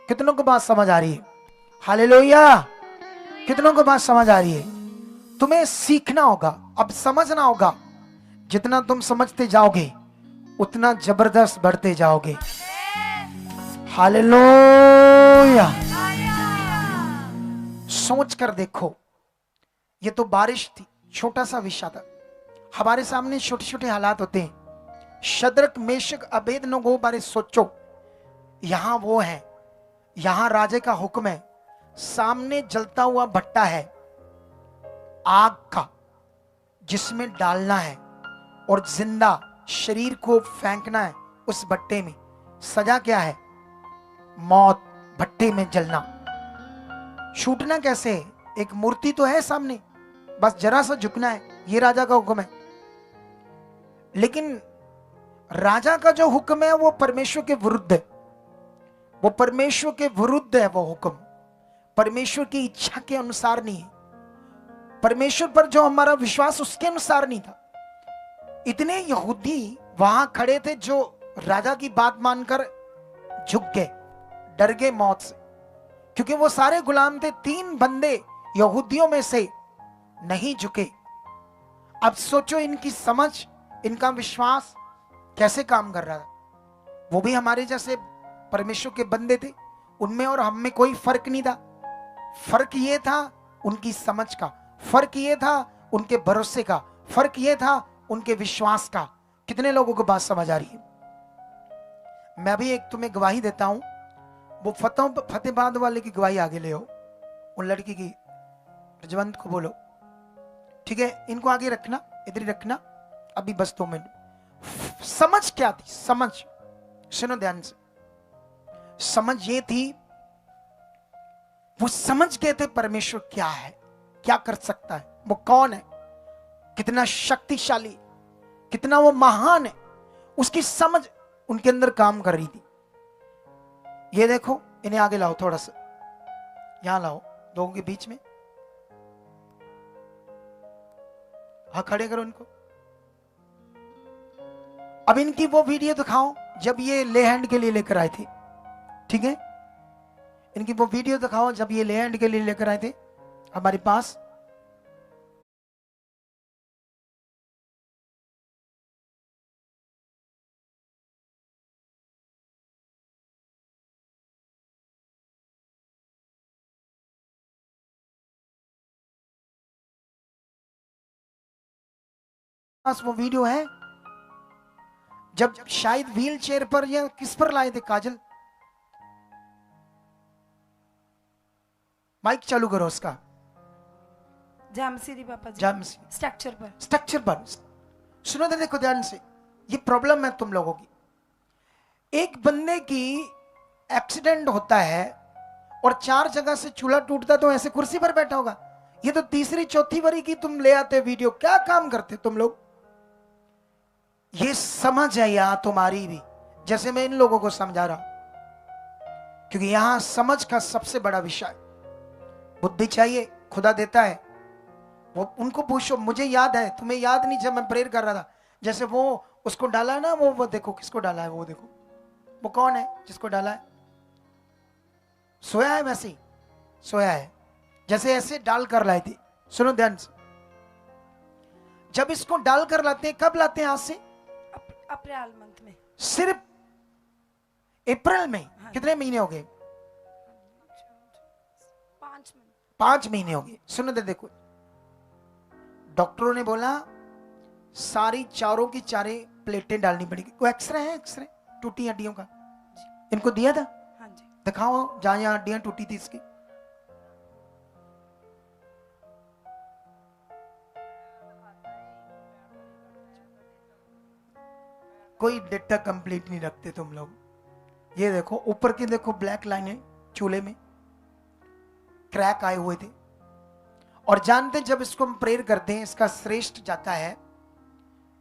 कितनों को बात समझ आ रही है? हालेलुया! कितनों को बात समझ आ रही है? तुम्हें सीखना होगा, अब समझना होगा। जितना तुम समझते जाओगे उतना जबरदस्त बढ़ते जाओगे। हालेलुया! सोच कर देखो, ये तो बारिश थी, छोटा सा विषय था। हमारे सामने छोटे छोटे हालात होते हैं। शद्रक, मेशक, अबेदनगो बारे सोचो। यहां वो है, यहां राजे का हुक्म है, सामने जलता हुआ भट्टा है आग का जिसमें डालना है और जिंदा शरीर को फेंकना है उस भट्टे में। सजा क्या है? मौत, भट्टे में जलना। छूटना कैसे? एक मूर्ति तो है सामने, बस जरा सा झुकना है। ये राजा का हुक्म है। लेकिन राजा का जो हुक्म है वो परमेश्वर के विरुद्ध है। वो परमेश्वर के विरुद्ध है। वो हुक्म परमेश्वर की इच्छा के अनुसार नहीं है। परमेश्वर पर जो हमारा विश्वास उसके अनुसार नहीं था। इतने यहूदी वहां खड़े थे जो राजा की बात मानकर झुक गए, डर गए मौत से, क्योंकि वो सारे गुलाम थे। 3 बंदे यहूदियों में से नहीं झुके। अब सोचो इनकी समझ, इनका विश्वास कैसे काम कर रहा था। वो भी हमारे जैसे परमेश्वर के बंदे थे, उनमें और हम में कोई फर्क नहीं था। फर्क ये था उनकी समझ का, फर्क ये था उनके भरोसे का, फर्क ये था उनके विश्वास का। कितने लोगों को बात समझ आ रही है? मैं भी एक तुम्हें गवाही देता हूं। वो फतेहाबाद वाले की गवाही आगे ले आओ। उन लड़की की, रजवंत को बोलो, ठीक है? इनको आगे रखना, इधर ही रखना। अभी बस 2 मिनट। समझ क्या थी? समझ सुनो ध्यान से। समझ ये थी, वो समझ गए थे परमेश्वर क्या है, क्या कर सकता है, वो कौन है, कितना शक्तिशाली, कितना वो महान है, उसकी समझ उनके अंदर काम कर रही थी। ये देखो, इन्हें आगे लाओ, थोड़ा सा यहां लाओ, लोगों के बीच में। हाँ, खड़े करो इनको। अब इनकी वो वीडियो दिखाओ जब ये ले हैंड के लिए लेकर आए थे, ठीक है? इनकी वो वीडियो दिखाओ जब ये ले हैंड के लिए लेकर आए थे हमारे पास। वो वीडियो है जब शायद व्हील चेयर पर या किस पर लाए थे काजल। माइक चालू करो उसका। जामसीरी पापा जी, जामसी स्ट्रक्चर पर। सुनो तो, देखो ध्यान से, ये प्रॉब्लम है तुम लोगों की। एक बंदे की एक्सीडेंट होता है और 4 जगह से चूल्हा टूटता तो ऐसे कुर्सी पर बैठा होगा। ये तो तीसरी चौथी बारी की तुम ले आते वीडियो। क्या काम करते तुम लोग? ये समझ है यहाँ तुम्हारी भी, जैसे मैं इन लोगों को समझा रहा हूं, क्योंकि यहां समझ का सबसे बड़ा विषय। बुद्धि चाहिए, खुदा देता है। वो उनको पूछो, मुझे याद है, तुम्हें याद नहीं? जब मैं प्रेयर कर रहा था, जैसे वो उसको डाला है ना, वो देखो किसको डाला है, वो देखो, वो कौन है जिसको डाला है? सोया है, वैसे ही सोया है, जैसे ऐसे डाल कर लाए थे। सुनो ध्यान से, जब इसको डाल कर लाते हैं, कब लाते हैं? आज से अप्रैल मंथ में, सिर्फ अप्रैल में। कितने महीने हो गए? 5 महीने हो गए। सुनो तो देखो, डॉक्टरों ने बोला सारी चारों की चारे प्लेटें डालनी पड़ेगी। कोई एक्सरे है? एक्सरे टूटी हड्डियों का इनको दिया था? हाँ जी। दिखाओ जहां जहां हड्डियां टूटी थी इसकी। कोई डेटा कंप्लीट नहीं रखते तुम लोग। ये देखो ऊपर की, देखो ब्लैक लाइन है, चूल्हे में क्रैक आए हुए थे। और जानते, जब इसको हम प्रेयर करते हैं, इसका श्रेष्ठ जाता है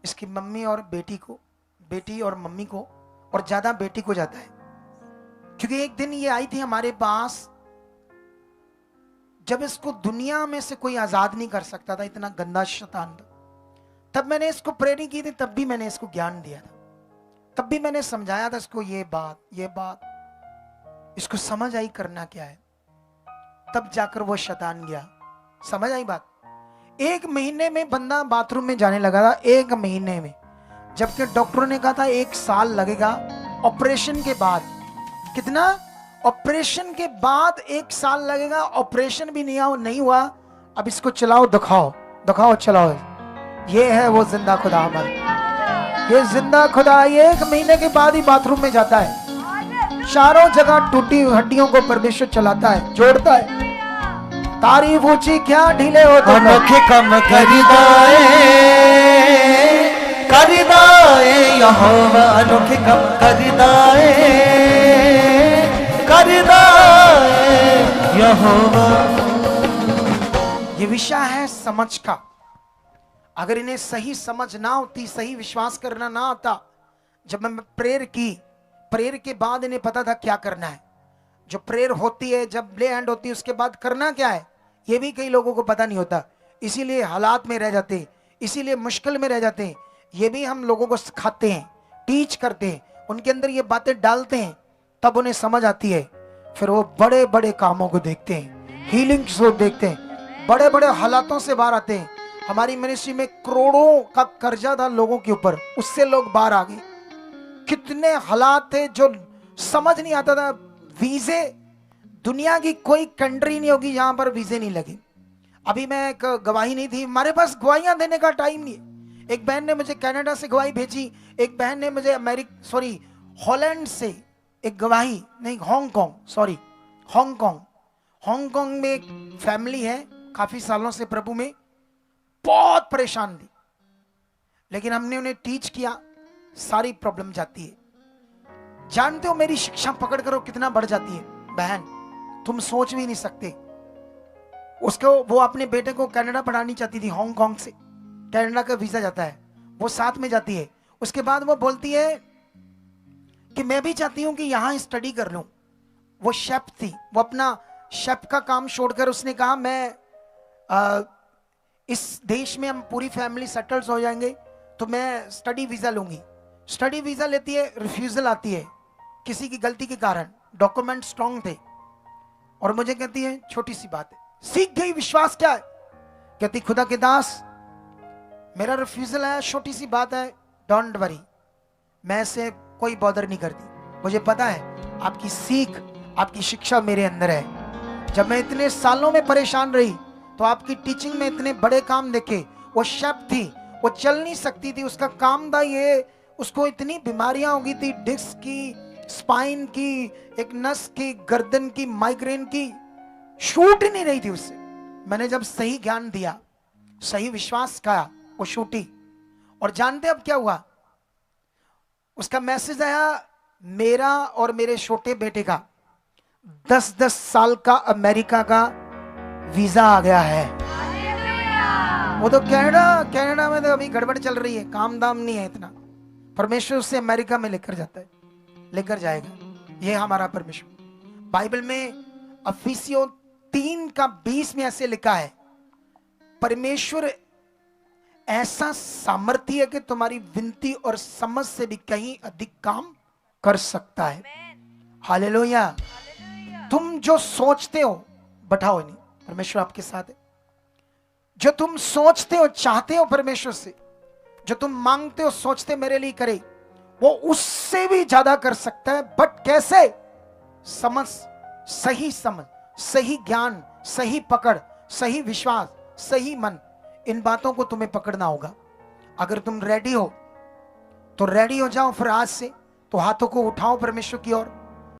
इसकी मम्मी और बेटी को, बेटी और मम्मी को, और ज्यादा बेटी को जाता है। क्योंकि एक दिन ये आई थी हमारे पास, जब इसको दुनिया में से कोई आजाद नहीं कर सकता था, इतना गंदा शैतान था। तब मैंने इसको प्रेयर की थी, तब भी मैंने इसको ज्ञान दिया था, तब भी मैंने समझाया था इसको, ये बात इसको समझ आई करना क्या है। तब जाकर वो शैतान गया। समझ आई बात? 1 महीने में बंदा बाथरूम में जाने लगा था, 1 महीने में, जबकि डॉक्टरों ने कहा था 1 साल लगेगा। ऑपरेशन के बाद कितना? ऑपरेशन के बाद 1 साल लगेगा। ऑपरेशन भी नहीं हुआ। अब इसको चलाओ, दिखाओ, चलाओ। ये है वो जिंदा खुदा हमारा। ये जिंदा खुदा 1 महीने के बाद ही बाथरूम में जाता है, चारों जगह टूटी हड्डियों को परमेश्वर चलाता है, जोड़ता है। तारीफ ऊंची क्या ढीले होते, अनोखे कम करिदाए यहोवा, अनोखे कम करिदाए यहोवा। ये विषय है समझ का। अगर इन्हें सही समझ ना होती, सही विश्वास करना ना आता, जब मैं प्रेयर के बाद इन्हें पता था क्या करना है। जो प्रेयर होती है, जब ले हैंड होती है, उसके बाद करना क्या है, ये भी कई लोगों को पता नहीं होता। इसीलिए हालात में रह जाते हैं, इसीलिए मुश्किल में रह जाते हैं। ये भी हम लोगों को सिखाते हैं, टीच करते हैं, उनके अंदर ये बातें डालते हैं, तब उन्हें समझ आती है। फिर वो बड़े बड़े कामों को देखते हैं, हीलिंग को देखते हैं, बड़े बड़े हालातों से बाहर आते हैं। हमारी मिनिस्ट्री में करोड़ों का कर्जा था लोगों के ऊपर, उससे लोग बाहर आ गए। कितने हालात थे जो समझ नहीं आता था। वीजे, दुनिया की कोई कंट्री नहीं होगी जहां पर वीजे नहीं लगे। अभी मैं एक गवाही नहीं थी, हमारे पास गवाहियां देने का टाइम नहीं है। एक बहन ने मुझे कनाडा से गवाही भेजी, एक बहन ने मुझे हॉलैंड से एक गवाही, नहीं हांगकांग में एक फैमिली है, काफी सालों से प्रभु में, बहुत परेशान थी, लेकिन हमने उन्हें टीच किया, सारी प्रॉब्लम जाती है। जानते हो मेरी शिक्षा पकड़ करो कितना बढ़ जाती है बहन, तुम सोच भी नहीं सकते। उसको, वो अपने बेटे को कनाडा पढ़ानी चाहती थी, हांगकांग से कनाडा का वीजा जाता है, वो साथ में जाती है। उसके बाद वो बोलती है कि मैं भी चाहती हूं कि यहां स्टडी कर लूं। वो शेफ थी, वो अपना शेफ का काम छोड़कर उसने कहा मैं इस देश में हम पूरी फैमिली सेटल्स हो जाएंगे तो मैं स्टडी वीजा लूंगी। स्टडी वीजा लेती है, रिफ्यूजल आती है किसी की गलती के कारण, डॉक्यूमेंट स्ट्रांग थे, और मुझे कहती है छोटी सी बात है, सीख गई विश्वास क्या है। कहती खुदा के दास मेरा रिफ्यूजल है, छोटी सी बात है, डोंट वरी, मैं से कोई बॉदर नहीं करती, मुझे पता है आपकी सीख आपकी शिक्षा मेरे अंदर है। जब मैं इतने सालों में परेशान रही तो आपकी टीचिंग में इतने बड़े काम देखे। वो शेफ थी, वो चल नहीं सकती थी, उसका काम था ये, उसको इतनी बीमारियां हो गई थी, डिस्क की, स्पाइन की, एक नस की, गर्दन की, माइग्रेन की, शूट ही नहीं रही थी उससे। मैंने जब सही ज्ञान दिया, सही विश्वास का, वो शूटी। और जानते अब क्या हुआ, उसका मैसेज आया मेरा और मेरे छोटे बेटे का 10-10 साल का अमेरिका का वीजा आ गया है। वो तो कनाडा में तो अभी गड़बड़ चल रही है, काम दाम नहीं है इतना। परमेश्वर उसे अमेरिका में लेकर जाता है, लेकर जाएगा। ये हमारा परमेश्वर। बाइबल में अफिसियों 3:20 में ऐसे लिखा है, परमेश्वर ऐसा सामर्थ्य है कि तुम्हारी विनती और समझ से भी कहीं अधिक काम कर सकता है। हालेलुया। तुम जो सोचते हो, बैठाओ नहीं, परमेश्वर आपके साथ है। जो तुम सोचते हो, चाहते हो परमेश्वर से, जो तुम मांगते हो, सोचते मेरे लिए करे, वो उससे भी ज्यादा कर सकता है। बट कैसे? समझ, सही ज्ञान, सही पकड़, सही विश्वास, सही मन, इन बातों को तुम्हें पकड़ना होगा। अगर तुम रेडी हो तो रेडी हो जाओ। फिर आज से तो हाथों को उठाओ परमेश्वर की ओर।